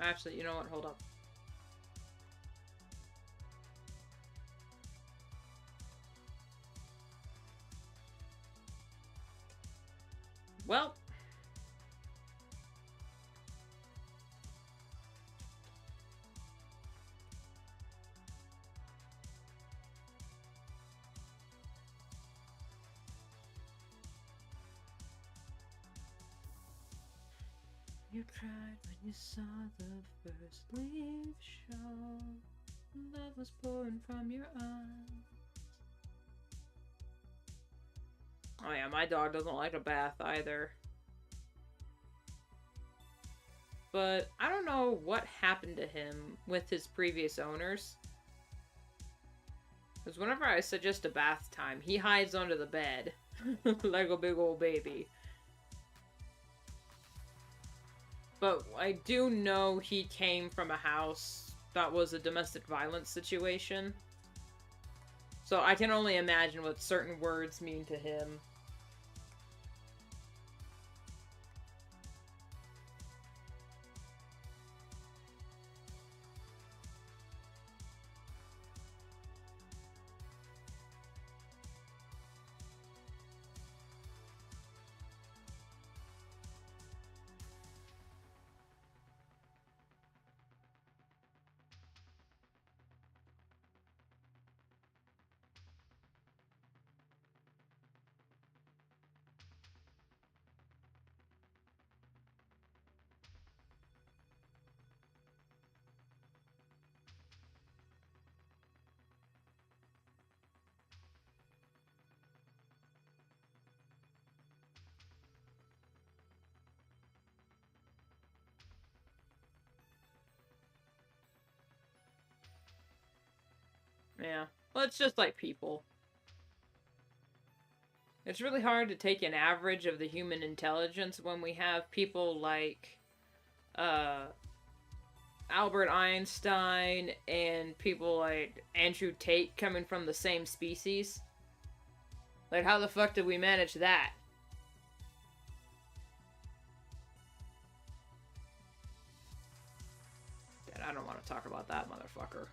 Actually, you know what? Hold up. Well. You cried when you saw the first leaf show. Love was pouring from your eyes. Oh yeah, my dog doesn't like a bath either. But I don't know what happened to him with his previous owners. Because whenever I suggest a bath time, he hides under the bed. Like a big old baby. But I do know he came from a house that was a domestic violence situation. So I can only imagine what certain words mean to him. Yeah. Well, it's just like people. It's really hard to take an average of the human intelligence when we have people like uh, Albert Einstein and people like Andrew Tate coming from the same species. Like, how the fuck did we manage that? And I don't want to talk about that motherfucker.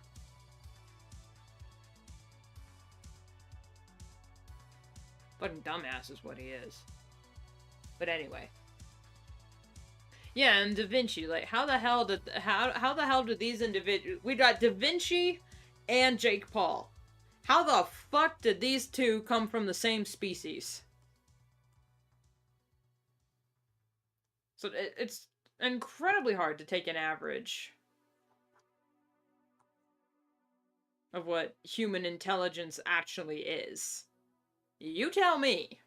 Fucking dumbass is what he is. But anyway. Yeah, and Da Vinci, like, how the hell did these individuals... We got Da Vinci and Jake Paul. How the fuck did these two come from the same species? So it's incredibly hard to take an average of what human intelligence actually is. You tell me.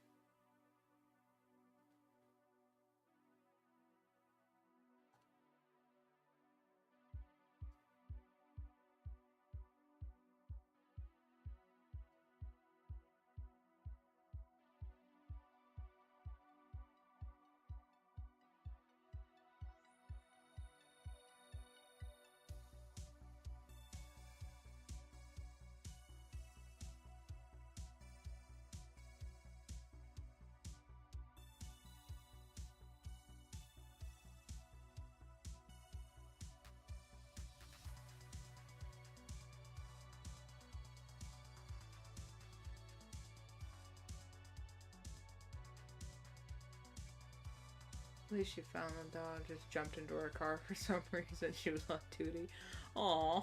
At least she found the dog, just jumped into her car for some reason. She was on duty. Aww.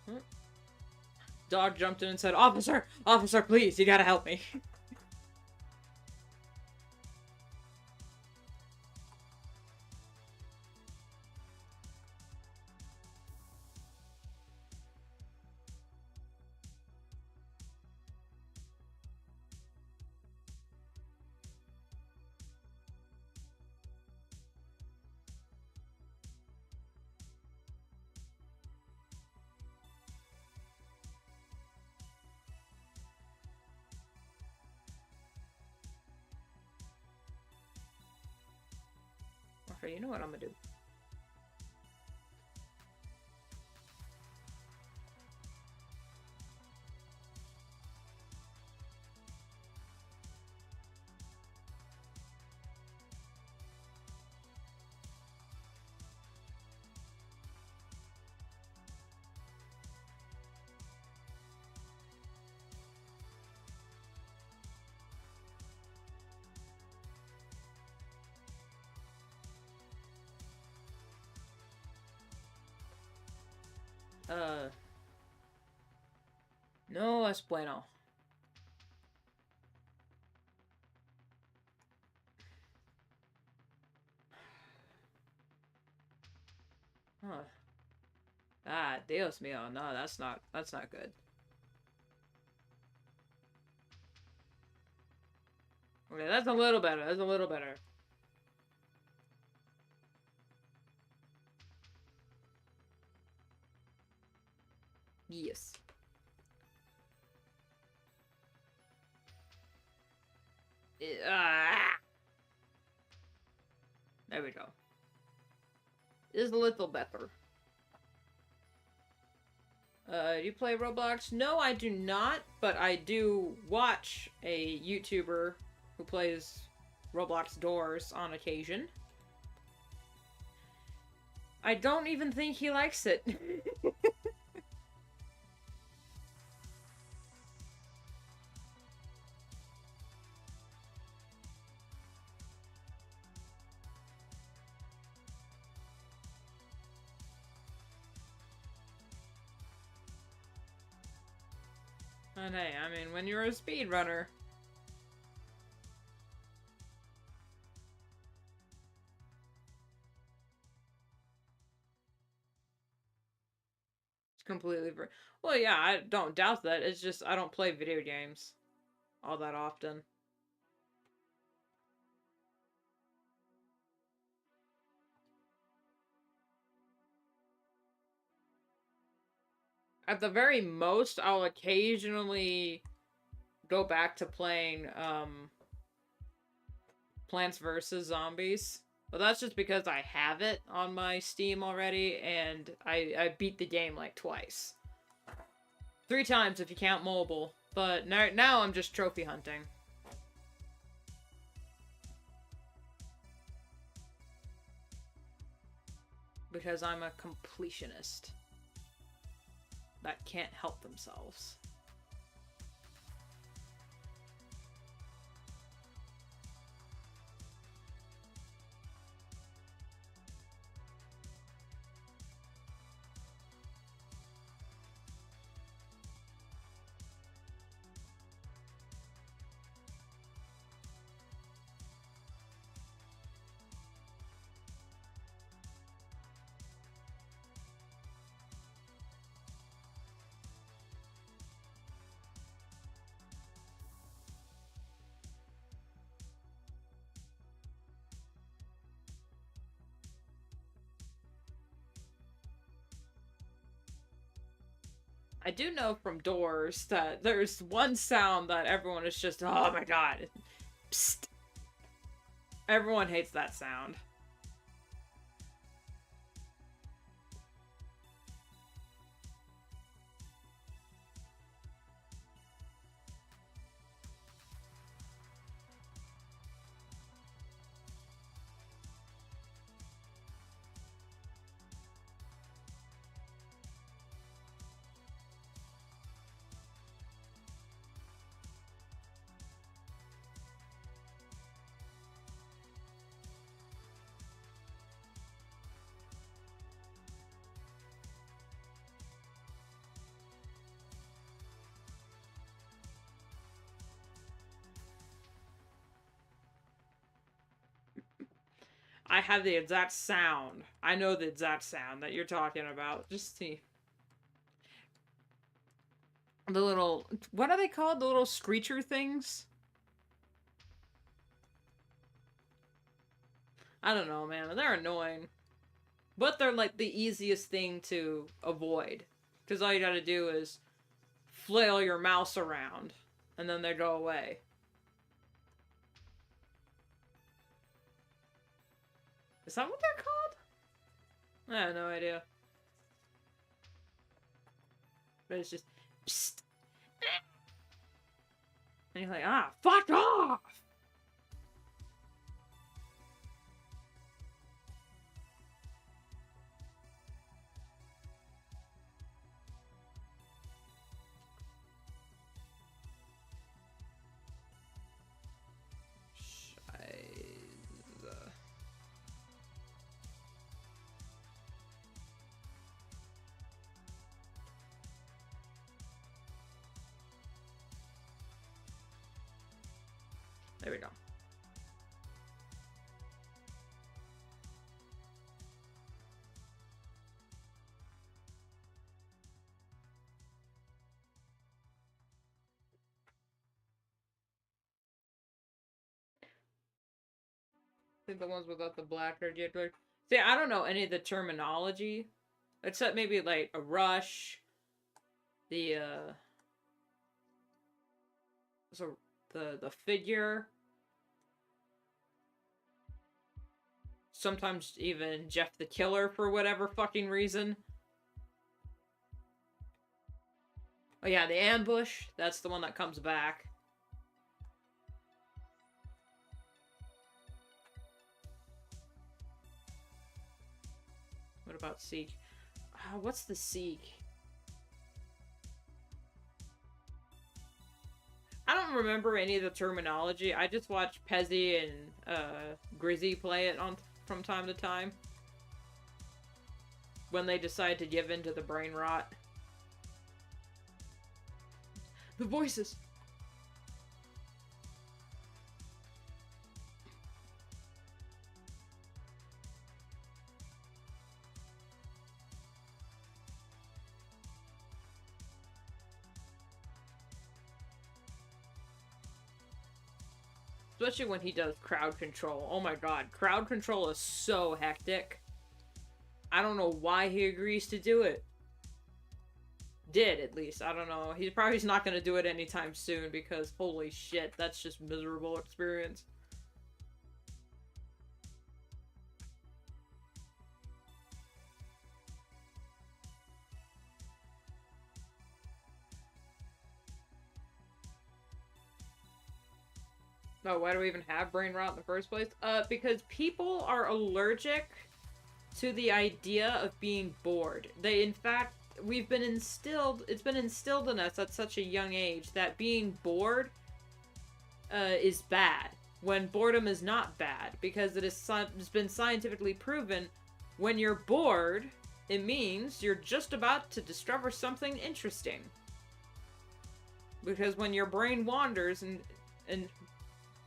Huh? Dog jumped in and said, "Officer! Officer, please, you gotta help me." Okay, you know what I'm gonna do? No es bueno. Huh. Ah, Dios mío. No, that's not good. Okay, that's a little better. That's a little better. Yes. There we go. Is a little better. Do you play Roblox? No, I do not, but I do watch a YouTuber who plays Roblox Doors on occasion. I don't even think he likes it. And hey, I mean, when you're a speedrunner... It's completely... Well, yeah, I don't doubt that. It's just, I don't play video games all that often. At the very most, I'll occasionally go back to playing, Plants vs. Zombies. But that's just because I have it on my Steam already, and I beat the game like twice. 3 times if you count mobile. But now I'm just trophy hunting. Because I'm a completionist that can't help themselves. I do know from doors that there's one sound that everyone is just, oh my god. Psst. Everyone hates that sound. I have the exact sound. I know the exact sound that you're talking about. Just see. The little... What are they called? The little screecher things? I don't know, man. They're annoying. But they're like the easiest thing to avoid. Because all you gotta do is flail your mouse around. And then they go away. Is that what they're called? I have no idea. But it's just... Psst. And you're like, ah, fuck off! There we go. I think the ones without the black are good. See, I don't know any of the terminology. Except maybe like a rush. So the figure. Sometimes even Jeff the Killer for whatever fucking reason. Oh yeah, the ambush. That's the one that comes back. What about Seek? What's the Seek? I don't remember any of the terminology. I just watched Pezzy and Grizzy play it from time to time. When they decide to give in to the brain rot. The voices! Especially when he does crowd control. Oh my god, crowd control is so hectic. I don't know why he agrees to do it. Did, at least. I don't know. He's probably not going to do it anytime soon because holy shit, that's just miserable experience. Oh, why do we even have brain rot in the first place? Because people are allergic to the idea of being bored. They, in fact, it's been instilled in us at such a young age that being bored, is bad. When boredom is not bad. Because it's been scientifically proven, when you're bored, it means you're just about to discover something interesting. Because when your brain wanders and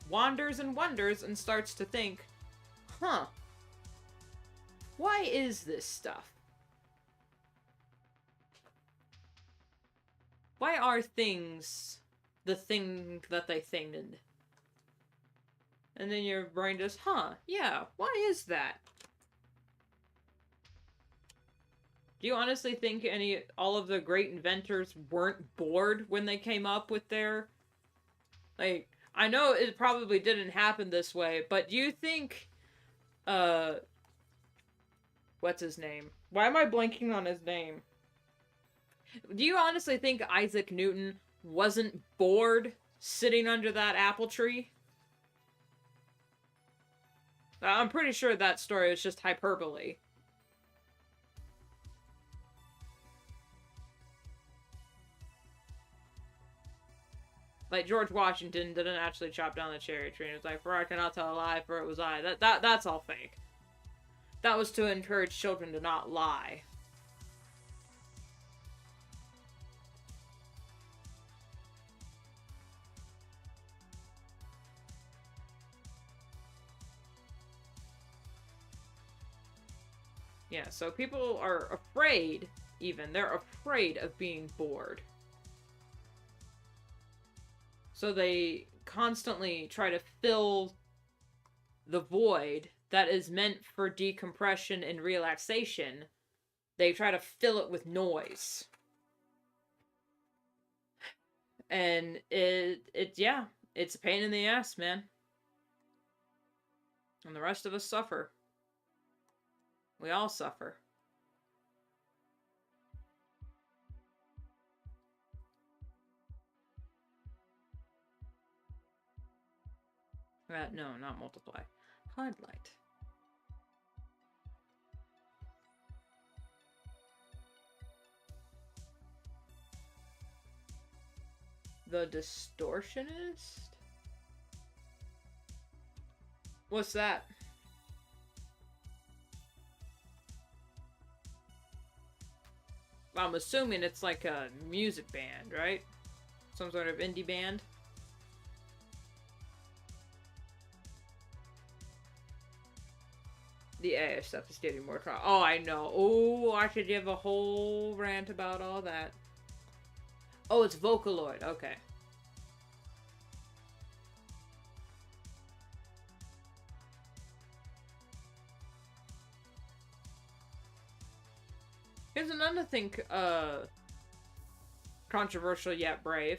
wanders and wonders and starts to think, huh, why is this stuff? Why are things the thing that they thinged? And then your brain just, huh, yeah, why is that? Do you honestly think all of the great inventors weren't bored when they came up with their, like, I know it probably didn't happen this way, but do you think, what's his name? Why am I blanking on his name? Do you honestly think Isaac Newton wasn't bored sitting under that apple tree? I'm pretty sure that story was just hyperbole. Like, George Washington didn't actually chop down the cherry tree and was like, for I cannot tell a lie, for it was I. That's all fake. That was to encourage children to not lie. Yeah, so people are afraid, even. They're afraid of being bored. So they constantly try to fill the void that is meant for decompression and relaxation. They try to fill it with noise. And yeah, it's a pain in the ass, man. And the rest of us suffer. We all suffer. No, not multiply. Highlight. The Distortionist? What's that? I'm assuming it's like a music band, right? Some sort of indie band. The AI stuff is getting more trouble. Oh, I know. Oh, I should give a whole rant about all that. Oh, it's Vocaloid. Okay. Here's another thing, controversial yet brave.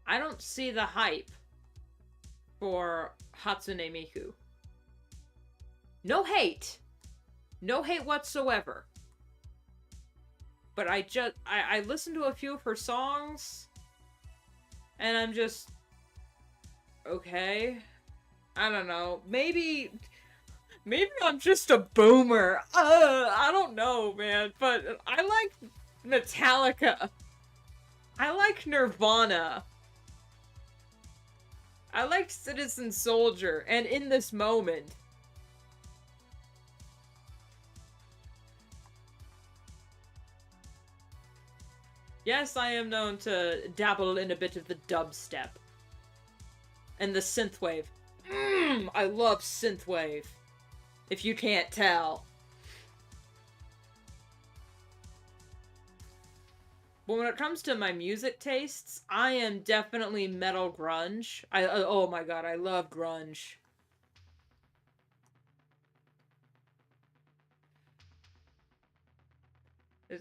I don't see the hype for Hatsune Miku. No hate. No hate whatsoever. But I listened to a few of her songs, and I'm just, okay. I don't know. Maybe I'm just a boomer. I don't know, man. But I like Metallica. I like Nirvana. I like Citizen Soldier. And In This Moment. Yes, I am known to dabble in a bit of the dubstep. And the synthwave. I love synthwave. If you can't tell. But when it comes to my music tastes, I am definitely metal grunge. Oh my god, I love grunge.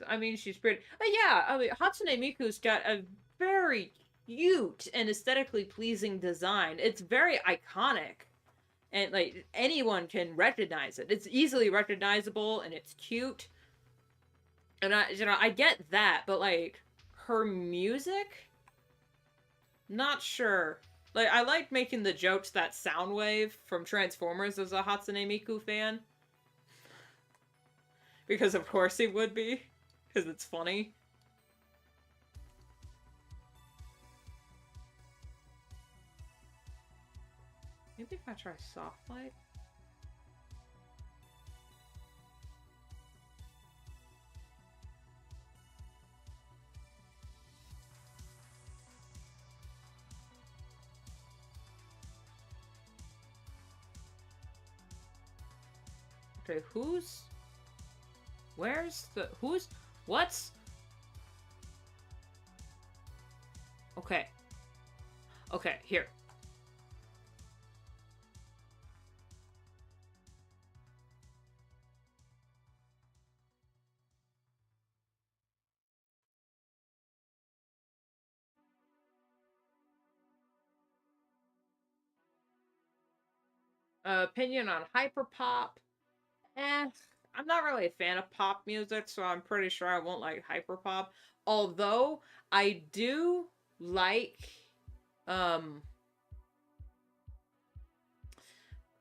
I mean, she's pretty. But yeah, I mean, Hatsune Miku's got a very cute and aesthetically pleasing design. It's very iconic. And, like, anyone can recognize it. It's easily recognizable, and it's cute. And I get that, but, like, her music? Not sure. Like, I like making the jokes that Soundwave from Transformers is a Hatsune Miku fan. Because of course he would be. Because it's funny. Maybe if I try soft light. Okay, what's? Okay. Okay, here. Opinion on hyperpop. I'm not really a fan of pop music, so I'm pretty sure I won't like hyperpop. Although, I do like, and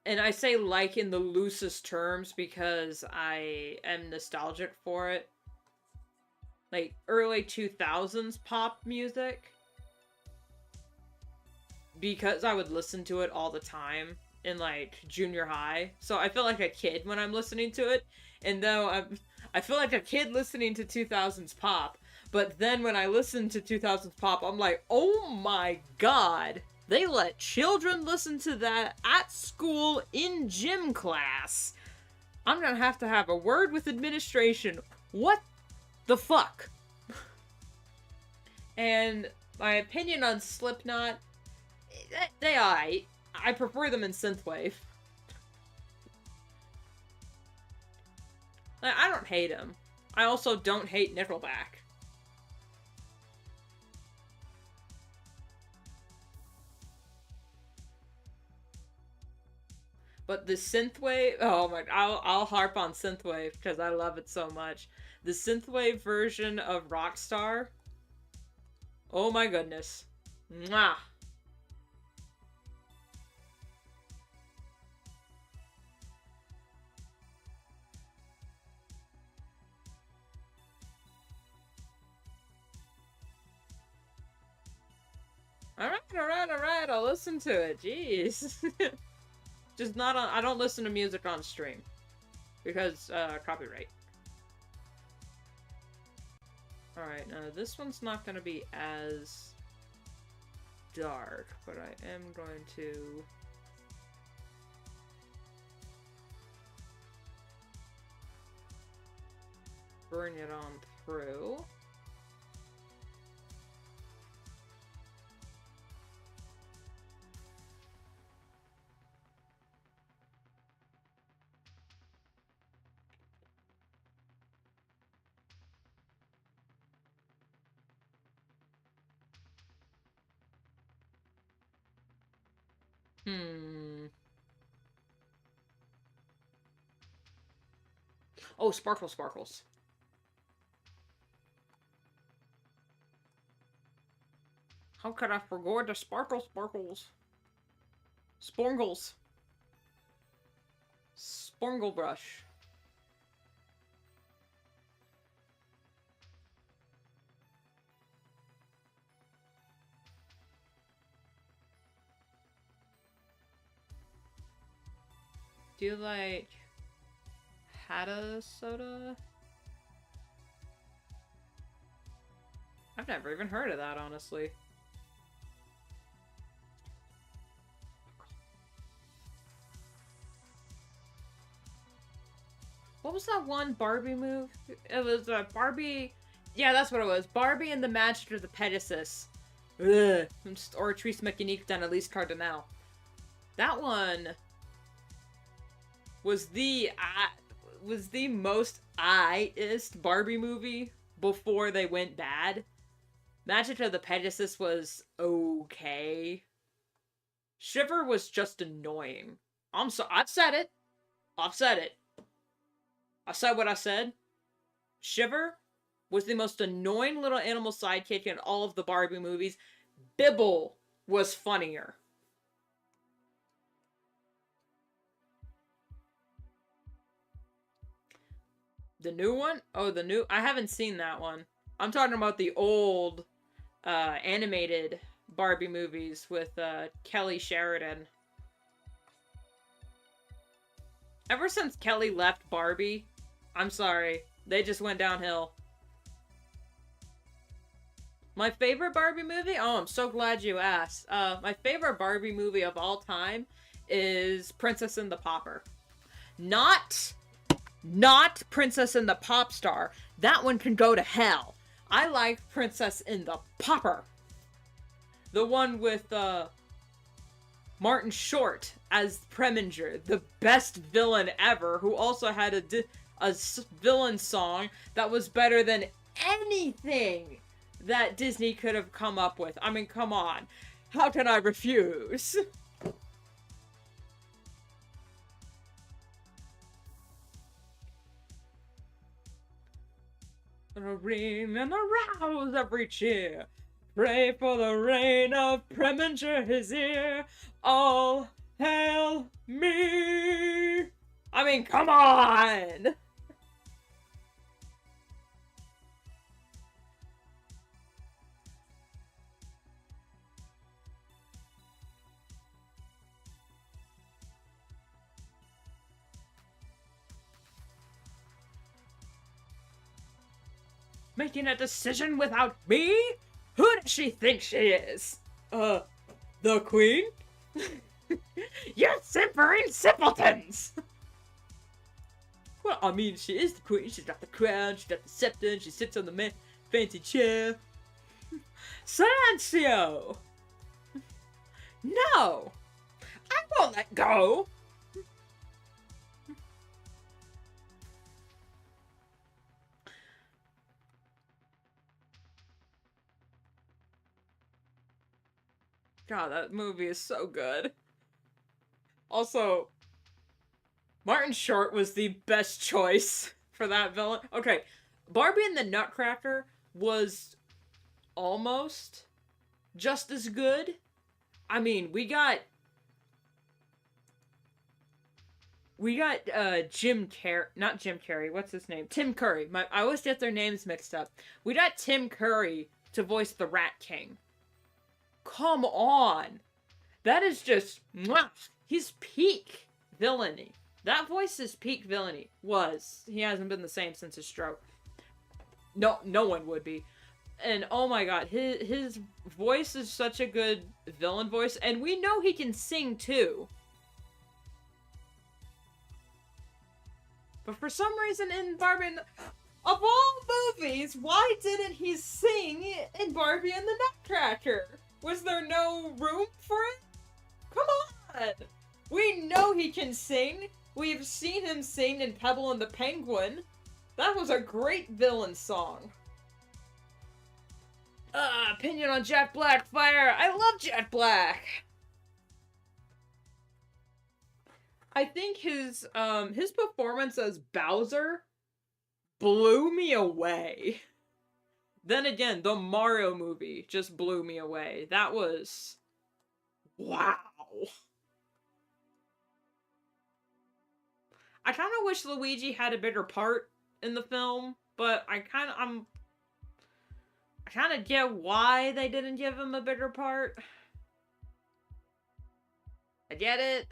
I say like in the loosest terms because I am nostalgic for it. Like, early 2000s pop music. Because I would listen to it all the time in, like, junior high. So I feel like a kid when I'm listening to it. And though I feel like a kid listening to 2000s pop. But then when I listen to 2000s pop, I'm like, oh my god. They let children listen to that at school in gym class. I'm gonna have to have a word with administration. What the fuck? And my opinion on Slipknot, they alright. I prefer them in synthwave. I don't hate them. I also don't hate Nickelback. But the synthwave, oh my, I'll harp on synthwave because I love it so much. The synthwave version of Rockstar, oh my goodness. Mwah. Alright, I'll listen to it. Jeez. Just not on, I don't listen to music on stream. Because, copyright. Alright, now this one's not gonna be as dark, but I am going to... bring it on through. Oh, sparkles. How could I forget the sparkles? Sporngles. Sporngle brush. Do you like Hada soda? I've never even heard of that, honestly. What was that one Barbie move? It was Barbie... Yeah, that's what it was. Barbie and the Magic of the Pegasus. Ugh. Or Trice Mécanique d'Annalise Cardinal. That one... was the was the most I-ist Barbie movie before they went bad. Magic of the Pegasus was okay. Shiver was just annoying. I've said it. I've said it. I said what I said. Shiver was the most annoying little animal sidekick in all of the Barbie movies. Bibble was funnier. The new one? Oh, I haven't seen that one. I'm talking about the old animated Barbie movies with Kelly Sheridan. Ever since Kelly left Barbie, I'm sorry, they just went downhill. My favorite Barbie movie? Oh, I'm so glad you asked. My favorite Barbie movie of all time is Princess and the Pauper. Not Princess and the Pop Star. That one can go to hell. I like Princess and the Pauper. The one with Martin Short as Preminger, the best villain ever, who also had a villain song that was better than anything that Disney could have come up with. I mean, come on. How can I refuse? A ring and arouse every cheer. Pray for the reign of Preminger his ear. All hail me. I mean, come on. Making a decision without me? Who does she think she is? The queen? You're simpering simpletons! Well, I mean, she is the queen. She's got the crown, she's got the scepter, and she sits on the fancy chair. Silencio! No! I won't let go! God, that movie is so good. Also, Martin Short was the best choice for that villain. Okay, Barbie and the Nutcracker was almost just as good. I mean, we got Jim Carrey, not Jim Carrey, what's his name? Tim Curry. I always get their names mixed up. We got Tim Curry to voice the Rat King. Come on. That is just, mwah, he's peak villainy. That voice is peak villainy. He hasn't been the same since his stroke. No one would be. And oh my god, his voice is such a good villain voice, and we know he can sing too. But for some reason in Barbie and of all movies, why didn't he sing in Barbie and the Nutcracker? Was there no room for it? Come on! We know he can sing. We've seen him sing in Pebble and the Penguin. That was a great villain song. Opinion on Jack Black fire. I love Jack Black. I think his performance as Bowser blew me away. Then again, the Mario movie just blew me away. That was... wow. I kind of wish Luigi had a bigger part in the film, but I kind of get why they didn't give him a bigger part. I get it.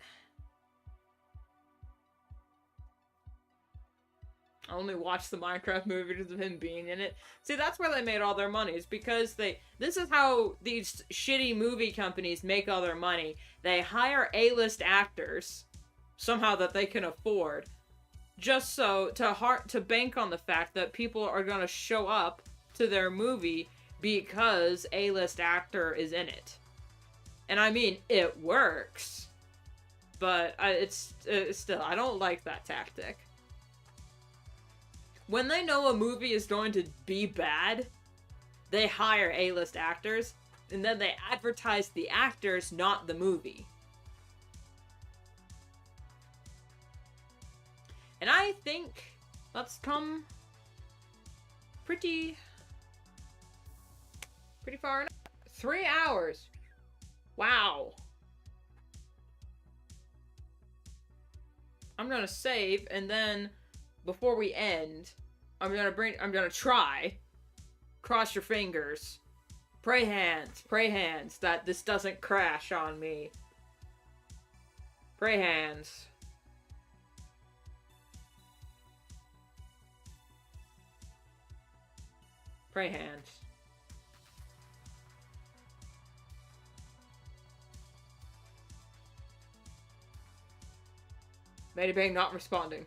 I only watched the Minecraft movie because of him being in it. See, that's where they made all their money, is because this is how these shitty movie companies make all their money. They hire A-list actors, somehow that they can afford, just so to bank on the fact that people are going to show up to their movie because A-list actor is in it. And I mean, it works. But it's still, I don't like that tactic. When they know a movie is going to be bad, they hire A-list actors, and then they advertise the actors, not the movie. And I think that's come pretty far enough. 3 hours. Wow. I'm gonna save, and then before we end, I'm gonna try. Cross your fingers. Pray hands that this doesn't crash on me. Pray hands. Pray hands. Medibang not responding.